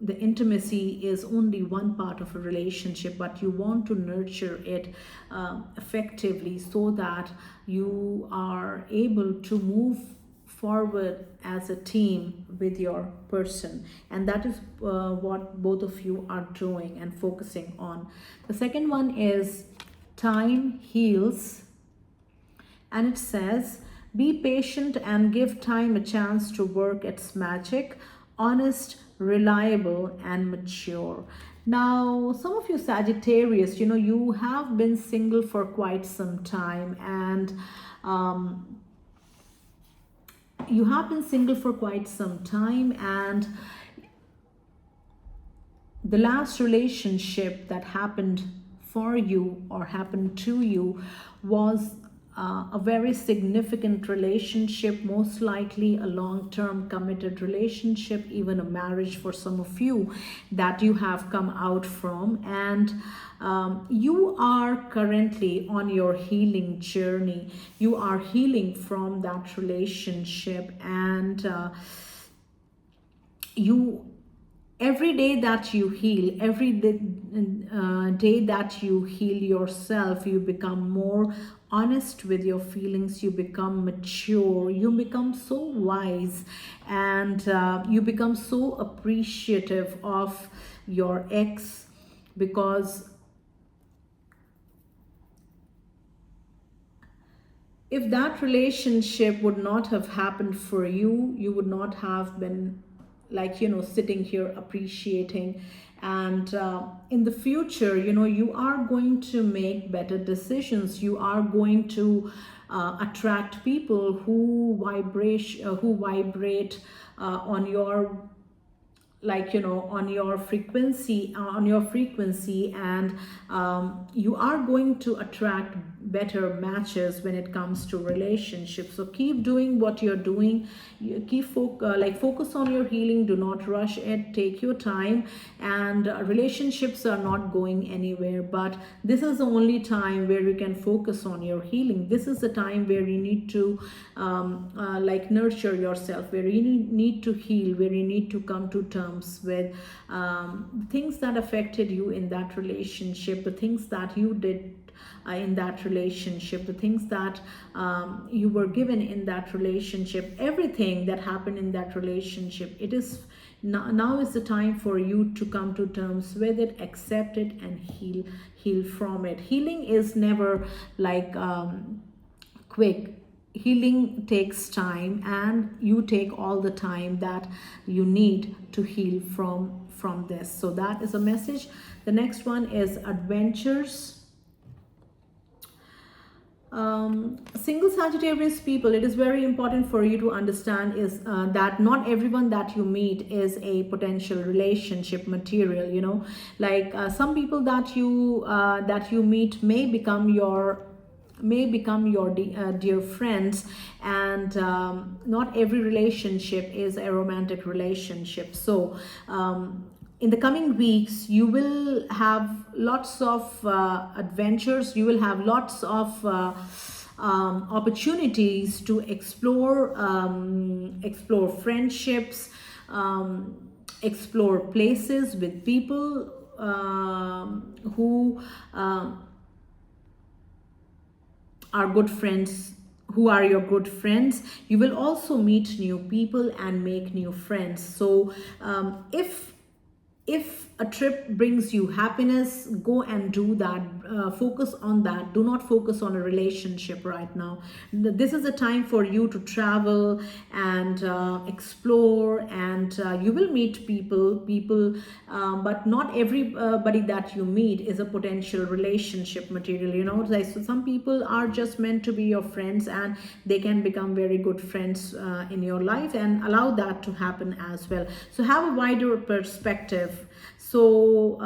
the intimacy is only one part of a relationship, but you want to nurture it effectively so that you are able to move forward as a team with your person. And that is what both of you are doing and focusing on. The second one is time heals, and it says, be patient and give time a chance to work its magic. Honest, reliable, and mature. Now, some of you Sagittarius, you have been single for quite some time, and the last relationship that happened for you or happened to you was a very significant relationship, most likely a long-term committed relationship, even a marriage for some of you that you have come out from. And you are currently on your healing journey. You are healing from that relationship, and every day that you heal, every day that you heal yourself, you become more honest with your feelings, you become mature, you become so wise, and you become so appreciative of your ex, because if that relationship would not have happened for you, you would not have been sitting here appreciating. And in the future, you are going to make better decisions. You are going to attract people who vibrate on your on your frequency, and you are going to attract better matches when it comes to relationships. So keep doing what you're doing. You keep focus on your healing. Do not rush it. Take your time. And relationships are not going anywhere, but this is the only time where you can focus on your healing. This is the time where you need to nurture yourself, where you need to heal, where you need to come to terms with things that affected you in that relationship, the things that you did in that relationship, the things that you were given in that relationship, everything that happened in that relationship. It is now is the time for you to come to terms with it, accept it, and heal from it. Healing is never quick. Healing takes time, and you take all the time that you need to heal from this. So that is a message. The next one is adventures. Single Sagittarius people, it is very important for you to understand is that not everyone that you meet is a potential relationship material. Some people that you meet may become your dear friends, and not every relationship is a romantic relationship. So in the coming weeks, you will have lots of adventures. You will have lots of opportunities to explore friendships, explore places with people who are good friends, who are your good friends. You will also meet new people and make new friends. So if a trip brings you happiness, go and do that. Focus on that. Do not focus on a relationship right now. This is a time for you to travel and explore, and you will meet people, but not everybody that you meet is a potential relationship material. You know, like, so some people are just meant to be your friends, and they can become very good friends in your life, and allow that to happen as well. So have a wider perspective. So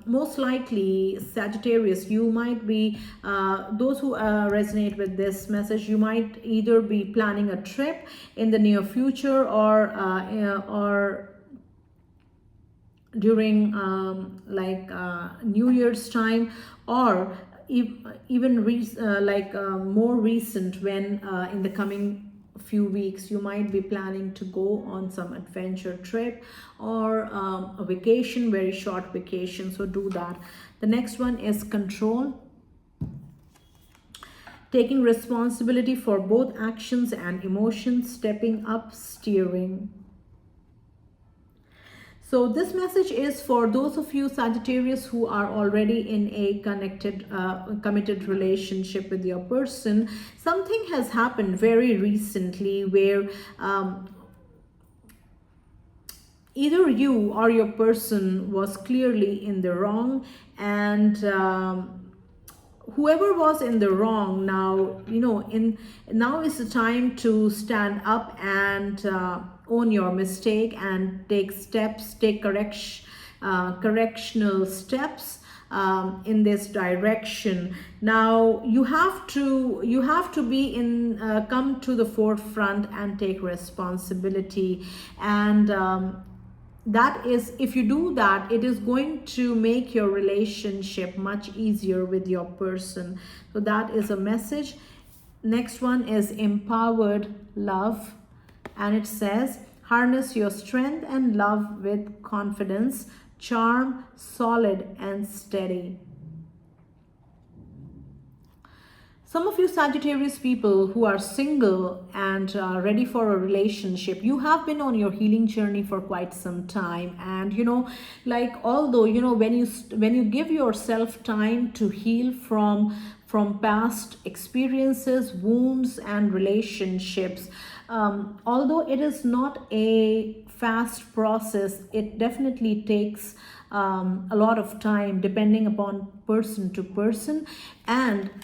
most likely, Sagittarius, you might be, those who resonate with this message, you might either be planning a trip in the near future, or during New Year's time, or even more recent, when in the coming few weeks you might be planning to go on some adventure trip, or a vacation, very short vacation. So do that. The next one is control. Taking responsibility for both actions and emotions, stepping up, steering. So this message is for those of you, Sagittarius, who are already in a committed relationship with your person. Something has happened very recently where either you or your person was clearly in the wrong, and whoever was in the wrong, now, you know, now is the time to stand up and own your mistake and take correctional steps in this direction. Now you have to be come to the forefront and take responsibility, and that is, if you do that, it is going to make your relationship much easier with your person. So that is a message. Next one is empowered love, and it says, harness your strength and love with confidence, charm, solid and steady. Some of you Sagittarius people who are single and ready for a relationship, you have been on your healing journey for quite some time. And you know, like, although, you know, when you give yourself time to heal from past experiences, wounds and relationships, although it is not a fast process, it definitely takes a lot of time, depending upon person to person.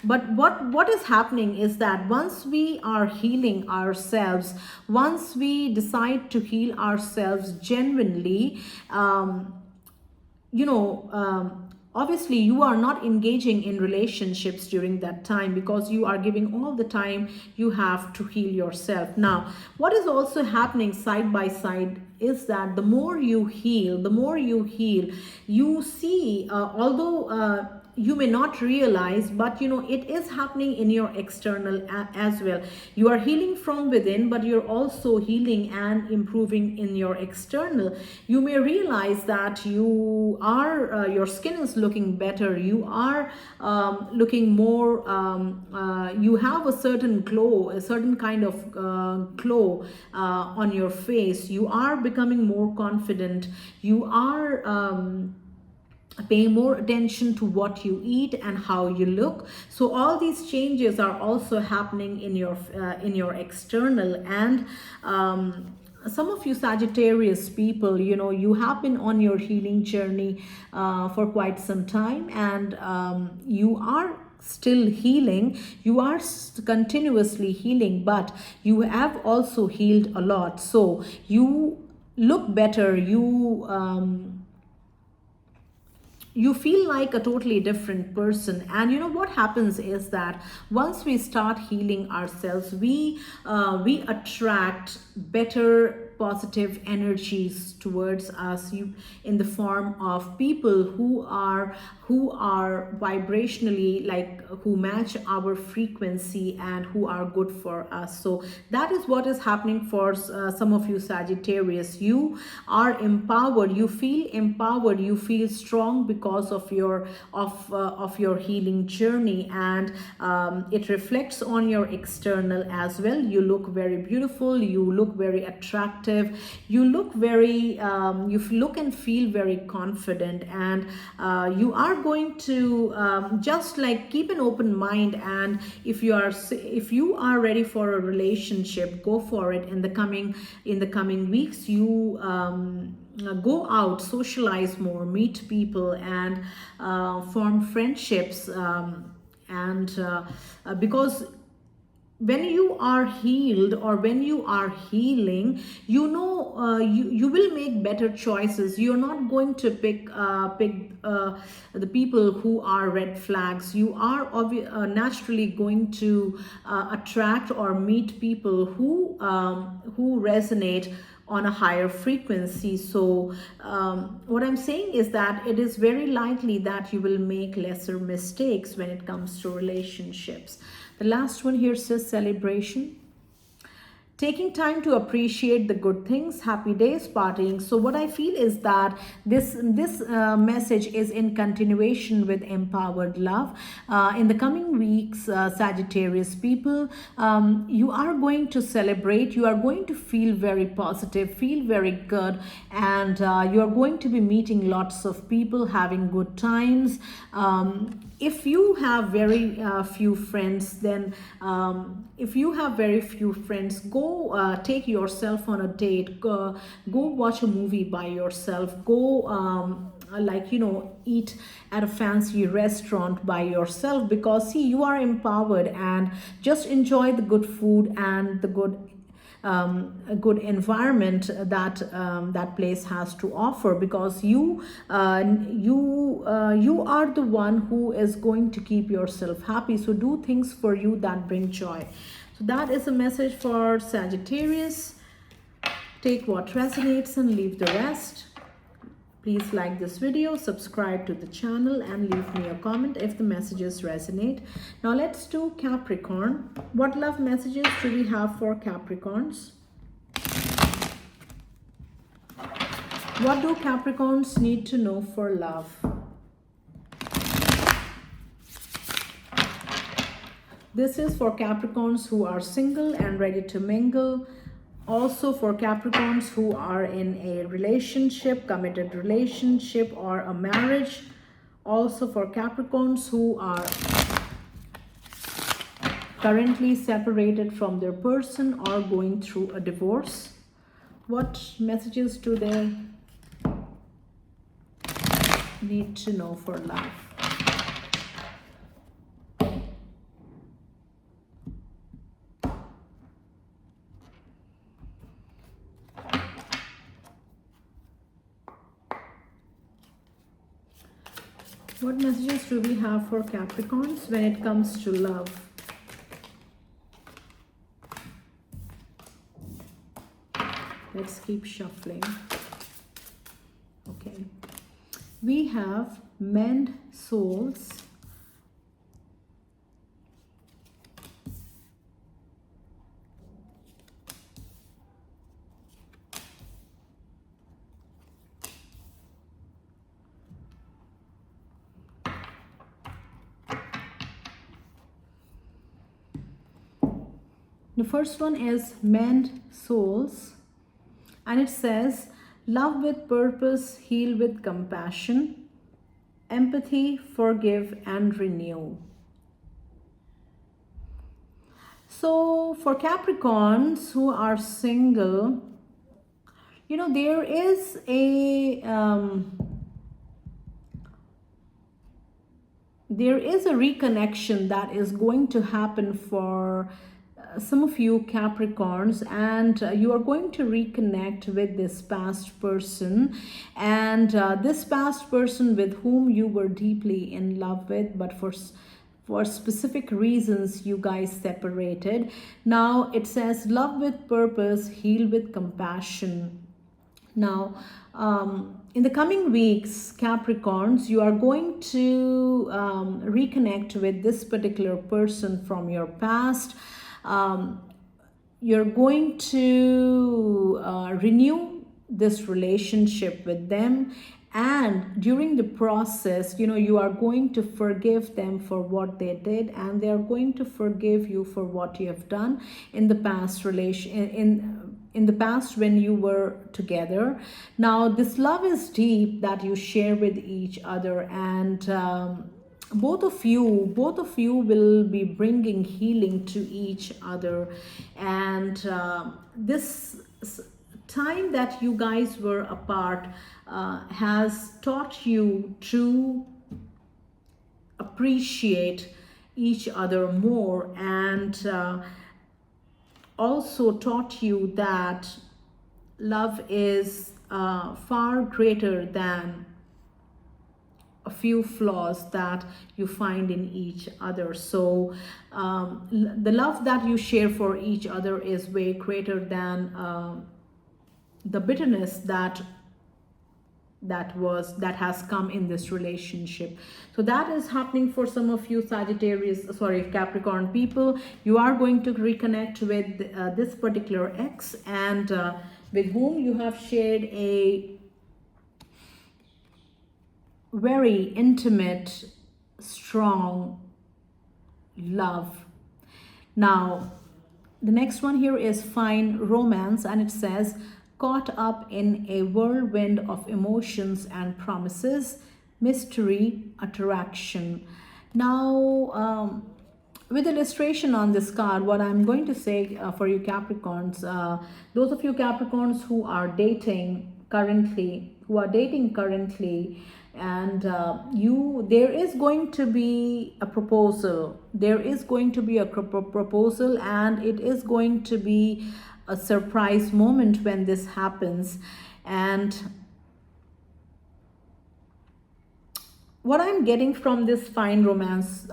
But what is happening is that once we are healing ourselves, once we decide to heal ourselves genuinely, obviously you are not engaging in relationships during that time, because you are giving all the time you have to heal yourself. Now, what is also happening side by side is that the more you heal, you see, although you may not realize, but you know, it is happening in your external as well. You are healing from within, but you're also healing and improving in your external. You may realize that you are your skin is looking better, you are looking more, you have a certain glow, a certain kind of glow on your face. You are becoming more confident, you are pay more attention to what you eat and how you look. So all these changes are also happening in your external. And some of you Sagittarius people, you know, you have been on your healing journey for quite some time, and you are still healing, you are continuously healing, but you have also healed a lot. So you look better, you feel like a totally different person. And you know what happens is that once we start healing ourselves, we attract better positive energies towards us, in the form of people who are vibrationally, like, who match our frequency and who are good for us. So that is what is happening for some of you Sagittarius. You are empowered, you feel strong because of your healing journey, and it reflects on your external as well. You look very beautiful, you look very attractive, attractive. You look very, you look and feel very confident, and you are going to just like keep an open mind. And if you are ready for a relationship, go for it. In the coming weeks, you go out, socialize more, meet people, and form friendships. Because when you are healed, or when you are healing, you will make better choices. You're not going to pick the people who are red flags. You are naturally going to attract or meet people who resonate on a higher frequency. So what I'm saying is that it is very likely that you will make lesser mistakes when it comes to relationships. The last one here says celebration. Taking time to appreciate the good things, happy days, partying. So what I feel is that this message is in continuation with empowered love. In the coming weeks, Sagittarius people, you are going to celebrate. You are going to feel very positive, feel very good, and you are going to be meeting lots of people, having good times. If you have very few friends, then go take yourself on a date, go watch a movie by yourself, go eat at a fancy restaurant by yourself, because see, you are empowered, and just enjoy the good food and the a good environment that that place has to offer, because you are the one who is going to keep yourself happy. So do things for you that bring joy. So that is a message for Sagittarius. Take what resonates and leave the rest. Please like this video, subscribe to the channel, and leave me a comment if the messages resonate. Now let's do Capricorn. What love messages do we have for Capricorns? What do Capricorns need to know for love? This is for Capricorns who are single and ready to mingle. Also for Capricorns who are in a relationship, committed relationship, or a marriage. Also for Capricorns who are currently separated from their person or going through a divorce. What messages do they need to know for love? What messages do we have for Capricorns when it comes to love? Let's keep shuffling. Okay. We have mend souls. The first one is mend souls, and it says love with purpose, heal with compassion, empathy, forgive, and renew. So for Capricorns who are single, there is a reconnection that is going to happen for some of you Capricorns, and you are going to reconnect with this past person, and this past person with whom you were deeply in love with, but for specific reasons you guys separated. Now it says love with purpose, heal with compassion. Now in the coming weeks, Capricorns, you are going to reconnect with this particular person from your past. You're going to renew this relationship with them, and during the process, you are going to forgive them for what they did, and they are going to forgive you for what you have done in the past in the past when you were together. Now this love is deep that you share with each other, and both of you will be bringing healing to each other. And this time that you guys were apart has taught you to appreciate each other more, and also taught you that love is far greater than a few flaws that you find in each other. So the love that you share for each other is way greater than the bitterness that has come in this relationship. So that is happening for some of you Capricorn people. You are going to reconnect with this particular ex, and with whom you have shared a very intimate, strong love. Now the next one here is find romance, and it says caught up in a whirlwind of emotions and promises, mystery, attraction. Now with illustration on this card, what I'm going to say for you Capricorns, those of you Capricorns who are dating currently, and there is going to be a proposal. And it is going to be a surprise moment when this happens. And what I'm getting from this fine romance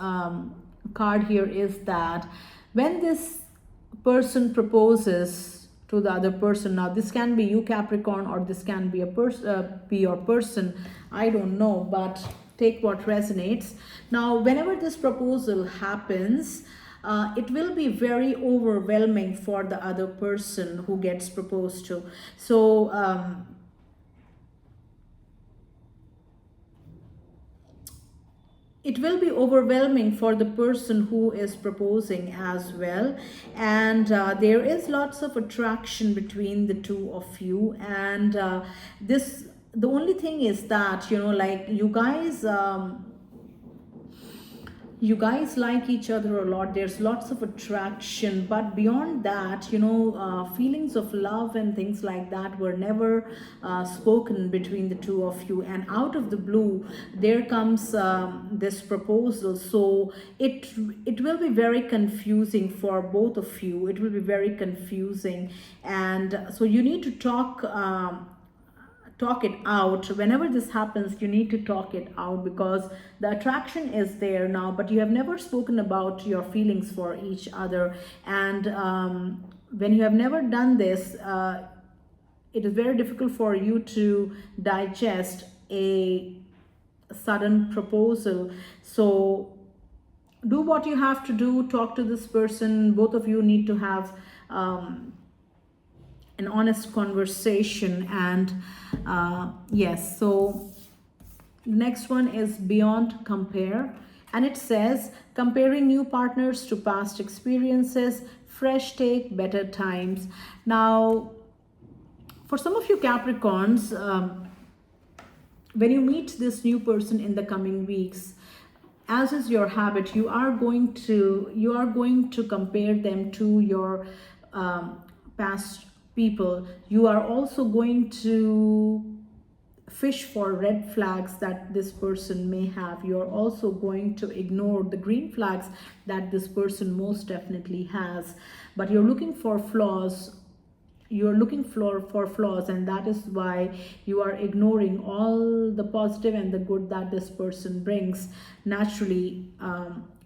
card here is that when this person proposes to the other person, now this can be you Capricorn, or this can be your person, I don't know, but take what resonates. Now whenever this proposal happens, it will be very overwhelming for the other person who gets proposed to. So it will be overwhelming for the person who is proposing as well. And there is lots of attraction between the two of you. And the only thing is that, like you guys like each other a lot. There's lots of attraction, but beyond that, feelings of love and things like that were never spoken between the two of you. And out of the blue, there comes this proposal. So it will be very confusing for both of you. It will be very confusing, and so you need to talk it out. Whenever this happens, you need to talk it out, because the attraction is there now, but you have never spoken about your feelings for each other. And when you have never done this, it is very difficult for you to digest a sudden proposal. So do what you have to do. Talk to this person. Both of you need to have an honest conversation. And yes, so the next one is beyond compare, and it says comparing new partners to past experiences, fresh take, better times. Now for some of you Capricorns, when you meet this new person in the coming weeks, as is your habit, you are going to compare them to your past people. You are also going to fish for red flags that this person may have. You're also going to ignore the green flags that this person most definitely has. But you're looking for flaws. And that is why you are ignoring all the positive and the good that this person brings naturally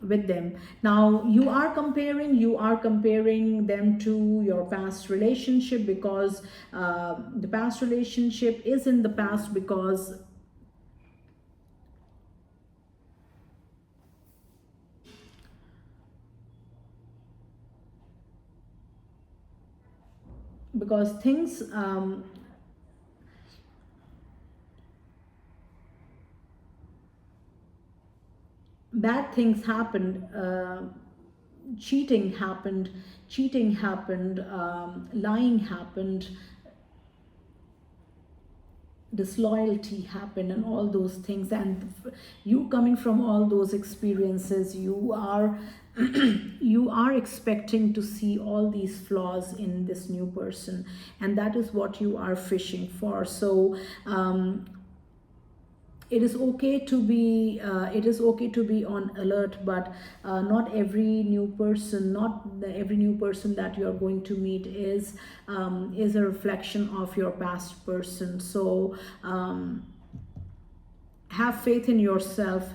with them. Now you are comparing them to your past relationship, because the past relationship is in the past, because things bad things happened cheating happened, lying happened, disloyalty happened, and all those things. And you, coming from all those experiences, you are you are expecting to see all these flaws in this new person, and that is what you are fishing for. So it is okay to be on alert, but not every new person that you are going to meet is a reflection of your past person. So have faith in yourself,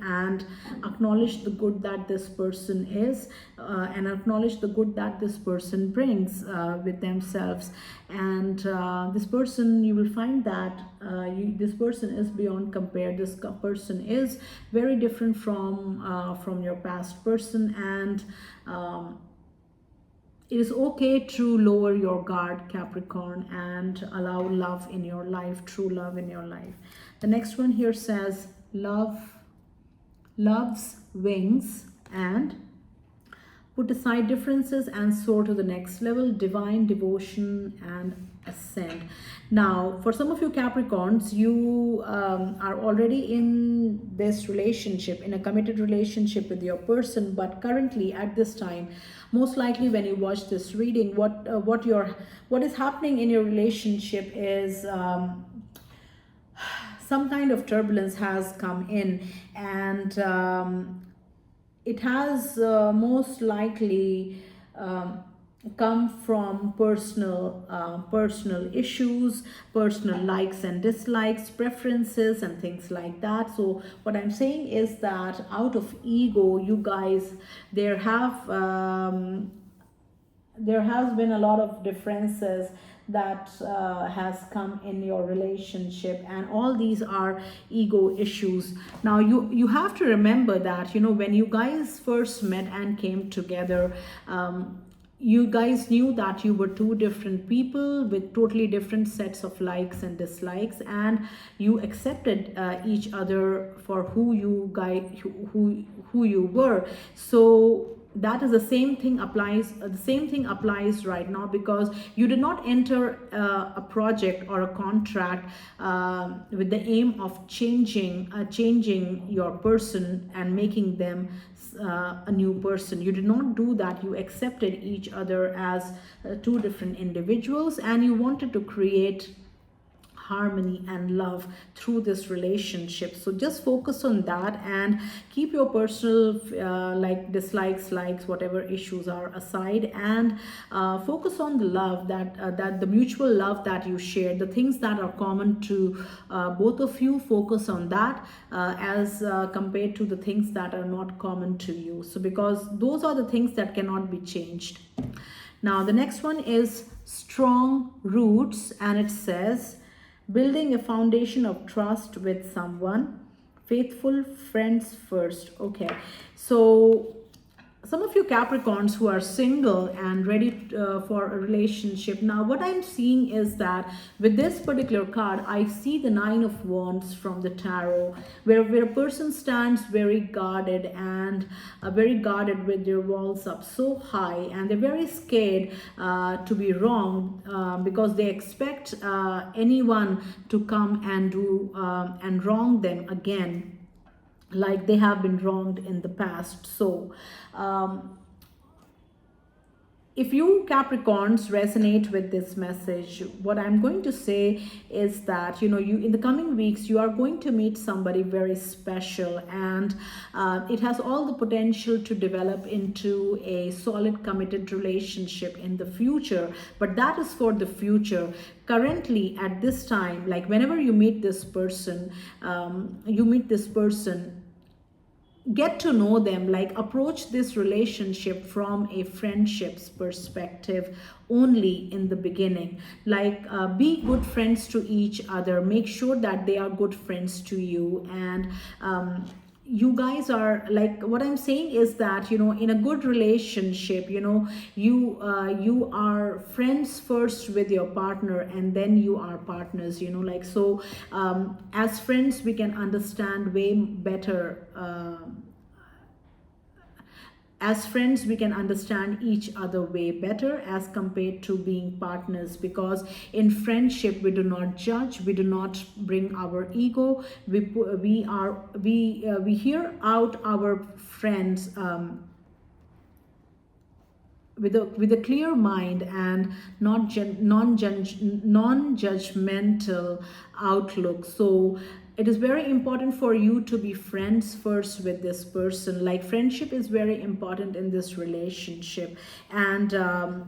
and acknowledge the good that this person is, and acknowledge the good that this person brings with themselves. And this person, you will find that this person is beyond compare. This person is very different from your past person, and it is okay to lower your guard, Capricorn, and allow love in your life, true love in your life. The next one here says, love's wings, and put aside differences and soar to the next level, divine devotion and ascend. Now, for some of you Capricorns, you are already in this relationship, in a committed relationship with your person, but currently at this time, most likely when you watch this reading, what is happening in your relationship is some kind of turbulence has come in, and it has most likely come from personal issues, personal likes and dislikes, preferences, and things like that. So what I'm saying is that out of ego, you guys, there has been a lot of differences that has come in your relationship, and all these are ego issues. Now you have to remember that, you know, when you guys first met and came together, you guys knew that you were two different people with totally different sets of likes and dislikes, and you accepted each other for who you were. So that is the same thing applies right now, because you did not enter a project or a contract with the aim of changing your person and making them a new person. You did not do that. You accepted each other as two different individuals, and you wanted to create harmony and love through this relationship. So just focus on that and keep your personal like dislikes, likes, whatever issues are aside, and focus on the love that the mutual love that you share, the things that are common to both of you. Focus on that as compared to the things that are not common to you. So because those are the things that cannot be changed. Now the next one is strong roots, and it says building a foundation of trust with someone, faithful friends first. Okay, so some of you Capricorns who are single and ready for a relationship. Now what I'm seeing is that with this particular card, I see the Nine of Wands from the tarot, where a person stands very guarded and very guarded with their walls up so high, and they're very scared to be wrong because they expect anyone to come and do and wrong them again, like they have been wronged in the past. So if you Capricorns resonate with this message, what I'm going to say is that, you know, you in the coming weeks, you are going to meet somebody very special, and it has all the potential to develop into a solid committed relationship in the future. But that is for the future. Currently at this time, like whenever you meet this person, get to know them, like approach this relationship from a friendship's perspective only in the beginning. Like be good friends to each other, make sure that they are good friends to you, and you guys are, like, what I'm saying is that, you know, in a good relationship, you know, you are friends first with your partner, and then you are partners, you know, like, so as friends we can understand way better as friends, we can understand each other way better as compared to being partners, because in friendship we do not judge, we do not bring our ego. We hear out our friends with a clear mind and non-judgmental outlook. So it is very important for you to be friends first with this person. Like, friendship is very important in this relationship, and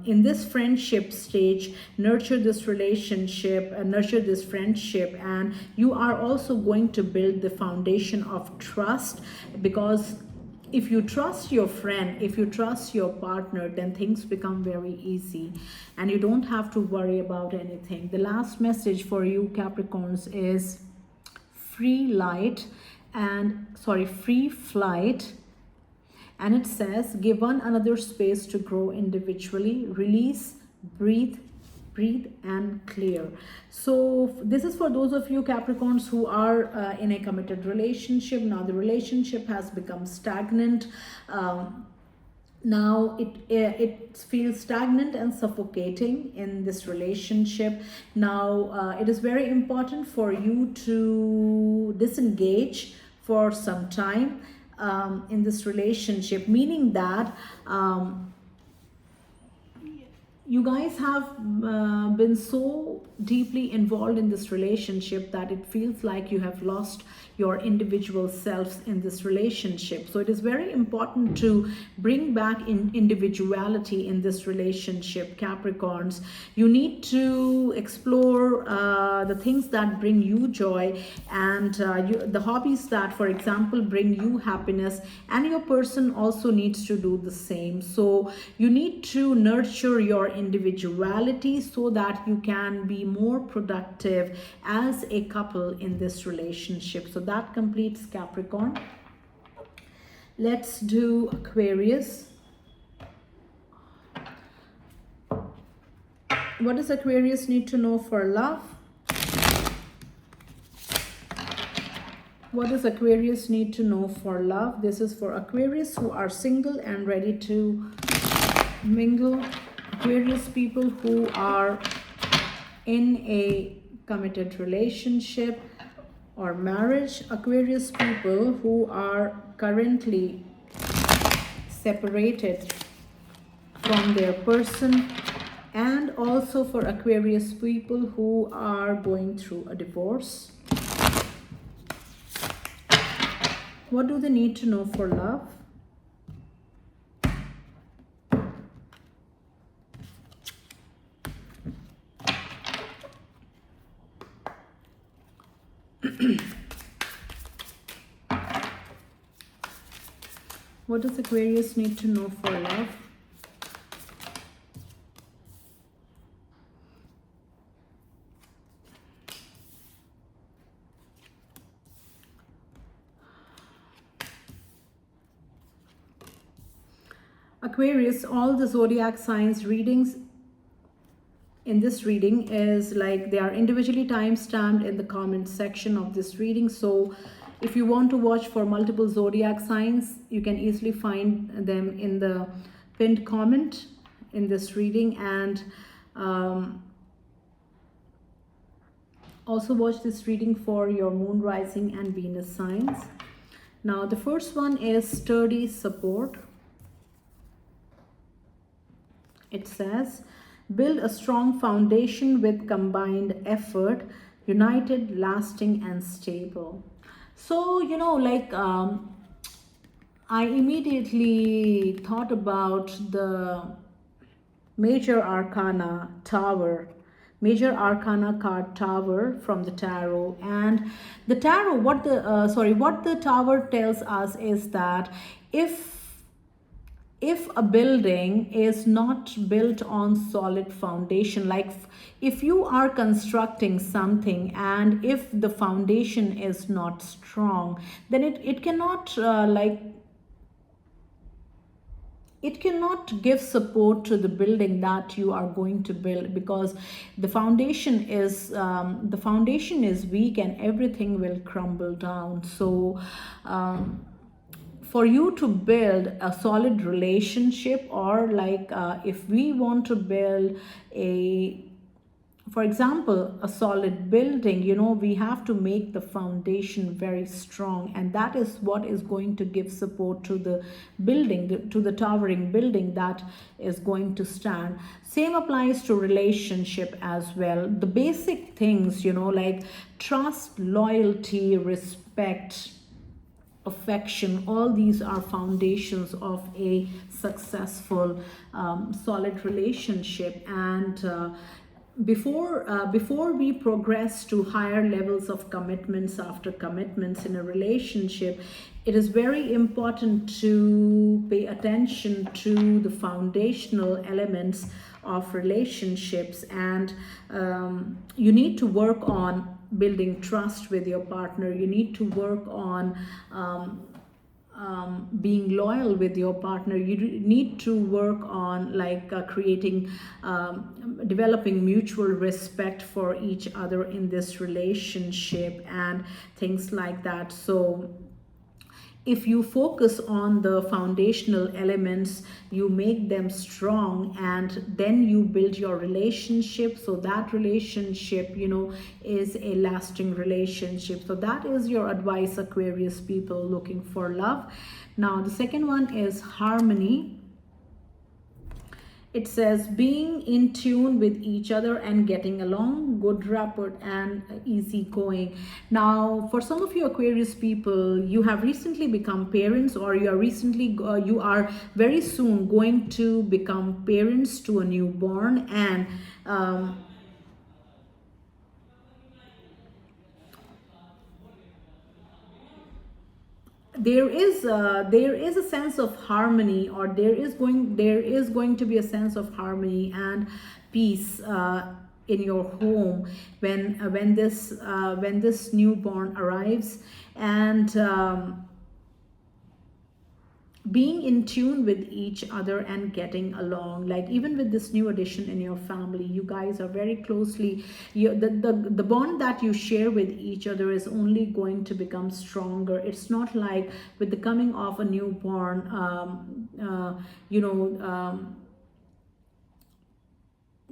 in this friendship stage, nurture this relationship and nurture this friendship, and you are also going to build the foundation of trust, because if you trust your friend, if you trust your partner, then things become very easy and you don't have to worry about anything. The last message for you Capricorns is free flight, and it says, give one another space to grow individually, release, breathe and clear. So this is for those of you Capricorns who are in a committed relationship. Now the relationship has become stagnant. Now it feels stagnant and suffocating in this relationship. Now it is very important for you to disengage for some time in this relationship, meaning that you guys have been so deeply involved in this relationship that it feels like you have lost your individual selves in this relationship. So it is very important to bring back individuality in this relationship, Capricorns. You need to explore the things that bring you joy and the hobbies that, for example, bring you happiness, and your person also needs to do the same. So you need to nurture your individuality so that you can be more productive as a couple in this relationship. So that completes Capricorn. Let's do Aquarius. What does Aquarius need to know for love? What does Aquarius need to know for love? This is for Aquarius who are single and ready to mingle. Aquarius people who are in a committed relationship or marriage. Aquarius people who are currently separated from their person, and also for Aquarius people who are going through a divorce. What do they need to know for love? What does Aquarius need to know for love? Aquarius, all the zodiac signs readings in this reading is like they are individually time-stamped in the comment section of this reading. So if you want to watch for multiple zodiac signs, you can easily find them in the pinned comment in this reading. And also watch this reading for your moon, rising and Venus signs. Now the first one is sturdy support. It says, build a strong foundation with combined effort, united, lasting and stable. So, you know, like I immediately thought about the major arcana Tower, major arcana card Tower from the tarot. And the tarot, what the Tower tells us is that if a building is not built on solid foundation, like if you are constructing something and if the foundation is not strong, then it cannot it cannot give support to the building that you are going to build, because the foundation is weak and everything will crumble down. So for you to build a solid relationship, or like if we want to build a, for example, a solid building, you know, we have to make the foundation very strong, and that is what is going to give support to the building, to the towering building that is going to stand. Same applies to relationship as well. The basic things, you know, like trust, loyalty, respect, affection, all these are foundations of a successful solid relationship. And before we progress to higher levels of commitments after commitments in a relationship, it is very important to pay attention to the foundational elements of relationships. And you need to work on building trust with your partner. You need to work on being loyal with your partner. You need to work on like creating, developing mutual respect for each other in this relationship and things like that. So if you focus on the foundational elements, you make them strong, and then you build your relationship, so that relationship, you know, is a lasting relationship. So that is your advice, Aquarius people looking for love. Now the second one is harmony. It says being in tune with each other and getting along, good rapport and easy going. Now, for some of you Aquarius people, you have recently become parents, or you are very soon going to become parents to a newborn, and there is a sense of harmony, or there is going to be a sense of harmony and peace in your home when this newborn arrives. And being in tune with each other and getting along, like even with this new addition in your family, you guys are very closely, the bond that you share with each other is only going to become stronger. It's not like with the coming of a newborn,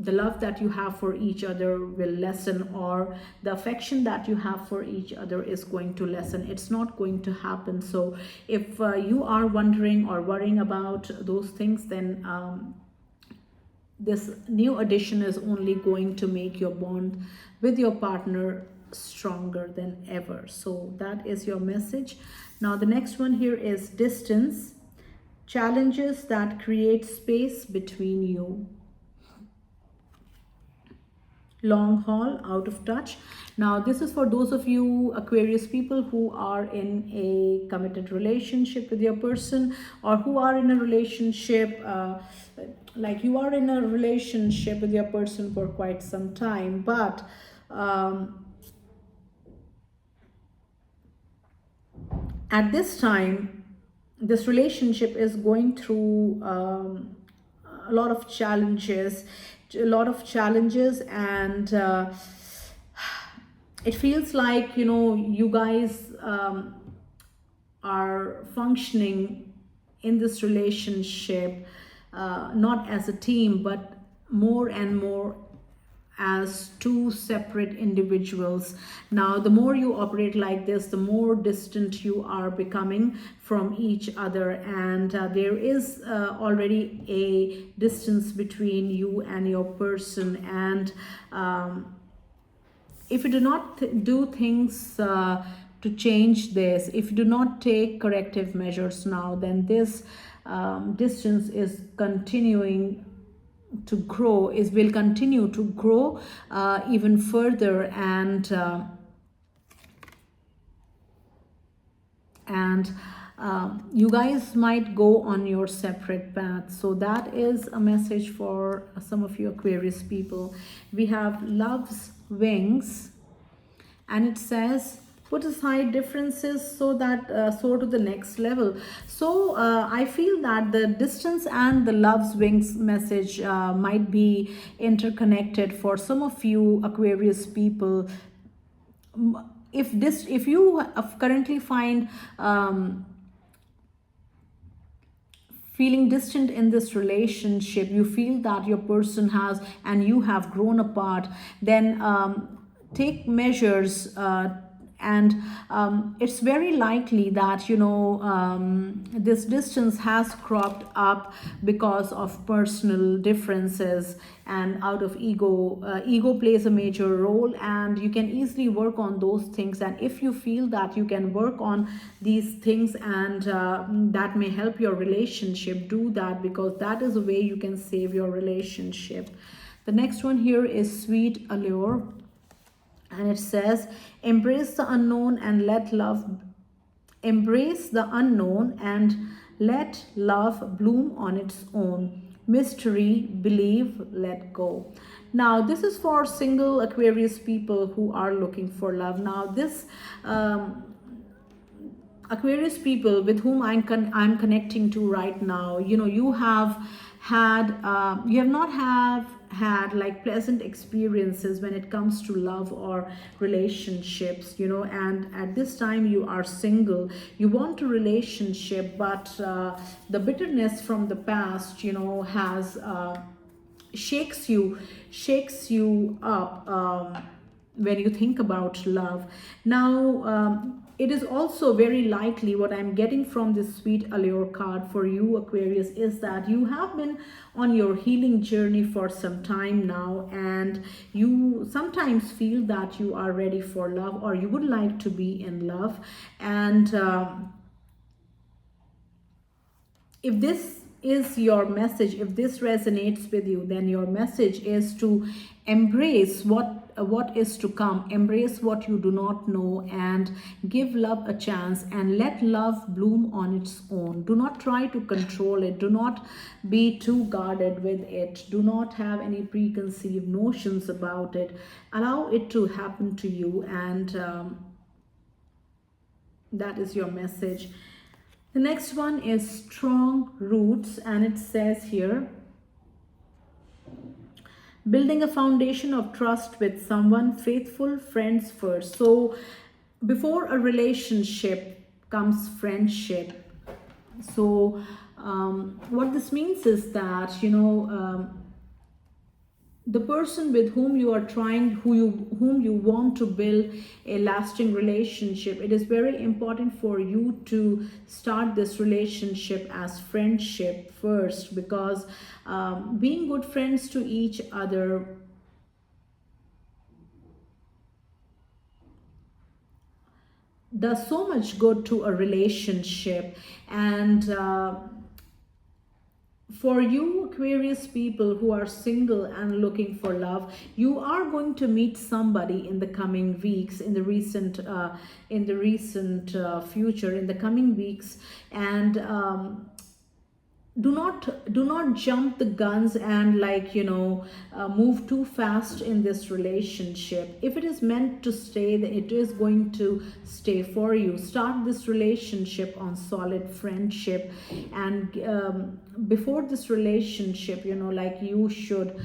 the love that you have for each other will lessen, or the affection that you have for each other is going to lessen. It's not going to happen. So if you are wondering or worrying about those things, then this new addition is only going to make your bond with your partner stronger than ever. So that is your message. Now the next one here is distance, challenges that create space between you. Long haul, out of touch. Now this is for those of you Aquarius people who are in a committed relationship with your person, or who are in a relationship, like you are in a relationship with your person for quite some time, but at this time this relationship is going through a lot of challenges, and it feels like, you know, you guys are functioning in this relationship not as a team, but more and more as two separate individuals. Now the more you operate like this, the more distant you are becoming from each other, and there is already a distance between you and your person. And if you do not do things to change this, if you do not take corrective measures now, then this distance is continuing to grow, will continue to grow even further, and you guys might go on your separate path. So that is a message for some of you Aquarius people. We have love's wings, and it says put aside differences so that soar to the next level. So I feel that the distance and the love's wings message might be interconnected for some of you Aquarius people. If you currently find feeling distant in this relationship, you feel that your person has and you have grown apart, then take measures, and it's very likely that this distance has cropped up because of personal differences, and out of ego plays a major role, and you can easily work on those things. And if you feel that you can work on these things and that may help your relationship, do that, because that is a way you can save your relationship. The next one here is Sweet Allure. And it says, embrace the unknown and let love, embrace the unknown and let love bloom on its own. Mystery, believe, let go. Now, this is for single Aquarius people who are looking for love. Now, this Aquarius people with whom I'm connecting to right now, you have had, you have not had like pleasant experiences when it comes to love or relationships, and at this time you are single, you want a relationship, but the bitterness from the past, has shakes you up when you think about love. Now, it is also very likely, what I'm getting from this Sweet Allure card for you, Aquarius, is that you have been on your healing journey for some time now, and you sometimes feel that you are ready for love, or you would like to be in love. And if this is your message, if this resonates with you, then your message is to embrace what is to come, embrace what you do not know, and give love a chance and let love bloom on its own. Do not try to control it, do not be too guarded with it, do not have any preconceived notions about it. Allow it to happen to you, and that is your message. The next one is Strong Roots, and it says here, building a foundation of trust with someone, faithful friends first. So before a relationship comes friendship. So what this means is that, the person with whom you are trying, whom you want to build a lasting relationship, it is very important for you to start this relationship as friendship first, because being good friends to each other does so much good to a relationship. And for you Aquarius people who are single and looking for love, you are going to meet somebody in the coming weeks, in the recent future, in the coming weeks. And do not jump the guns and move too fast in this relationship. If it is meant to stay, then it is going to stay for you. Start this relationship on solid friendship, and before this relationship, you should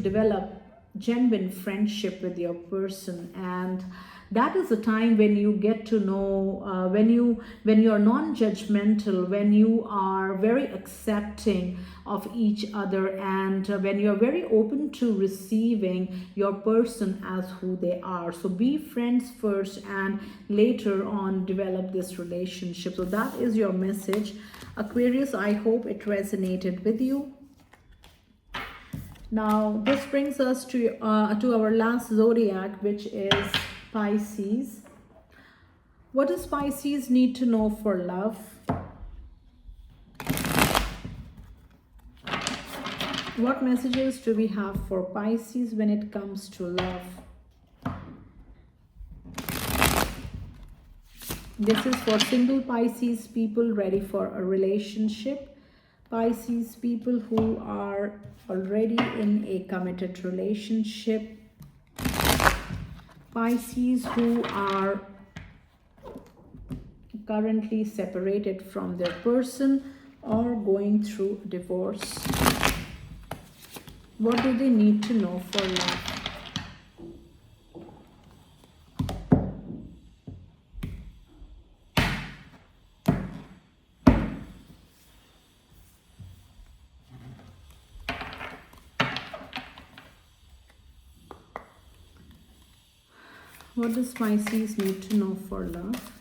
develop genuine friendship with your person. And that is the time when you get to know, when you are non-judgmental, when you are very accepting of each other, and when you are very open to receiving your person as who they are. So be friends first, and later on develop this relationship. So that is your message, Aquarius. I hope it resonated with you. Now this brings us to our last zodiac, which is Pisces. What does Pisces need to know for love? What messages do we have for Pisces when it comes to love? This is for single Pisces people ready for a relationship. Pisces people who are already in a committed relationship. Pisces who are currently separated from their person or going through divorce. What do they need to know for love? What does Pisces need to know for love?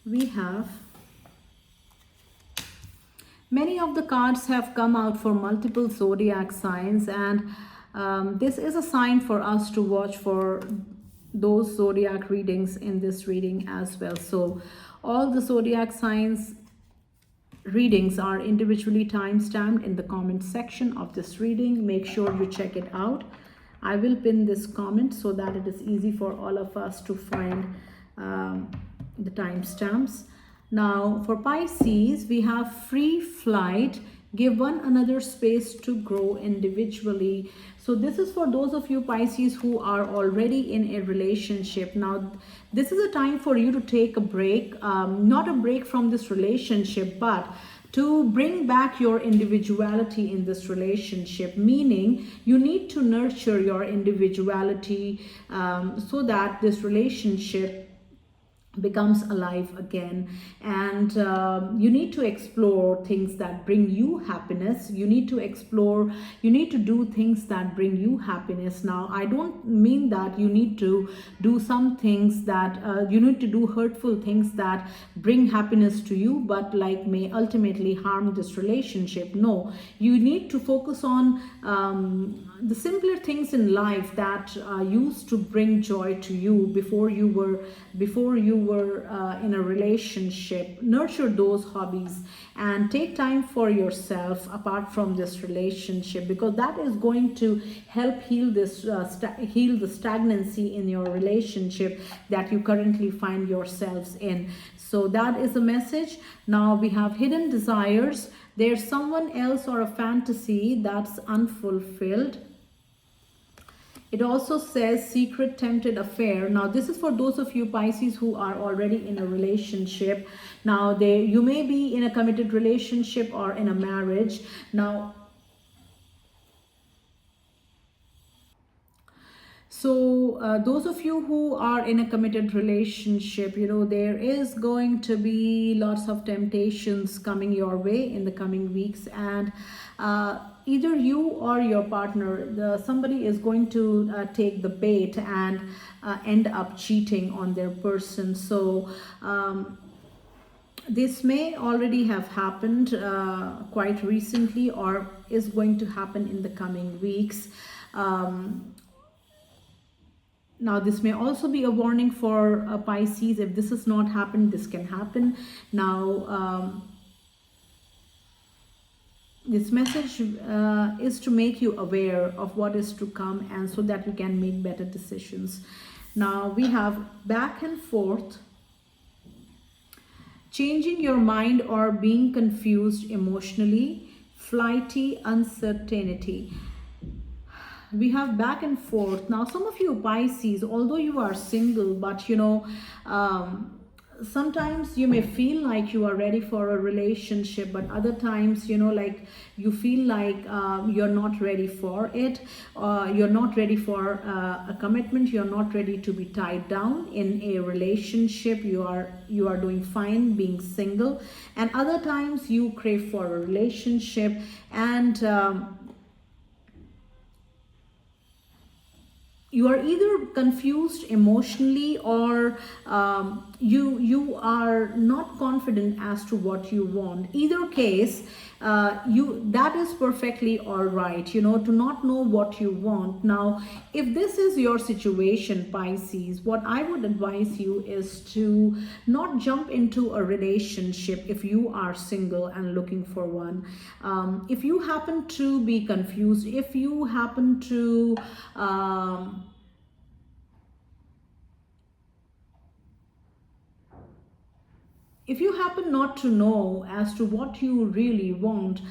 We have many of the cards have come out for multiple zodiac signs, and this is a sign for us to watch for those zodiac readings in this reading as well. So all the zodiac signs readings are individually time-stamped in the comment section of this reading. Make sure you check it out. I will pin this comment so that it is easy for all of us to find the timestamps. Now for Pisces, we have free flight. Give one another space to grow individually. So this is for those of you Pisces who are already in a relationship. Now this is a time for you to take a break, not a break from this relationship, but to bring back your individuality in this relationship, meaning you need to nurture your individuality so that this relationship becomes alive again. And you need to explore things that bring you happiness. You need to do things that bring you happiness. Now I don't mean that you need to do some things that you need to do hurtful things that bring happiness to you but like may ultimately harm this relationship. No, you need to focus on the simpler things in life that used to bring joy to you before you were in a relationship. Nurture those hobbies and take time for yourself apart from this relationship, because that is going to help heal this heal the stagnancy in your relationship that you currently find yourselves in. So that is a message. Now we have hidden desires. There's someone else or a fantasy that's unfulfilled. It also says secret tempted affair. Now this is for those of you Pisces who are already in a relationship. Now you may be in a committed relationship or in a marriage. Now those of you who are in a committed relationship, you know, there is going to be lots of temptations coming your way in the coming weeks, and either you or your partner, somebody is going to take the bait and end up cheating on their person. So this may already have happened quite recently or is going to happen in the coming weeks. Now this may also be a warning for Pisces. If this has not happened, this can happen. Now this message is to make you aware of what is to come, and so that you can make better decisions. Now we have back and forth, changing your mind or being confused emotionally, flighty, uncertainty. We have back and forth. Now some of you Pisces, although you are single, but you know, sometimes you may feel like you are ready for a relationship, but other times, you know, like you feel like you're not ready for it. You're not ready for a commitment. You're not ready to be tied down in a relationship. You are doing fine being single. And other times you crave for a relationship, and you are either confused emotionally, or you are not confident as to what you want. Either case, that is perfectly all right, you know, to not know what you want. Now if this is your situation, Pisces, what I would advise you is to not jump into a relationship if you are single and looking for one. If you happen to be confused, if you happen to if you happen not to know as to what you really want,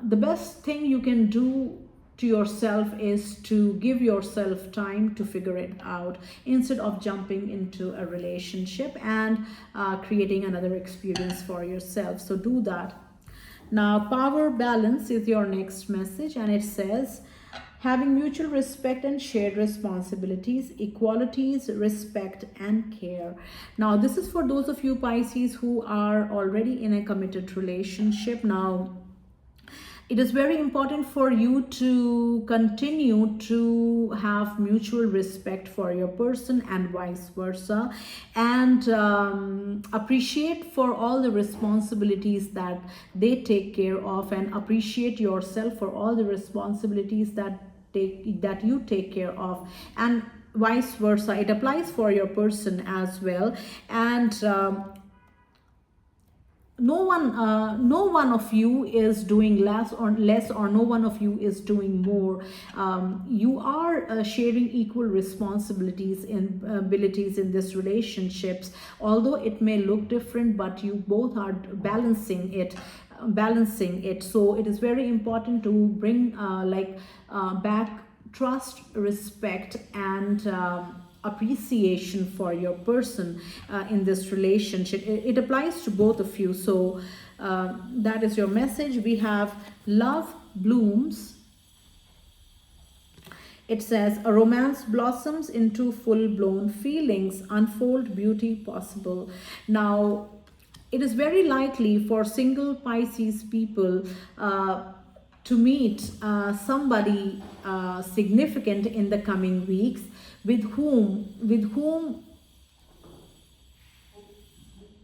the best thing you can do to yourself is to give yourself time to figure it out, instead of jumping into a relationship and creating another experience for yourself. So do that. Now power balance is your next message, and it says having mutual respect and shared responsibilities, equalities, respect and care. Now this is for those of you Pisces who are already in a committed relationship. Now It is very important for you to continue to have mutual respect for your person and vice versa, and appreciate for all the responsibilities that they take care of, and appreciate yourself for all the responsibilities that you take care of, and vice versa. It applies for your person as well. And no one of you is doing less, or no one of you is doing more. You are sharing equal responsibilities and abilities in this relationships, although it may look different, but you both are balancing it. So it is very important to bring back trust, respect, and appreciation for your person in this relationship. It applies to both of you. So that is your message. We have love blooms. It says a romance blossoms into full-blown feelings, unfold beauty possible. Now, it is very likely for single Pisces people to meet somebody significant in the coming weeks, with whom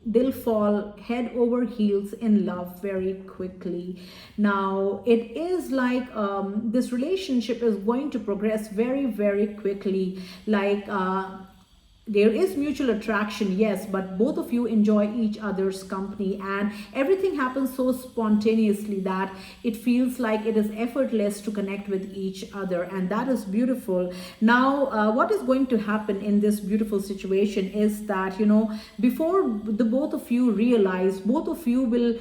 they'll fall head over heels in love very quickly. Now, it is like this relationship is going to progress very, very quickly. There is mutual attraction, yes, but both of you enjoy each other's company, and everything happens so spontaneously that it feels like it is effortless to connect with each other, and that is beautiful. Now, what is going to happen in this beautiful situation is that, before the both of you realize, both of you will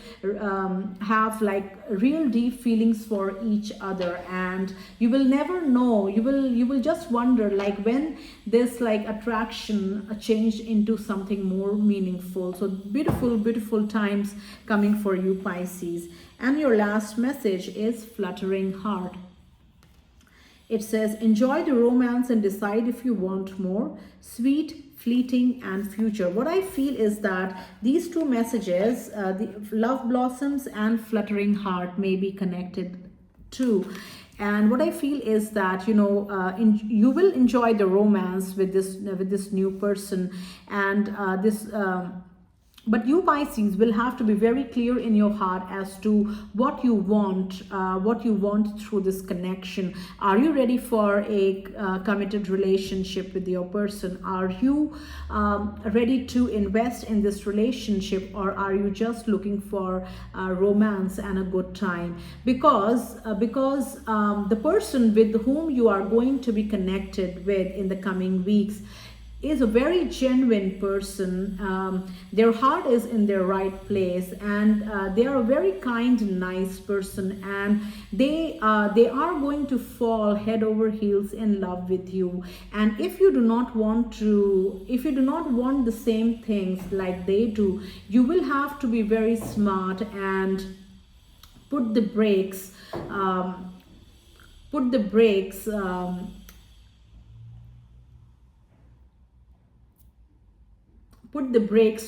have like real deep feelings for each other, and you will never know. You will just wonder, like, when this like attraction changed into something more meaningful. So beautiful times coming for you, Pisces. And your last message is fluttering heart. It says, enjoy the romance and decide if you want more. Sweet, fleeting, and future. What I feel is that these two messages, the love blossoms and fluttering heart, may be connected too. And what I feel is that, you will enjoy the romance with this new person, and but you, Pisces, will have to be very clear in your heart as to what you want through this connection. Are you ready for a committed relationship with your person? Are you ready to invest in this relationship, or are you just looking for romance and a good time? Because the person with whom you are going to be connected with in the coming weeks is a very genuine person. Their heart is in their right place, and they are a very kind and nice person, and they are going to fall head over heels in love with you. And if you do not want the same things like they do, you will have to be very smart and put the brakes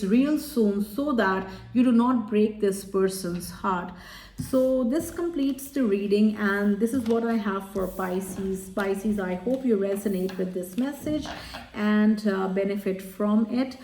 real soon, so that you do not break this person's heart. So this completes the reading, and this is what I have for Pisces. Pisces, I hope you resonate with this message and benefit from it.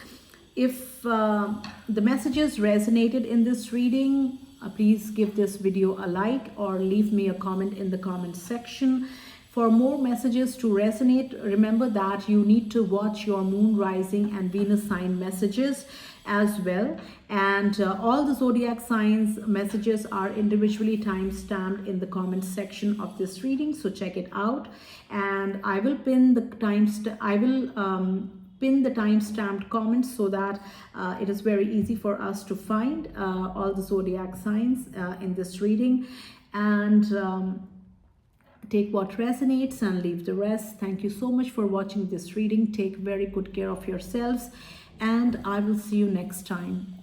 If the messages resonated in this reading, please give this video a like or leave me a comment in the comment section. For more messages to resonate, remember that you need to watch your moon, rising, and Venus sign messages as well. And all the zodiac signs messages are individually time-stamped in the comment section of this reading, so check it out. And I will pin the time-stamped comments so that it is very easy for us to find all the zodiac signs in this reading. And take what resonates and leave the rest. Thank you so much for watching this reading. Take very good care of yourselves, and I will see you next time.